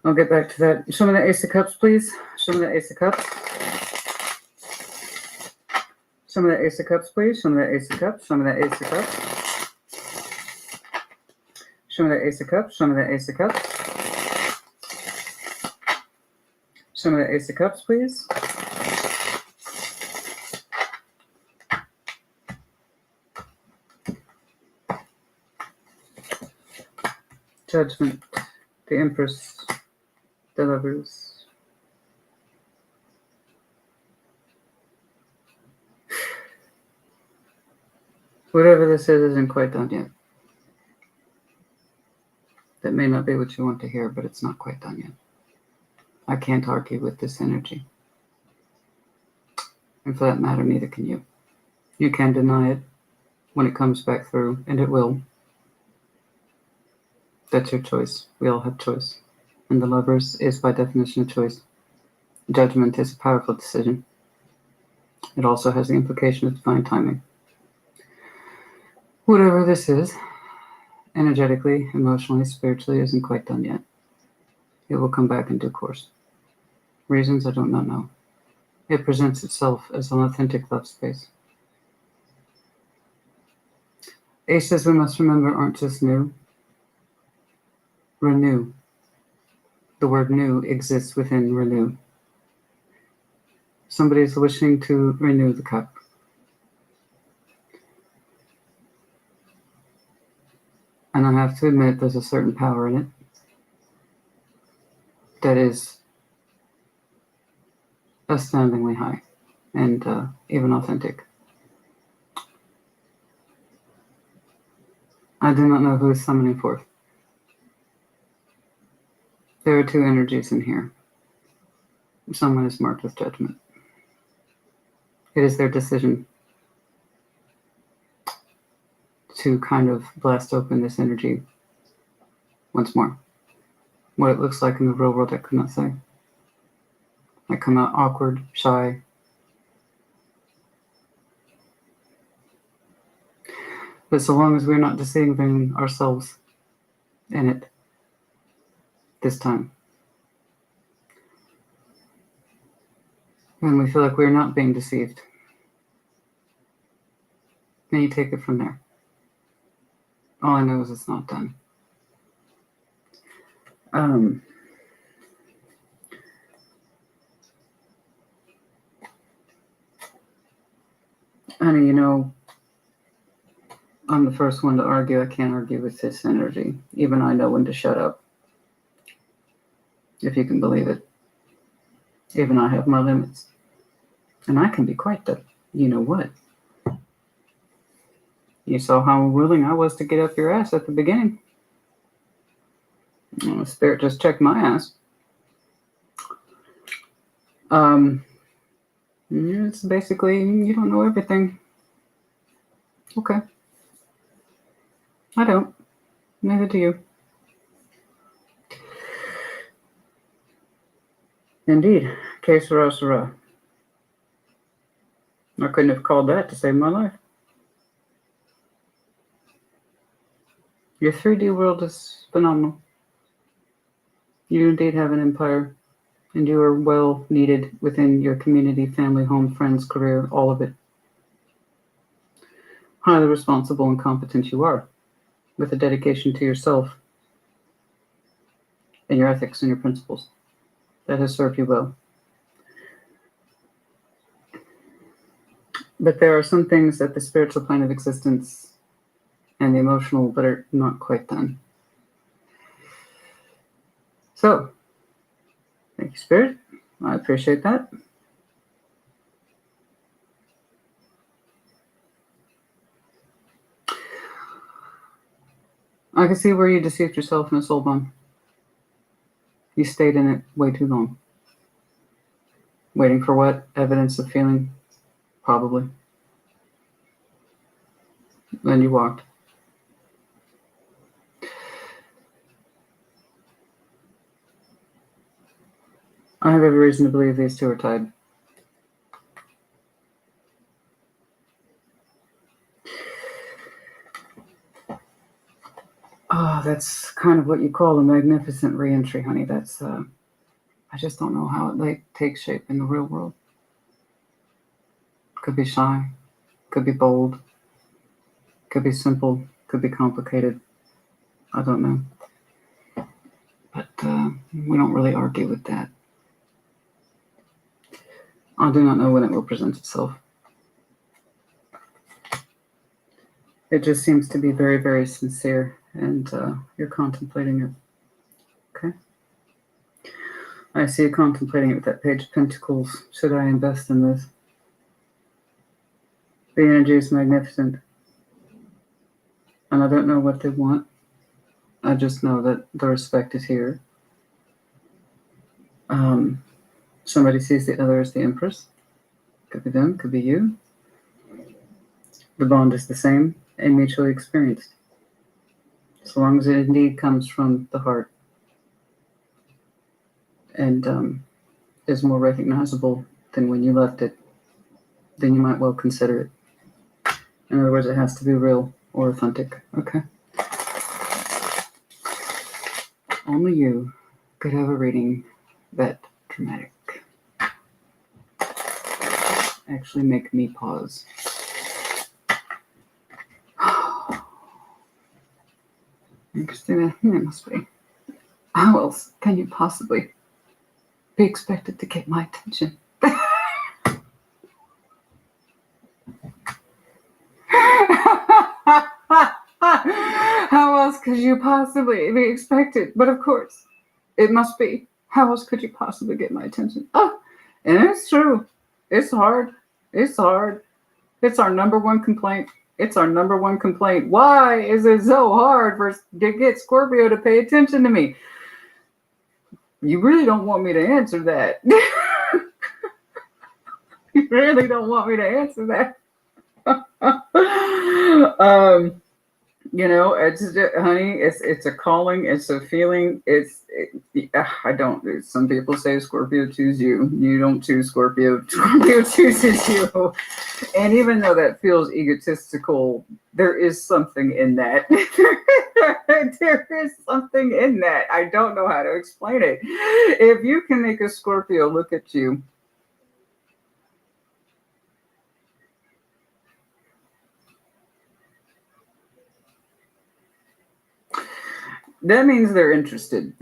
D: I'll get back to that. Show me the Ace of Cups, please. Show me the Ace of Cups. Show me the Ace of Cups, please. Show me the Ace of Cups. Show me the Ace of Cups. Show me the Ace of Cups. Show me the Ace of Cups. Show me the Ace of Cups, please. Judgment, the Empress, the Lovers. Whatever this is isn't quite done yet. That may not be what you want to hear, but it's not quite done yet. I can't argue with this energy. And for that matter, neither can you. You can deny it when it comes back through, and it will. That's your choice. We all have choice. And the Lovers is by definition a choice. Judgment is a powerful decision. It also has the implication of divine timing. Whatever this is, energetically, emotionally, spiritually, isn't quite done yet. It will come back in due course. Reasons I do not know. It presents itself as an authentic love space. Aces, we must remember, aren't just new. Renew. The word new exists within renew. Somebody is wishing to renew the cup. And I have to admit there's a certain power in it that is astoundingly high and even authentic. I do not know who is summoning forth. There are two energies in here. Someone is marked with judgment. It is their decision to kind of blast open this energy once more. What it looks like in the real world, I could not say. I come out awkward, shy. But so long as we're not deceiving ourselves in it this time, and we feel like we're not being deceived, then you take it from there. All I know is it's not done. Honey, you know, I'm the first one to argue. I can't argue with this energy. Even I know when to shut up. If you can believe it. Even I have my limits. And I can be quite the, you know what. You saw how willing I was to get up your ass at the beginning. Spirit just checked my ass. It's basically, you don't know everything. Okay. I don't. Neither do you. Indeed. Que sera, sera. I couldn't have called that to save my life. Your 3D world is phenomenal. You indeed have an empire, and you are well needed within your community, family, home, friends, career, all of it. Highly responsible and competent you are, with a dedication to yourself and your ethics and your principles. That has served you well. But there are some things at the spiritual plane of existence and the emotional that are not quite done. So, thank you, Spirit. I appreciate that. I can see where you deceived yourself in a soul bond. You stayed in it way too long. Waiting for what? Evidence of feeling? Probably. Then you walked. I have every reason to believe these two are tied. Oh, that's kind of what you call a magnificent re-entry, honey. That's, I just don't know how it takes shape in the real world. Could be shy, could be bold, could be simple, could be complicated. I don't know. But we don't really argue with that. I do not know when it will present itself. It just seems to be very, very sincere, and you're contemplating it. Okay? I see you contemplating it with that Page of Pentacles. Should I invest in this? The energy is magnificent. And I don't know what they want. I just know that the respect is here. Somebody sees the other as the Empress. Could be them, could be you. The bond is the same and mutually experienced. So long as it indeed comes from the heart and is more recognizable than when you left it, then you might well consider it. In other words, it has to be real or authentic. Okay? Only you could have a reading that dramatic. Actually make me pause. Interesting. It must be. How else can you possibly be expected to get my attention? How else could you possibly be expected? But of course, it must be. How else could you possibly get my attention? Oh, and it's true. It's hard. It's hard. It's our number one complaint. It's our number one complaint. Why is it so hard to get Scorpio to pay attention to me? You really don't want me to answer that. You really don't want me to answer that. It's honey. It's a calling. It's a feeling. I don't. Some people say Scorpio choose you. You don't choose Scorpio. Scorpio chooses you. And even though that feels egotistical, there is something in that. There is something in that. I don't know how to explain it. If you can make a Scorpio look at you, that means they're interested.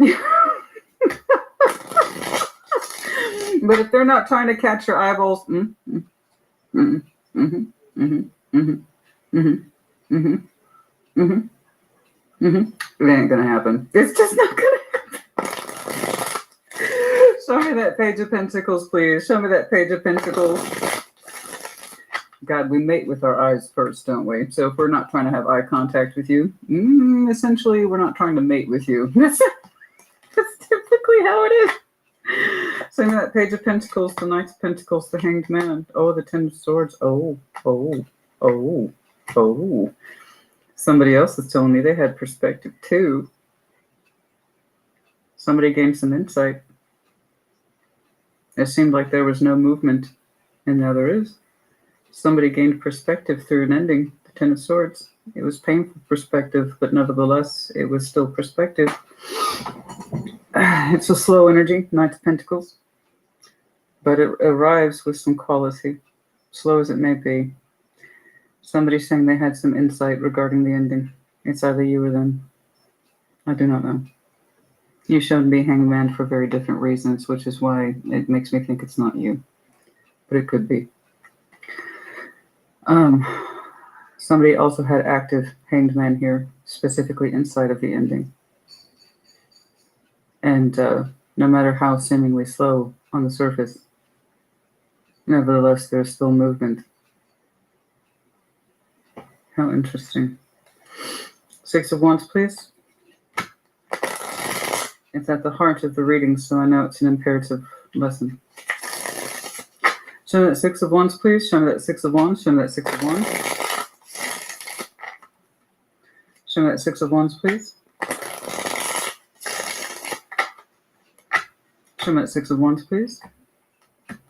D: But if they're not trying to catch your eyeballs, it ain't gonna happen. It's just not gonna happen. Show me that Page of Pentacles, please. Show me that Page of Pentacles. God, we mate with our eyes first, don't we? So if we're not trying to have eye contact with you, essentially we're not trying to mate with you. That's typically how it is. Same that Page of Pentacles, the Knight of Pentacles, the Hanged Man. Oh, the Ten of Swords. Oh. Somebody else is telling me they had perspective too. Somebody gained some insight. It seemed like there was no movement, and now there is. Somebody gained perspective through an ending, the Ten of Swords. It was painful perspective, but nevertheless, it was still perspective. It's a slow energy, Knight of Pentacles, but it arrives with some quality, slow as it may be. Somebody's saying they had some insight regarding the ending. It's either you or them. I do not know. You showed me Hanged Man for very different reasons, which is why it makes me think it's not you. But it could be. Somebody also had active Hanged Man here, specifically inside of the ending. And no matter how seemingly slow on the surface, nevertheless, there's still movement. How interesting. Six of Wands, please. It's at the heart of the reading, so I know it's an imperative lesson. Show me that Six of Wands, please. Show me that Six of Wands. Show me that Six of Wands. Show me that Six of Wands, please. Show me that Six of Wands, please.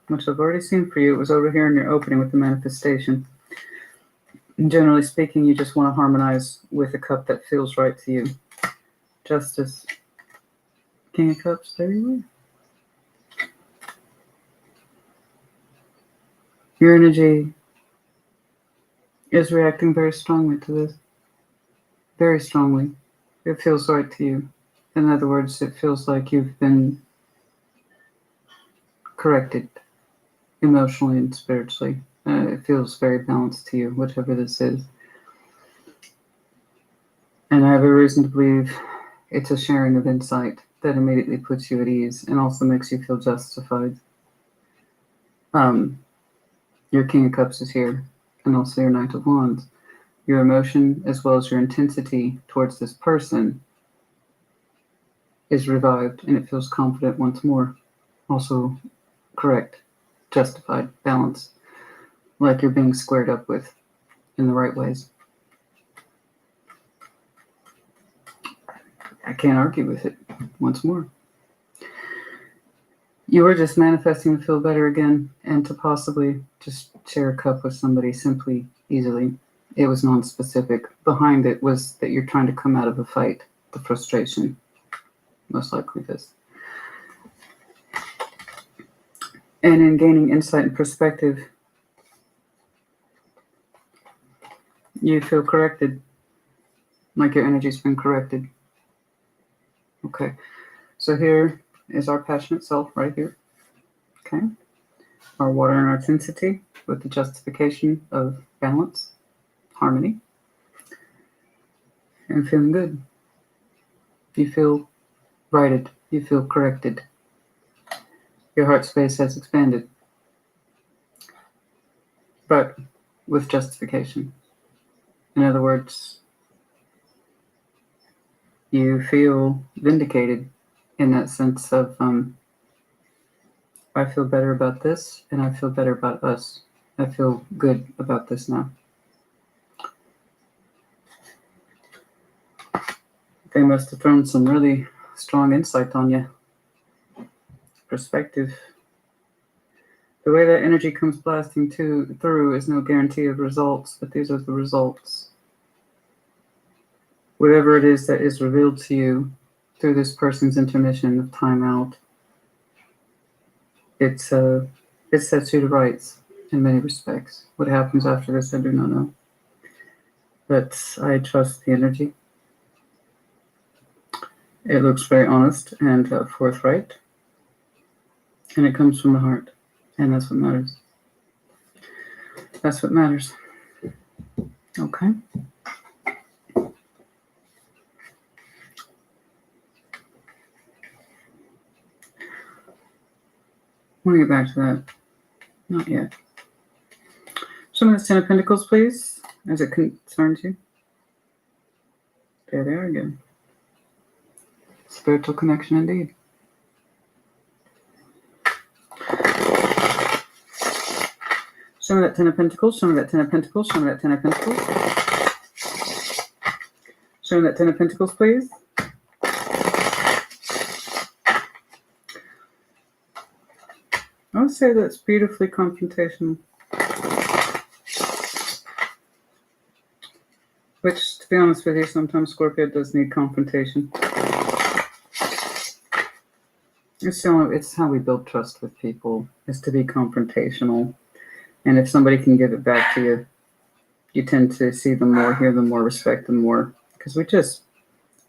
D: Which I've already seen for you. It was over here in your opening with the manifestation. And generally speaking, you just want to harmonize with a cup that feels right to you. Justice. King of Cups, there you are. Your energy is reacting very strongly to this. Very strongly. It feels right to you. In other words, it feels like you've been corrected emotionally and spiritually. It feels very balanced to you, whatever this is. And I have a reason to believe it's a sharing of insight that immediately puts you at ease and also makes you feel justified. Your King of Cups is here, and also your Knight of Wands. Your emotion, as well as your intensity towards this person, is revived, and it feels confident once more. Also correct, justified, balanced, like you're being squared up with in the right ways. I can't argue with it once more. You were just manifesting to feel better again and to possibly just share a cup with somebody simply, easily. It was non-specific. Behind it was that you're trying to come out of a fight, the frustration. Most likely this. And in gaining insight and perspective, you feel corrected, like your energy's been corrected. Okay, so here is our passionate self right here. Okay, our water and our intensity with the justification of balance, harmony, and feeling good. You feel righted. You feel corrected. Your heart space has expanded, but with justification. In other words, you feel vindicated in that sense of, I feel better about this, and I feel better about us. I feel good about this now. They must have thrown some really strong insight on you. Perspective. The way that energy comes blasting through is no guarantee of results, but these are the results. Whatever it is that is revealed to you through this person's intermission of time out, it sets you to rights in many respects. What happens after this, I do not know. But I trust the energy. It looks very honest and forthright. And it comes from the heart. And that's what matters. That's what matters. Okay. I want to get back to that. Not yet. Show me the Ten of Pentacles, please, as it concerns you. There they are again. Spiritual connection indeed. Show me that Ten of Pentacles. Show me that Ten of Pentacles. Show me that Ten of Pentacles. Show me that Ten of Pentacles, please. I would say that's beautifully confrontational. Which, to be honest with you, sometimes Scorpio does need confrontation. It's how we build trust with people, is to be confrontational. And if somebody can give it back to you, you tend to see them more, hear them more, respect them more. Because we just,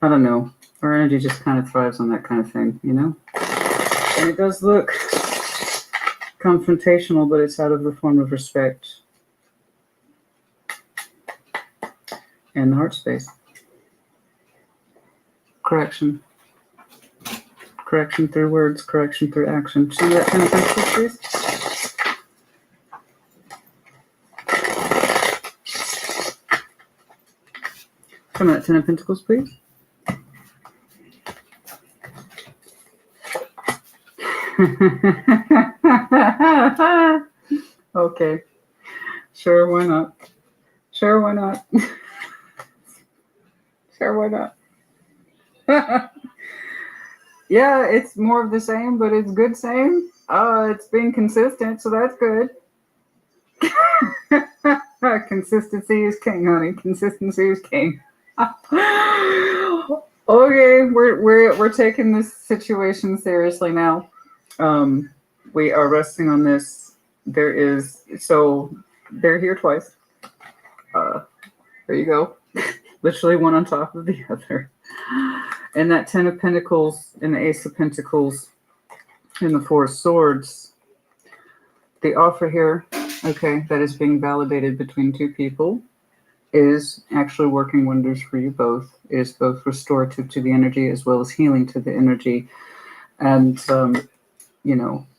D: I don't know, our energy just kind of thrives on that kind of thing, you know? And it does look confrontational, but it's out of the form of respect and the heart space. Correction. Correction through words, correction through action. Show me that Ten of Pentacles, please. Show me that Ten of Pentacles, please. Okay. Sure, why not? Sure, why not? Sure, why not? Yeah, it's more of the same, but it's good same. It's being consistent, so that's good. Consistency is king, honey. Consistency is king. Okay, we're taking this situation seriously now. We are resting on this. They're here twice. There you go. Literally one on top of the other. And that Ten of Pentacles and the Ace of Pentacles and the Four of Swords. The offer here, okay, that is being validated between two people, is actually working wonders for you both. It is both restorative to the energy as well as healing to the energy. And,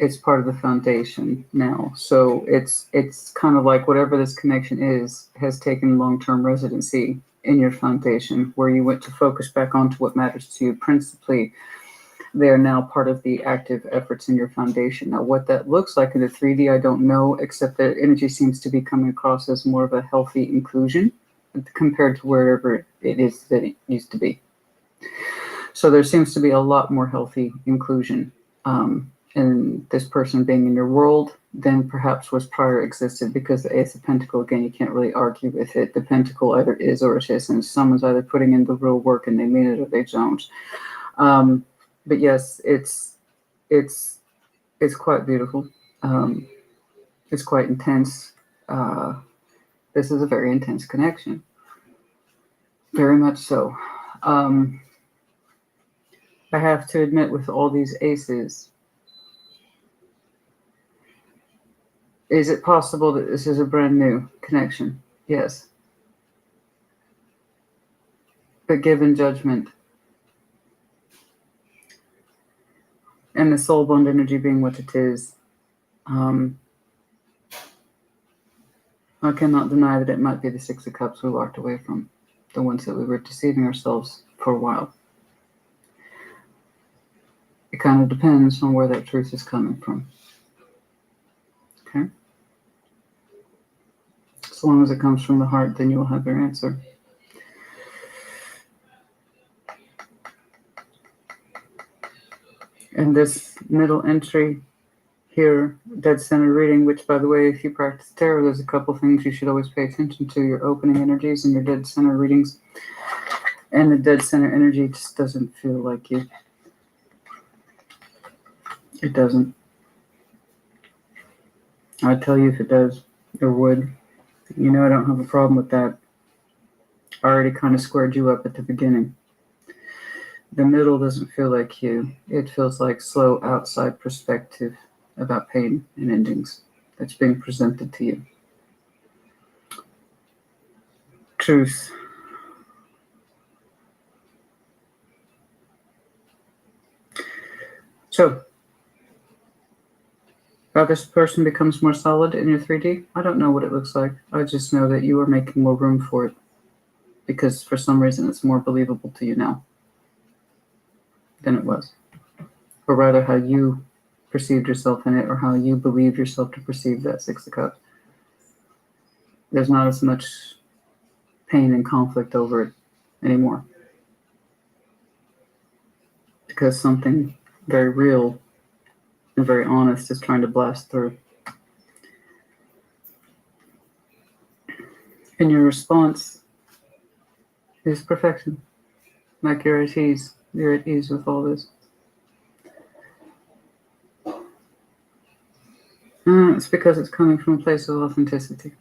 D: it's part of the foundation now. So it's kind of like whatever this connection is has taken long-term residency in your foundation, where you went to focus back onto what matters to you principally. They are now part of the active efforts in your foundation. Now, what that looks like in the 3D, I don't know, except that energy seems to be coming across as more of a healthy inclusion compared to wherever it is that it used to be. So there seems to be a lot more healthy inclusion in this person being in your world than perhaps was prior existed, because the Ace of Pentacle, again, you can't really argue with it. The Pentacle either is or it isn't. Someone's either putting in the real work and they mean it or they don't. But yes, it's quite beautiful. It's quite intense. This is a very intense connection. Very much so. I have to admit, with all these aces, is it possible that this is a brand new connection? Yes. But given judgment, and the soul bond energy being what it is, I cannot deny that it might be the Six of Cups we walked away from, the ones that we were deceiving ourselves for a while. It kind of depends on where that truth is coming from. Okay? As long as it comes from the heart, then you will have your answer. And this middle entry here, dead center reading, which, by the way, if you practice tarot, there's a couple things you should always pay attention to: your opening energies and your dead center readings. And the dead center energy just doesn't feel like you. It doesn't. I'd tell you if it does, or would. I don't have a problem with that. I already kind of squared you up at the beginning. The middle doesn't feel like you. It feels like slow outside perspective about pain and endings that's being presented to you. Truth. So, how this person becomes more solid in your 3D, I don't know what it looks like. I just know that you are making more room for it, because for some reason it's more believable to you now. than it was. Or rather, how you perceived yourself in it, or how you believed yourself to perceive that Six of Cups. There's not as much pain and conflict over it anymore. Because something very real and very honest is trying to blast through. And your response is perfection. Like you're at ease. You're at ease with all this. It's because it's coming from a place of authenticity.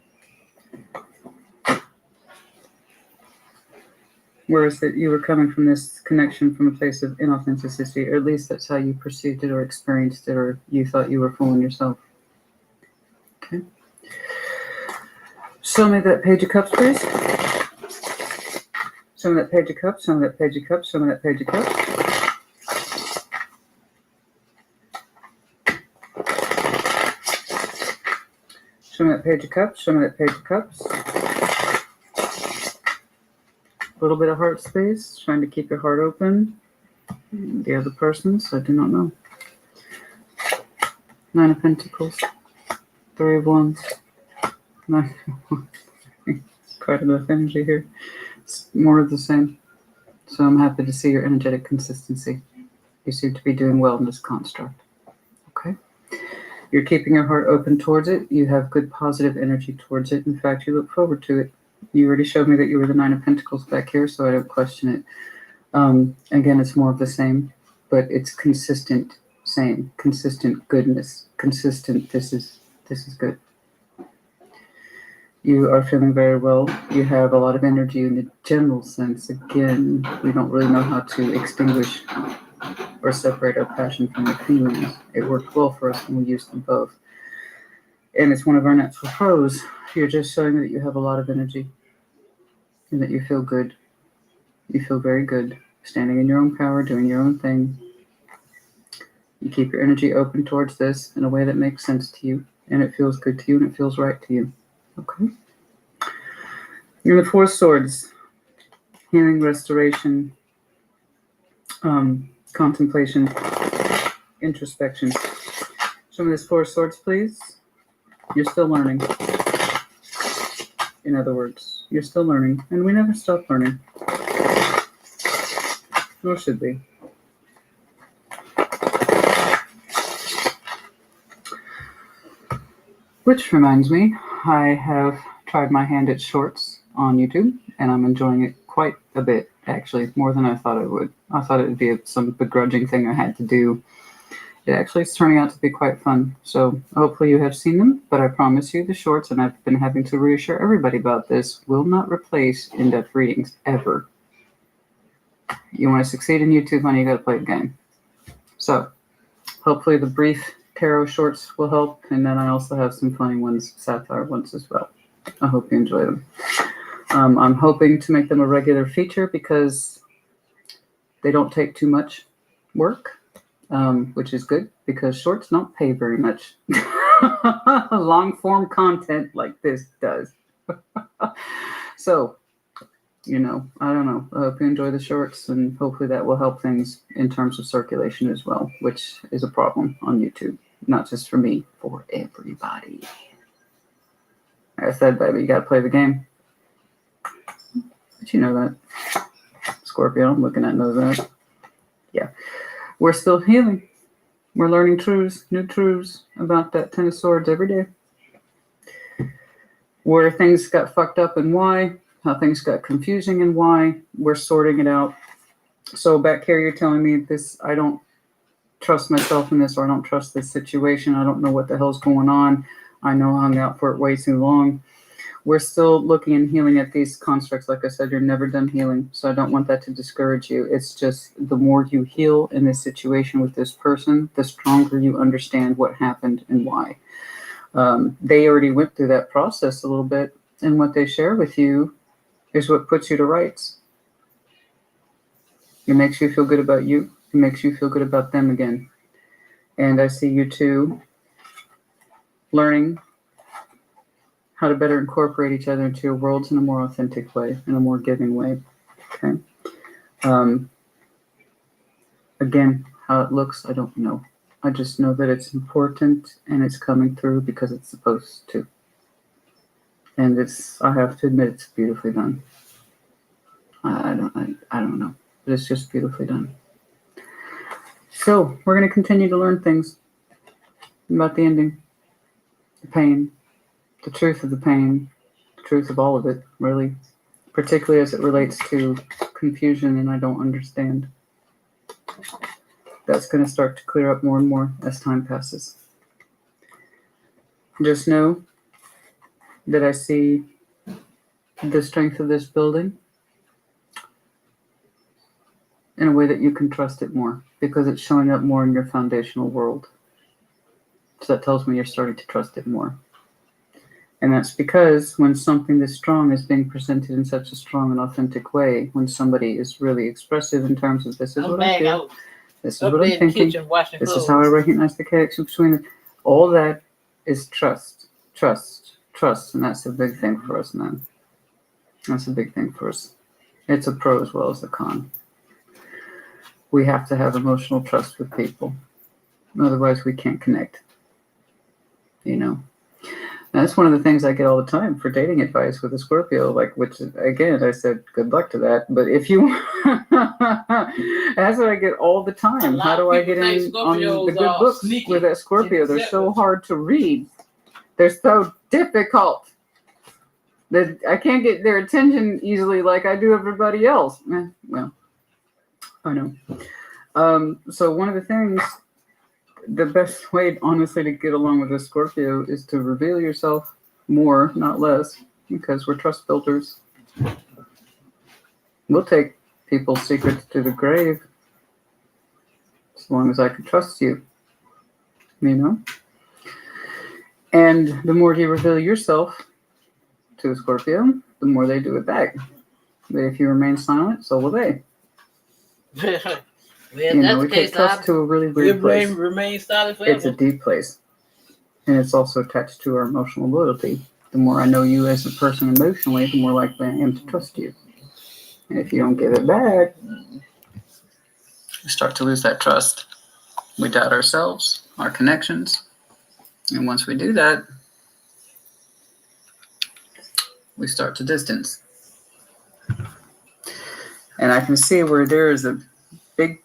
D: Whereas that you were coming from this connection from a place of inauthenticity, or at least that's how you perceived it or experienced it, or you thought you were fooling yourself. Okay. Show me that Page of Cups, please. Show me that Page of Cups, show me that Page of Cups, show me that Page of Cups. Show me that Page of Cups, show me that Page of Cups. A little bit of heart space, trying to keep your heart open. The other person's, I do not know. Nine of Pentacles, Three of Wands, Nine of Wands. Quite enough energy here. It's more of the same. So I'm happy to see your energetic consistency. You seem to be doing well in this construct. Okay. You're keeping your heart open towards it. You have good positive energy towards it. In fact, you look forward to it. You already showed me that you were the Nine of Pentacles back here, so I don't question it. Again, it's more of the same, but it's consistent same, consistent goodness, consistent this is good. You are feeling very well. You have a lot of energy in the general sense. Again, we don't really know how to extinguish or separate our passion from our feelings. It worked well for us when we used them both. And it's one of our natural pros. You're just showing that you have a lot of energy and that you feel good. You feel very good, standing in your own power, doing your own thing. You keep your energy open towards this in a way that makes sense to you, and it feels good to you, and it feels right to you. Okay? You're the Four of Swords. Healing, restoration, contemplation, introspection. Show me this Four of Swords, please. You're still learning. In other words, you're still learning, and we never stop learning. Nor should we. Which reminds me, I have tried my hand at shorts on YouTube, and I'm enjoying it quite a bit, actually, more than I thought I would. I thought it would be some begrudging thing I had to do. It actually is turning out to be quite fun. So hopefully you have seen them, but I promise you the shorts, and I've been having to reassure everybody about this, will not replace in-depth readings ever. You want to succeed in YouTube, honey, you got to play the game. So hopefully the brief tarot shorts will help, and then I also have some funny ones, satire ones as well. I hope you enjoy them. I'm hoping to make them a regular feature because they don't take too much work. Which is good because shorts don't pay very much. Long form content like this does. So, I don't know. I hope you enjoy the shorts, and hopefully that will help things in terms of circulation as well, which is a problem on YouTube. Not just for me, for everybody. Like I said, baby, you gotta play the game. But you know that. Scorpio, I'm looking at knows that. Yeah. We're still healing. We're learning truths, new truths about that Ten of Swords every day. Where things got fucked up and why, how things got confusing and why, we're sorting it out. So back here you're telling me this, I don't trust myself in this, or I don't trust this situation. I don't know what the hell's going on. I know I hung out for it way too long. We're still looking and healing at these constructs. Like I said, you're never done healing, so I don't want that to discourage you. It's just the more you heal in this situation with this person, the stronger you understand what happened and why. They already went through that process a little bit, and what they share with you is what puts you to rights. It makes you feel good about you. It makes you feel good about them again. And I see you two learning how to better incorporate each other into your worlds in a more authentic way, in a more giving way. Okay. Again, how it looks, I don't know. I just know that it's important and it's coming through because it's supposed to. And I have to admit, it's beautifully done. I don't know, but it's just beautifully done. So we're going to continue to learn things about the ending, the pain, the truth of the pain, the truth of all of it, really, particularly as it relates to confusion and I don't understand. That's going to start to clear up more and more as time passes. Just know that I see the strength of this building in a way that you can trust it more because it's showing up more in your foundational world. So that tells me you're starting to trust it more. And that's because when something this strong is being presented in such a strong and authentic way, when somebody is really expressive in terms of this is what I feel, this is what I'm thinking, this is how I recognize the connection between it, all that is trust, and that's a big thing for us, man. That's a big thing for us. It's a pro as well as a con. We have to have emotional trust with people. Otherwise, we can't connect. You know? And that's one of the things I get all the time for dating advice with a Scorpio, which, again, I said, good luck to that. But if you... that's what I get all the time. How do I get in on the good books with that Scorpio? They're so hard to read. They're so difficult. That I can't get their attention easily like I do everybody else. Well, I know. So one of the things, the best way, honestly, to get along with a Scorpio is to reveal yourself more, not less, because we're trust builders. We'll take people's secrets to the grave as long as I can trust you, you know? And the more you reveal yourself to a Scorpio, the more they do it back. But if you remain silent, so will they.
A: Well,
D: you know, we take trust to a really weird place.
A: Remain silent forever.
D: It's a deep place. And it's also attached to our emotional loyalty. The more I know you as a person emotionally, the more likely I am to trust you. And if you don't give it back, we start to lose that trust. We doubt ourselves, our connections. And once we do that, we start to distance. And I can see where there is a big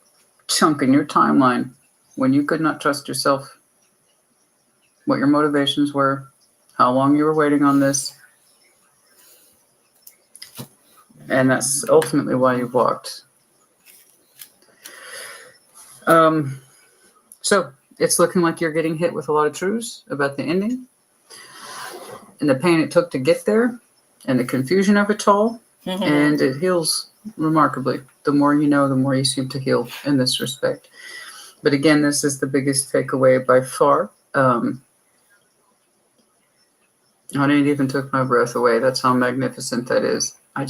D: chunk in your timeline when you could not trust yourself, what your motivations were, how long you were waiting on this. And that's ultimately why you walked. So it's looking like you're getting hit with a lot of truths about the ending and the pain it took to get there and the confusion of it all. And it heals remarkably. The more you know, the more you seem to heal in this respect. But again, this is the biggest takeaway by far. I didn't even took my breath away. That's how magnificent that is. I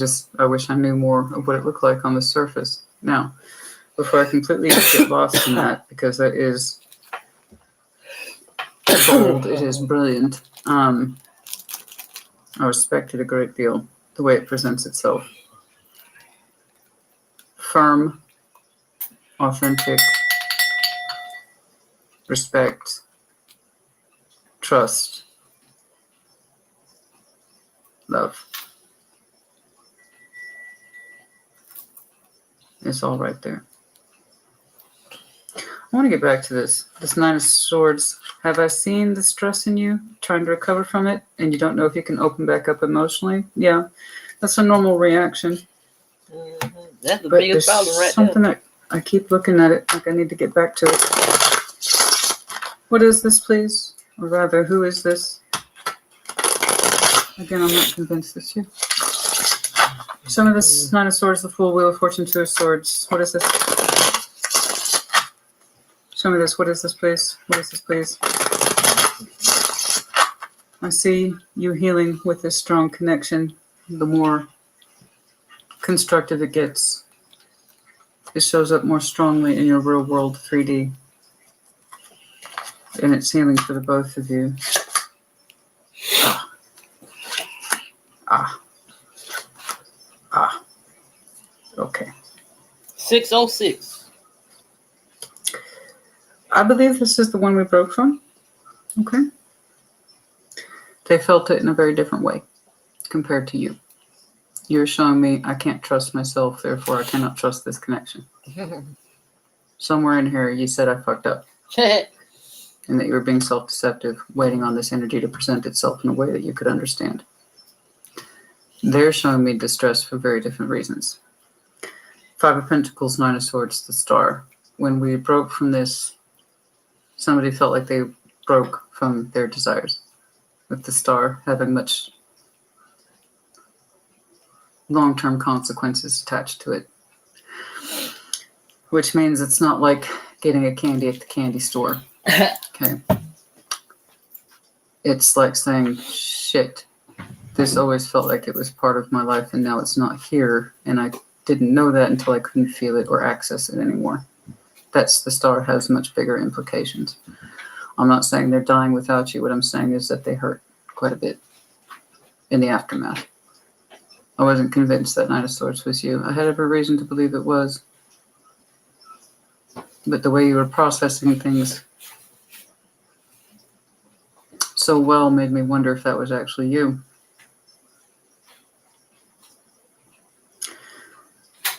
D: wish I knew more of what it looked like on the surface. Now, before I completely get lost in that, because that is bold, it is brilliant. I respect it a great deal, the way it presents itself. Firm, authentic, respect, trust, love. It's all right there. I want to get back to this Nine of Swords. Have I seen the stress in you, trying to recover from it, and you don't know if you can open back up emotionally? Yeah, that's a normal reaction.
A: Mm-hmm. That's the
D: but
A: biggest problem right
D: something
A: there.
D: That I keep looking at it like I need to get back to it. What is this, please? Or rather, who is this? Again, I'm not convinced it's you. Some of this Nine of Swords, the Fool, Wheel of Fortune, Two of Swords. What is this? Show me this. What is this, please? What is this, please? I see you healing with this strong connection. The more constructive it gets, it shows up more strongly in your real world 3D. And it's healing for the both of you. Okay.
A: 606.
D: I believe this is the one we broke from. Okay. They felt it in a very different way compared to you. You're showing me I can't trust myself, therefore I cannot trust this connection. Somewhere in here you said I fucked up. And that you were being self-deceptive, waiting on this energy to present itself in a way that you could understand. They're showing me distress for very different reasons. Five of Pentacles, Nine of Swords, the Star. When we broke from this, somebody felt like they broke from their desires, with the Star having much long-term consequences attached to it. Which means it's not like getting a candy at the candy store. Okay. It's like saying, shit, this always felt like it was part of my life and now it's not here. And I didn't know that until I couldn't feel it or access it anymore. That's the Star has much bigger implications. I'm not saying they're dying without you. What I'm saying is that they hurt quite a bit in the aftermath. I wasn't convinced that Knight of Swords was you. I had every reason to believe it was. But the way you were processing things so well made me wonder if that was actually you.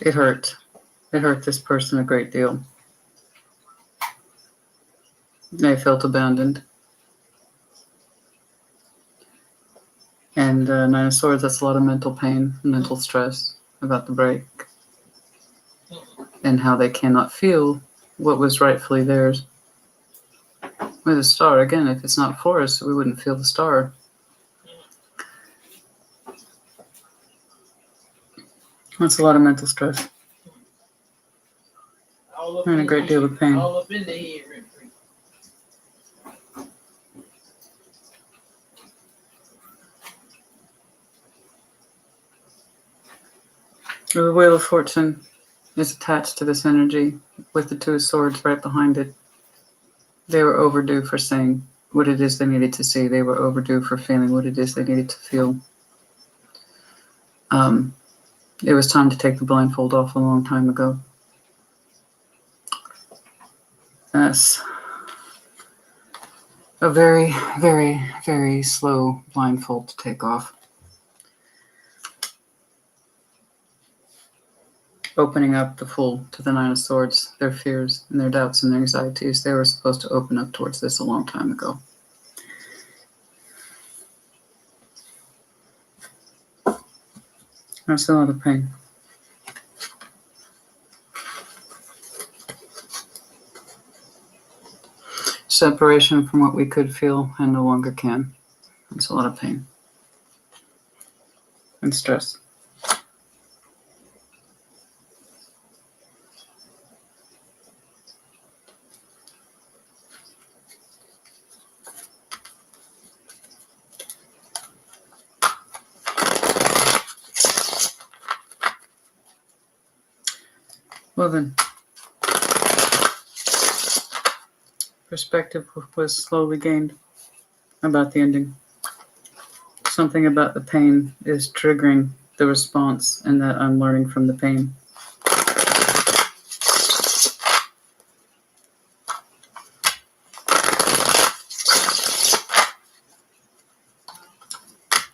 D: It hurt. It hurt this person a great deal. They felt abandoned. And Nine of Swords, that's a lot of mental pain, mental stress about the break. And how they cannot feel what was rightfully theirs. With a Star, again, if it's not for us, we wouldn't feel the Star. That's a lot of mental stress. And a great deal of pain.
A: All up in the head.
D: The Wheel of Fortune is attached to this energy with the Two of Swords right behind it. They were overdue for saying what it is they needed to see. They were overdue for feeling what it is they needed to feel. It was time to take the blindfold off a long time ago. That's a very, very, very slow blindfold to take off. Opening up the full to the Nine of Swords, their fears and their doubts and their anxieties, they were supposed to open up towards this a long time ago. That's a lot of pain. Separation from what we could feel and no longer can. That's a lot of pain. And stress. Well then, perspective was slowly gained about the ending. Something about the pain is triggering the response, and that I'm learning from the pain.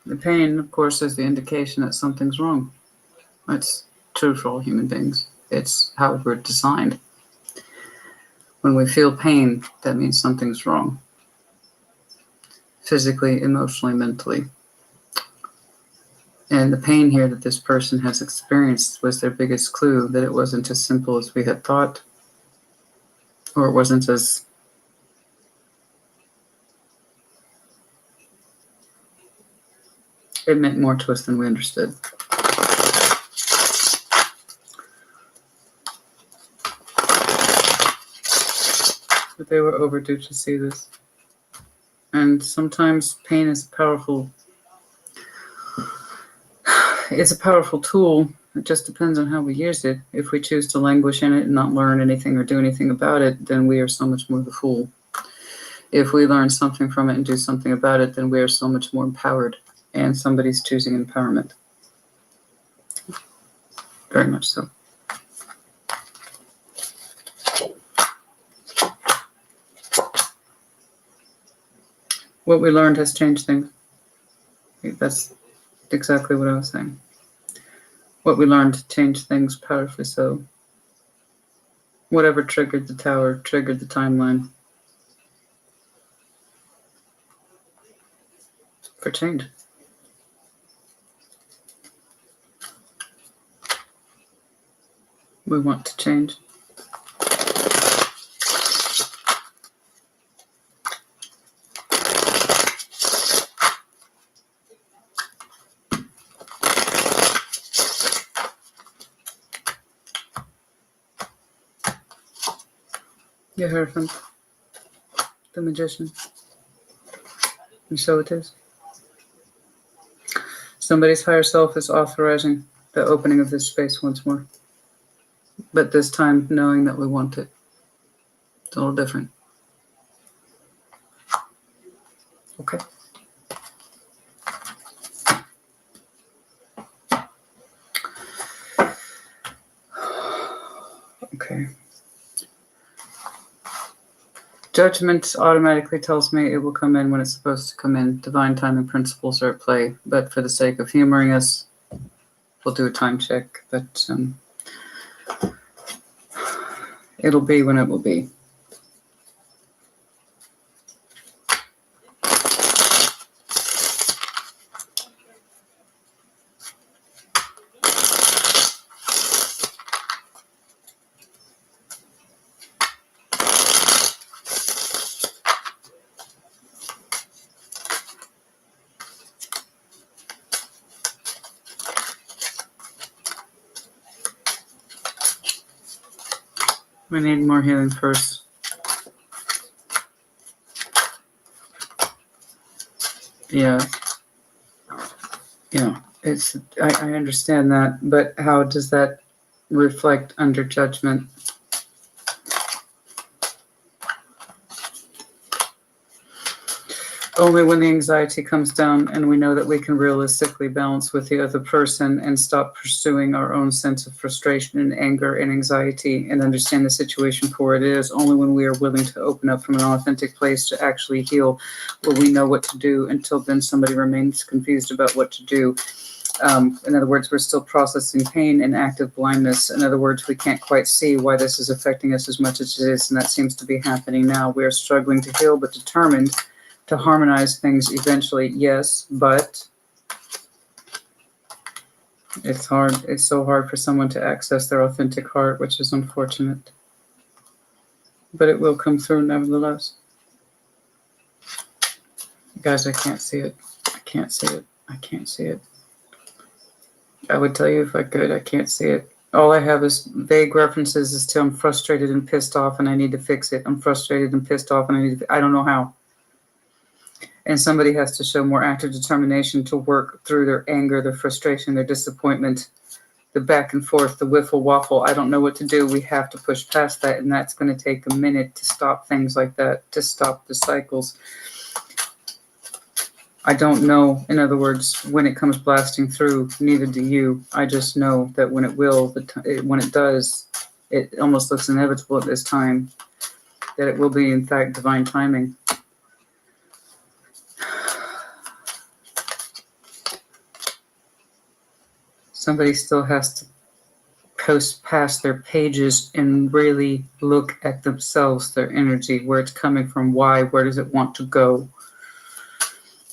D: The pain, of course, is the indication that something's wrong. That's true for all human beings. It's how we're designed. When we feel pain, that means something's wrong. Physically, emotionally, mentally. And the pain here that this person has experienced was their biggest clue that it wasn't as simple as we had thought, or it wasn't as it meant more to us than we understood. But they were overdue to see this. And sometimes pain is it's a powerful tool. It just depends on how we use it. If we choose to languish in it and not learn anything or do anything about it, then we are so much more the fool. If we learn something from it and do something about it, then we are so much more empowered. And somebody's choosing empowerment. Very much so. What we learned has changed things. That's exactly what I was saying. What we learned changed things powerfully so. Whatever triggered the tower, triggered the timeline for change. We want to change. You heard from the magician. And so it is. Somebody's higher self is authorizing the opening of this space once more. But this time knowing that we want it. It's a little different. Okay. Okay. Judgment automatically tells me it will come in when it's supposed to come in. Divine timing principles are at play. But for the sake of humoring us, we'll do a time check. But it'll be when it will be. We need more healing first. Yeah. It's I understand that, but how does that reflect under judgment? Only when the anxiety comes down and we know that we can realistically balance with the other person and stop pursuing our own sense of frustration and anger and anxiety and understand the situation for what it is. Only when we are willing to open up from an authentic place to actually heal will we know what to do. Until then, somebody remains confused about what to do. In other words, we're still processing pain and active blindness. In other words, we can't quite see why this is affecting us as much as it is, and that seems to be happening now. We are struggling to heal, but determined to harmonize things eventually, yes, but it's hard. It's so hard for someone to access their authentic heart, which is unfortunate. But it will come through nevertheless. Guys, I can't see it. I can't see it. I can't see it. I would tell you if I could. I can't see it. All I have is vague references as to I'm frustrated and pissed off and I need to fix it. I'm frustrated and pissed off and I don't know how. And somebody has to show more active determination to work through their anger, their frustration, their disappointment, the back and forth, the wiffle waffle. I don't know what to do. We have to push past that. And that's going to take a minute to stop things like that, to stop the cycles. I don't know, in other words, when it comes blasting through, neither do you. I just know that when it will, when it does, it almost looks inevitable at this time, that it will be, in fact, divine timing. Somebody still has to post past their pages and really look at themselves, their energy, where it's coming from, why, where does it want to go.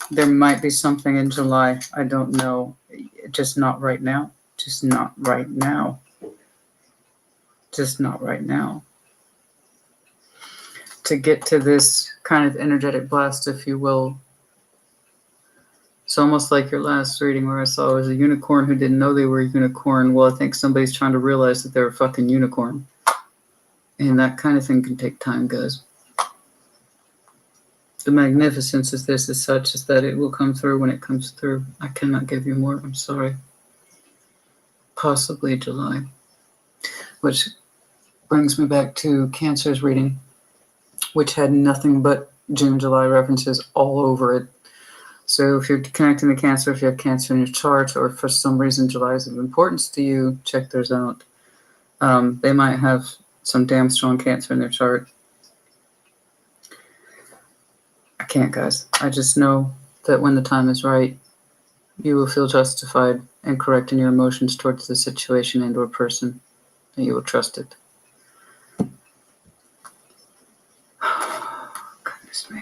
D: There might be something in July. I don't know. Just not right now. Just not right now. Just not right now. To get to this kind of energetic blast, if you will, it's almost like your last reading where I saw was a unicorn who didn't know they were a unicorn. Well, I think somebody's trying to realize that they're a fucking unicorn. And that kind of thing can take time, guys. The magnificence of this is such as that it will come through when it comes through. I cannot give you more. I'm sorry. Possibly July. Which brings me back to Cancer's reading, which had nothing but June, July references all over it. So if you're connecting to Cancer, if you have Cancer in your chart, or for some reason July is of importance to you, check theirs out. They might have some damn strong Cancer in their chart. I can't, guys. I just know that when the time is right, you will feel justified and correct in your emotions towards the situation and or person, and you will trust it. Goodness me.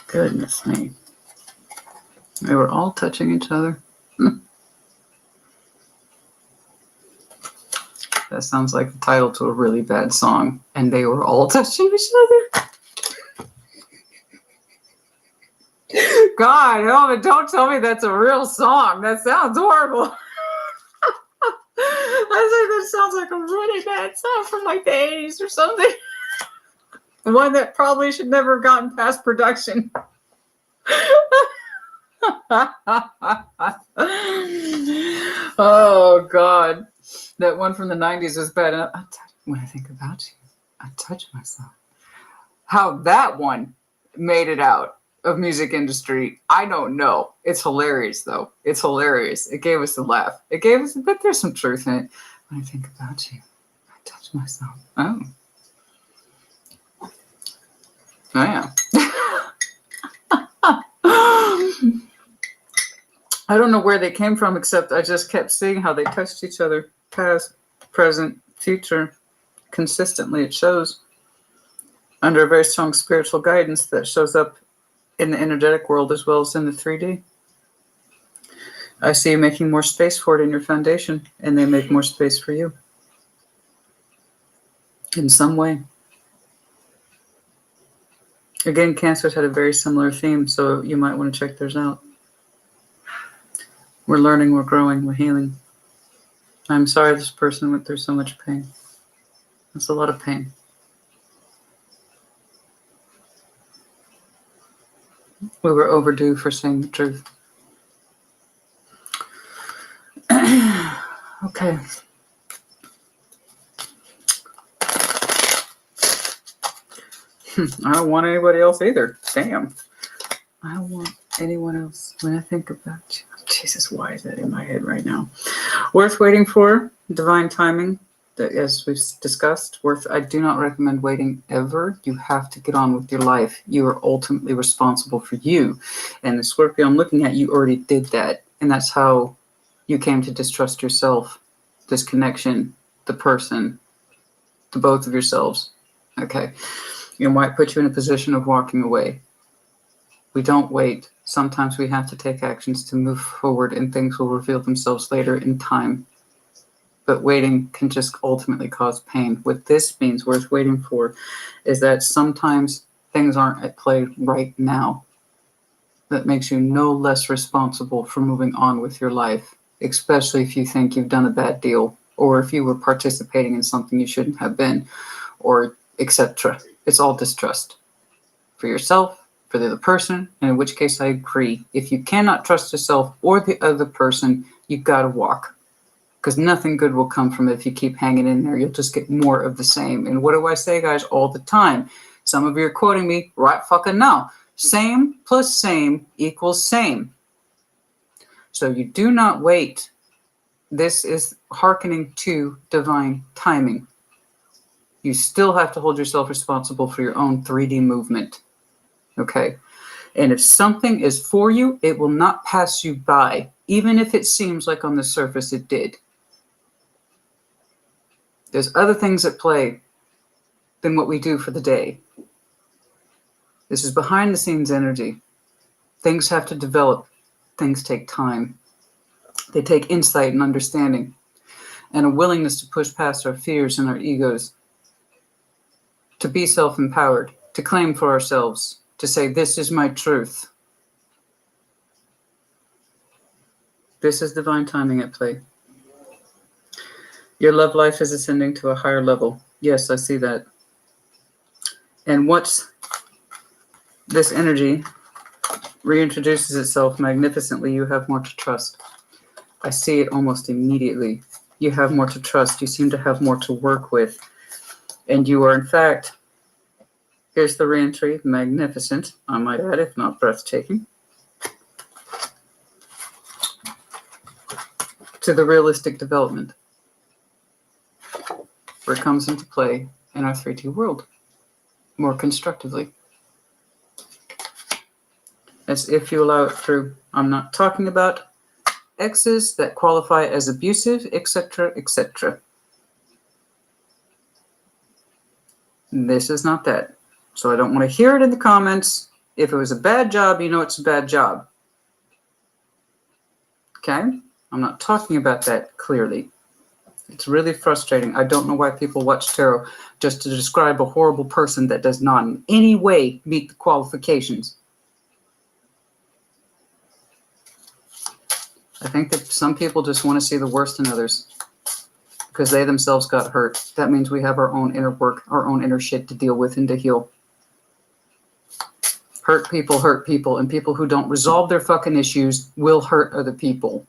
D: Goodness me. They were all touching each other. That sounds like the title to a really bad song. And they were all touching each other. God, help me, don't tell me that's a real song. That sounds horrible. I think that sounds like a really bad song from like the 80s or something. One that probably should never have gotten past production. Oh, God. That one from the 90s is bad. When I think about you, I touch myself. How that one made it out of music industry, I don't know. It's hilarious, though. It's hilarious. It gave us a laugh. It gave us, but there's some truth in it. When I think about you, I touch myself. Oh. Oh, yeah. I don't know where they came from, except I just kept seeing how they touched each other. Past, present, future. Consistently, it shows. Under a very strong spiritual guidance that shows up in the energetic world as well as in the 3D. I see you making more space for it in your foundation, and they make more space for you. In some way. Again, Cancer's had a very similar theme, so you might want to check theirs out. We're learning, we're growing, we're healing. I'm sorry this person went through so much pain. That's a lot of pain. We were overdue for saying the truth. Okay. I don't want anybody else either. Damn. I don't want anyone else when I think about you. Jesus, why is that in my head right now? Worth waiting for, divine timing, as we've discussed. I do not recommend waiting ever. You have to get on with your life. You are ultimately responsible for you. And the Scorpio I'm looking at, you already did that. And that's how you came to distrust yourself, this connection, the person, the both of yourselves. Okay. It might put you in a position of walking away. We don't wait. Sometimes we have to take actions to move forward, and things will reveal themselves later in time. But waiting can just ultimately cause pain. What this means, worth waiting for, is that sometimes things aren't at play right now. That makes you no less responsible for moving on with your life, especially if you think you've done a bad deal, or if you were participating in something you shouldn't have been, or etc. It's all distrust for yourself, for the other person, and in which case I agree. If you cannot trust yourself or the other person, you gotta walk. Because nothing good will come from it if you keep hanging in there. You'll just get more of the same. And what do I say, guys, all the time? Some of you are quoting me right fucking now. Same plus same equals same. So you do not wait. This is hearkening to divine timing. You still have to hold yourself responsible for your own 3D movement. Okay? And if something is for you, it will not pass you by, even if it seems like on the surface it did. There's other things at play than what we do for the day. This is behind the scenes energy. Things have to develop. Things take time. They take insight and understanding and a willingness to push past our fears and our egos, to be self-empowered, to claim for ourselves, to say, this is my truth. This is divine timing at play. Your love life is ascending to a higher level. Yes, I see that. And once this energy reintroduces itself magnificently, you have more to trust. I see it almost immediately. You have more to trust. You seem to have more to work with. And you are, in fact, here's the reentry, magnificent, I might add, if not breathtaking, to the realistic development, where it comes into play in our 3D world more constructively. As if you allow it through. I'm not talking about exes that qualify as abusive, etc., etc. This is not that. So I don't want to hear it in the comments. If it was a bad job, you know it's a bad job. Okay? I'm not talking about that clearly. It's really frustrating. I don't know why people watch tarot just to describe a horrible person that does not in any way meet the qualifications. I think that some people just want to see the worst in others because they themselves got hurt. That means we have our own inner work, our own inner shit to deal with and to heal. Hurt people, and people who don't resolve their fucking issues will hurt other people.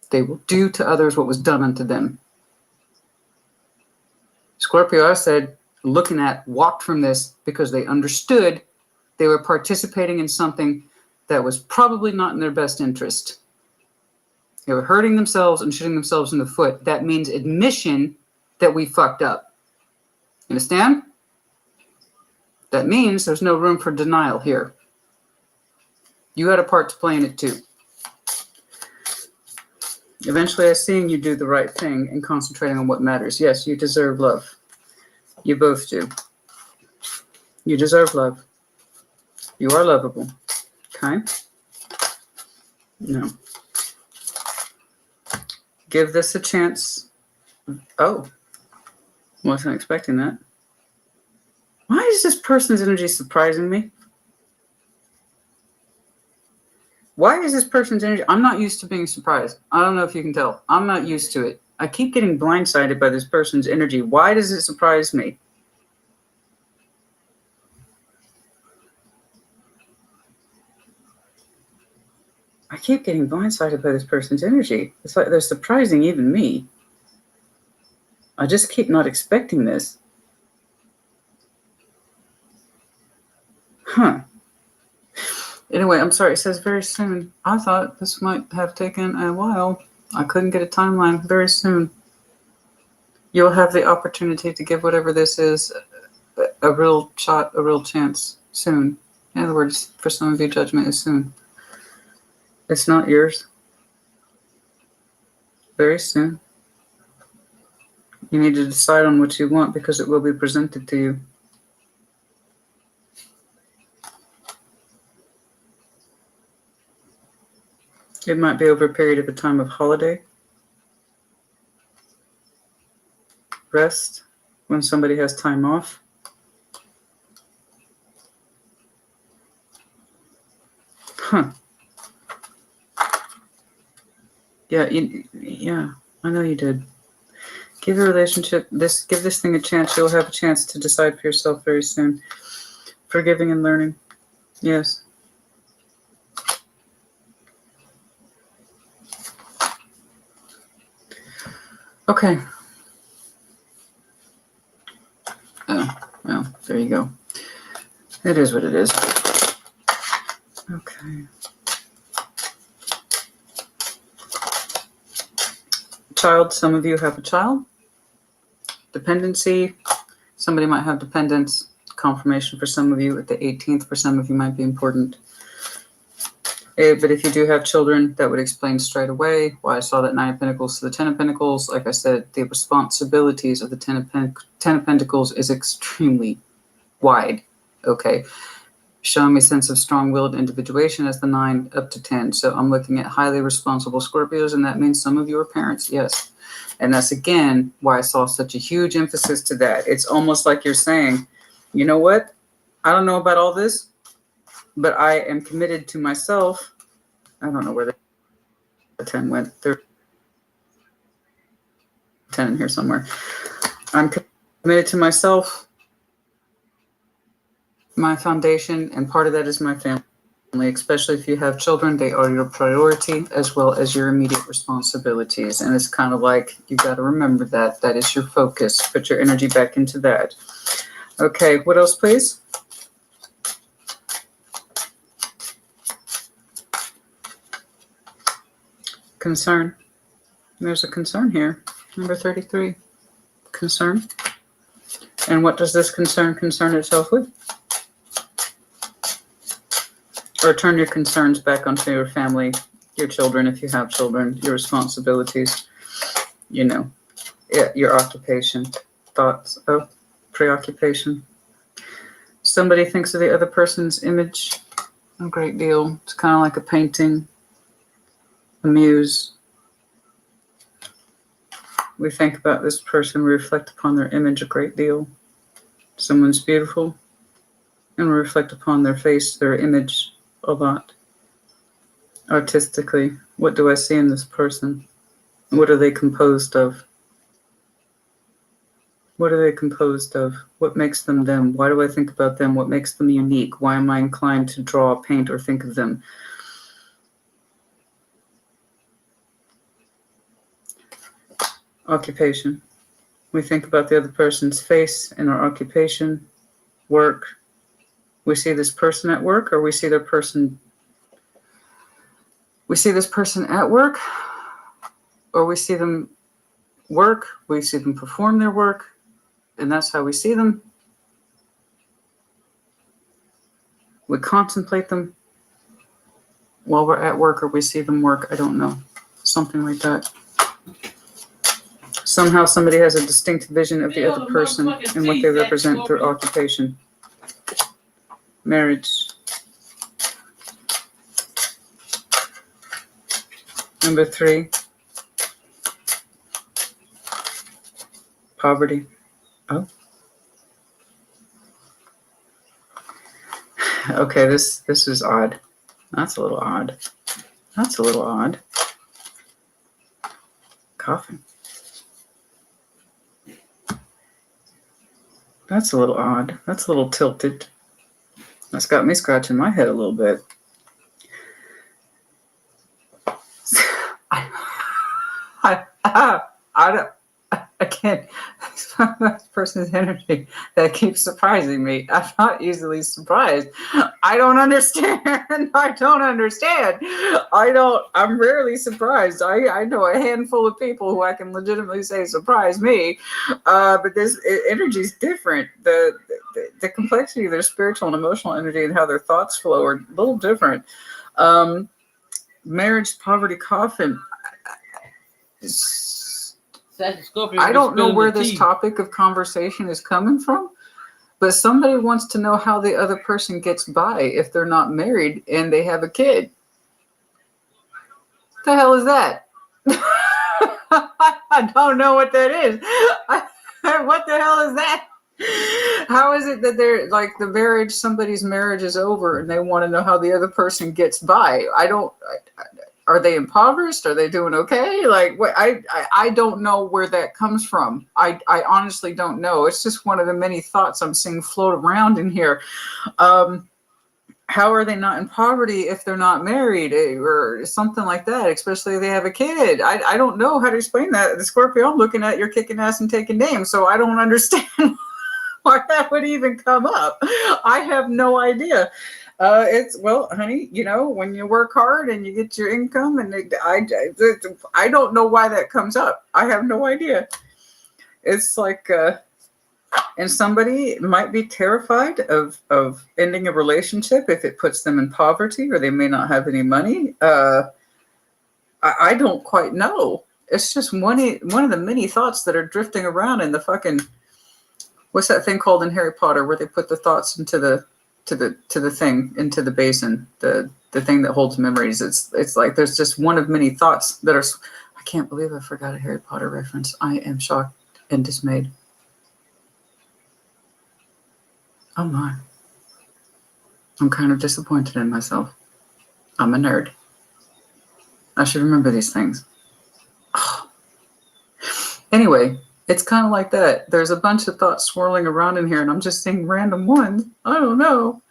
D: They will do to others what was done unto them. Scorpio, I said, looking at, walked from this because they understood they were participating in something that was probably not in their best interest. They were hurting themselves and shooting themselves in the foot. That means admission that we fucked up. Understand? That means there's no room for denial here. You had a part to play in it too. Eventually, I seen you do the right thing and concentrating on what matters. Yes, you deserve love. You both do. You deserve love. You are lovable. Okay? No. Give this a chance. Oh. Wasn't expecting that. Why is this person's energy surprising me? Why is this person's energy? I'm not used to being surprised. I don't know if you can tell. I'm not used to it. I keep getting blindsided by this person's energy. Why does it surprise me? I keep getting blindsided by this person's energy. It's like they're surprising even me. I just keep not expecting this. Huh. Anyway, I'm sorry. It says very soon. I thought this might have taken a while. I couldn't get a timeline. Very soon. You'll have the opportunity to give whatever this is a real shot, a real chance soon. In other words, for some of you, judgment is soon. It's not yours. Very soon. You need to decide on what you want because it will be presented to you. It might be over a period of a time of holiday, rest, when somebody has time off. Huh. Yeah, I know you did. Give your relationship, give this thing a chance. You'll have a chance to decide for yourself very soon. Forgiving and learning. Yes. Okay. Oh, well, there you go. It is what it is. Okay. Child, some of you have a child. Dependency, somebody might have dependence. Confirmation for some of you at the 18th, for some of you might be important. But if you do have children, that would explain straight away why I saw that 9 of Pentacles to the 10 of Pentacles. Like I said, the responsibilities of the 10 of Pentacles is extremely wide. Okay. Showing me sense of strong-willed individuation as the 9 up to 10. So I'm looking at highly responsible Scorpios, and that means some of you are parents, yes. And that's, again, why I saw such a huge emphasis to that. It's almost like you're saying, you know what? I don't know about all this, but I am committed to myself. I don't know where the 10 went. There's 10 in here somewhere. I'm committed to myself, my foundation, and part of that is my family. Especially if you have children, they are your priority as well as your immediate responsibilities. And it's kind of like, you got to remember that. That is your focus. Put your energy back into that. Okay, what else, please? Concern. There's a concern here. Number 33. Concern. And what does this concern itself with? Or turn your concerns back onto your family, your children, if you have children, your responsibilities, you know, your occupation, thoughts of preoccupation. Somebody thinks of the other person's image a great deal. It's kind of like a painting, a muse. We think about this person, we reflect upon their image a great deal. Someone's beautiful, and we reflect upon their face, their image a lot. Artistically, what do I see in this person? What are they composed of? What are they composed of? What makes them them? Why do I think about them? What makes them unique? Why am I inclined to draw, paint, or think of them? Occupation. We think about the other person's face in our occupation. Work. We see this person at work, or we see this person at work, or we see them work, we see them perform their work, and that's how we see them. We contemplate them while we're at work, or we see them work. I don't know. Something like that. Somehow somebody has a distinct vision of the other person and what they represent through occupation. Marriage. Number 3. Poverty. Oh. Okay, this is odd. That's a little odd. That's a little odd. Coughing. That's a little odd. That's a little tilted. That's got me scratching my head a little bit. I can't. This person's energy that keeps surprising me. I'm not easily surprised. I don't understand. I'm rarely surprised. I know a handful of people who I can legitimately say surprise me. But this energy is different. The complexity of their spiritual and emotional energy and how their thoughts flow are a little different. Marriage, poverty, coffin. I don't know where this topic of conversation is coming from, but somebody wants to know how the other person gets by if they're not married and they have a kid. What the hell is that? I don't know what that is. What the hell is that? How is it that they're like the marriage, somebody's marriage is over and they want to know how the other person gets by? Are they impoverished? Are they doing okay? Like what? I don't know where that comes from. I honestly don't know. It's just one of the many thoughts I'm seeing float around in here. How are they not in poverty if they're not married or something like that, especially if they have a kid? I don't know how to explain that. The Scorpio I'm looking at, you're kicking ass and taking names, so I don't understand why that would even come up. I have no idea. Well, honey, you know, when you work hard and you get your income, and I don't know why that comes up. I have no idea. It's like, and somebody might be terrified of ending a relationship if it puts them in poverty, or they may not have any money. I don't quite know. It's just one of the many thoughts that are drifting around in the fucking, what's that thing called in Harry Potter where they put the thoughts into the thing, into the basin, the thing that holds memories. It's like there's just one of many thoughts that are. I can't believe I forgot a Harry Potter reference. I am shocked and dismayed. Oh my. I'm kind of disappointed in myself. I'm a nerd. I should remember these things. Oh. Anyway, it's kind of like that. There's a bunch of thoughts swirling around in here, and I'm just seeing random ones. I don't know.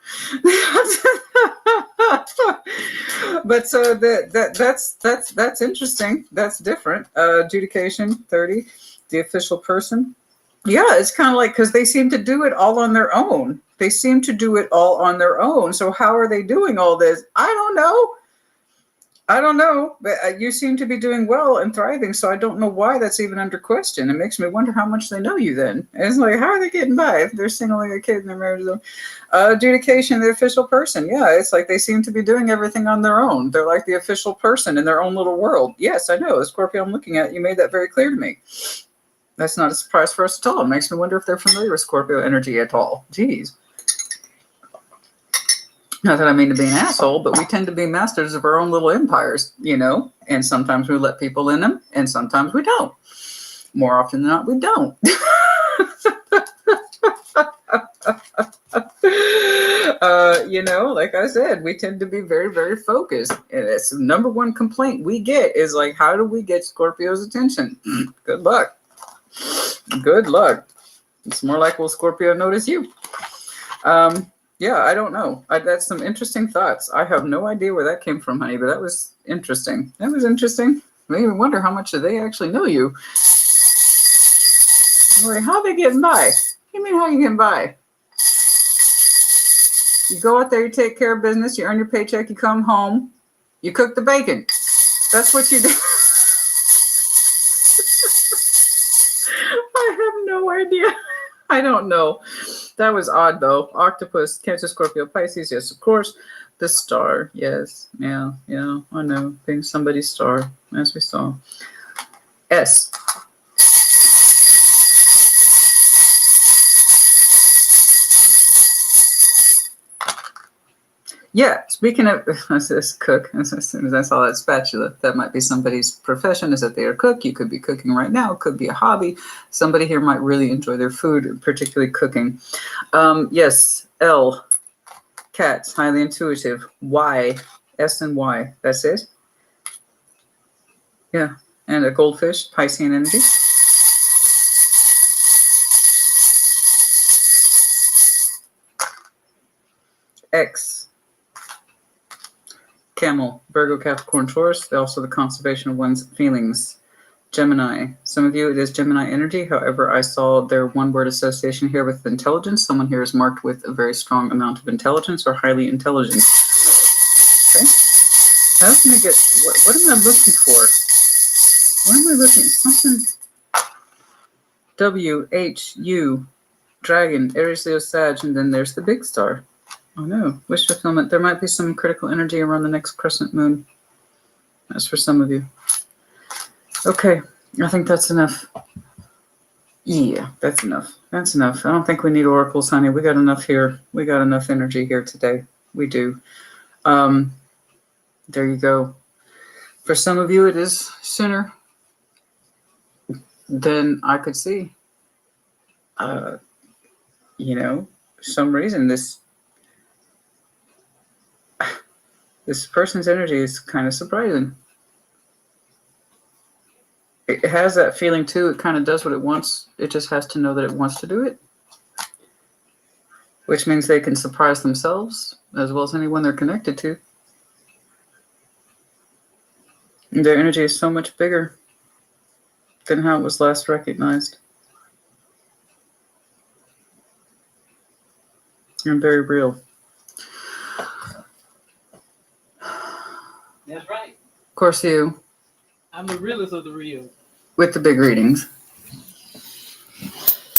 D: But so that's interesting. That's different. Adjudication 30, the official person. Yeah, it's kind of like, because they seem to do it all on their own. So how are they doing all this? I don't know. I don't know, but you seem to be doing well and thriving, so I don't know why that's even under question. It makes me wonder how much they know you then. And it's like, how are they getting by if they're singling a kid and they're married to them? Adjudication, the official person. Yeah, it's like they seem to be doing everything on their own. They're like the official person in their own little world. Yes, I know. Scorpio, I'm looking at, you made that very clear to me. That's not a surprise for us at all. It makes me wonder if they're familiar with Scorpio energy at all. Jeez. Not that I mean to be an asshole, but we tend to be masters of our own little empires, you know, and sometimes we let people in them and sometimes we don't. More often than not, we don't. You know, like I said, we tend to be very, very focused. And it's the number one complaint we get is like, how do we get Scorpio's attention? Good luck. Good luck. It's more like, will Scorpio notice you? Yeah, I don't know. That's some interesting thoughts. I have no idea where that came from, honey, but that was interesting. That was interesting. Made me wonder how much do they actually know you. Like, how are they getting by? What do you mean, how are you getting by? You go out there, you take care of business, you earn your paycheck, you come home, you cook the bacon. That's what you do. I have no idea. I don't know. That was odd, though. Octopus, Cancer, Scorpio, Pisces. Yes, of course. The star. Yes. Yeah. I know. Being somebody's star, as we saw. S. Yeah, speaking of this cook, as soon as I saw that spatula, that might be somebody's profession, is that they are a cook. You could be cooking right now. It could be a hobby. Somebody here might really enjoy their food, particularly cooking. Yes, L, cats, highly intuitive. Y, S and Y, that's it. Yeah, and a goldfish, Piscean energy. X, Camel, Virgo, Capricorn, Taurus. Also the conservation of one's feelings. Gemini. Some of you, it is Gemini energy. However, I saw their one-word association here with intelligence. Someone here is marked with a very strong amount of intelligence or highly intelligent. Okay. How can I get, what am I looking for? What am I looking? Something. W, H, U, Dragon, Aries, Leo, Sag, and then there's the big star. Oh no, wish fulfillment. There might be some critical energy around the next crescent moon. That's for some of you. Okay, I think that's enough. Yeah, that's enough. That's enough. I don't think we need oracles, honey. We got enough here. We got enough energy here today. We do. There you go. For some of you, it is sooner than I could see. You know, for some reason, this person's energy is kind of surprising. It has that feeling too. It kind of does what it wants. It just has to know that it wants to do it, which means they can surprise themselves as well as anyone they're connected to. And their energy is so much bigger than how it was last recognized. And very real.
A: That's right.
D: Of course, you.
A: I'm the realest of the real.
D: With the big readings.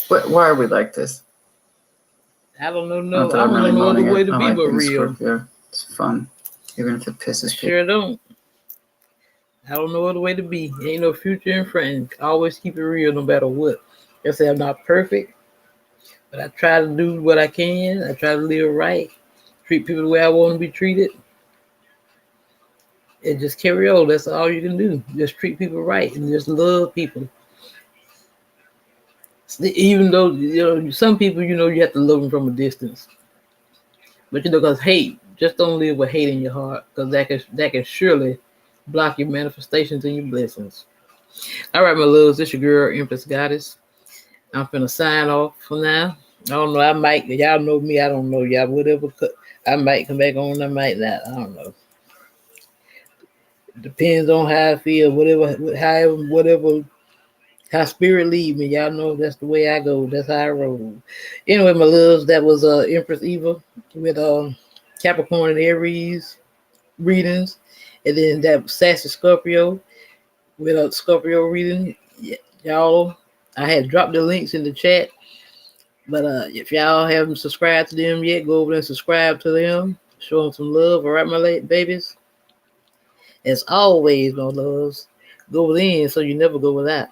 D: Why are we like this?
A: I don't know. No, I don't know no other way to be but real.
D: Scorpio. It's fun, even if it pisses people.
A: Sure don't. I don't know other way to be. Ain't no future in front. Always keep it real no matter what. I say I'm not perfect, but I try to do what I can. I try to live right. Treat people the way I want to be treated. And just carry on. That's all you can do. Just treat people right and just love people. Even though, some people, you have to love them from a distance. But, because hate, just don't live with hate in your heart, because that can surely block your manifestations and your blessings. All right, my loves, this your girl, Empress Goddess. I'm finna sign off for now. I don't know. I might. Y'all know me. I don't know y'all. Whatever. I might come back on. I might not. I don't know. Depends on how I feel. Whatever. How spirit lead me. Y'all know that's the way I go. That's how I roll. Anyway, my loves, that was Empress Eva with Capricorn and Aries. readings, and then that Sassy Scorpio with a Scorpio reading. Yeah, y'all, I had dropped the links in the chat, but if y'all haven't subscribed to them yet, go over there and subscribe to them. Show them some love, all right, my late babies. As always, my loves, go in so you never go without.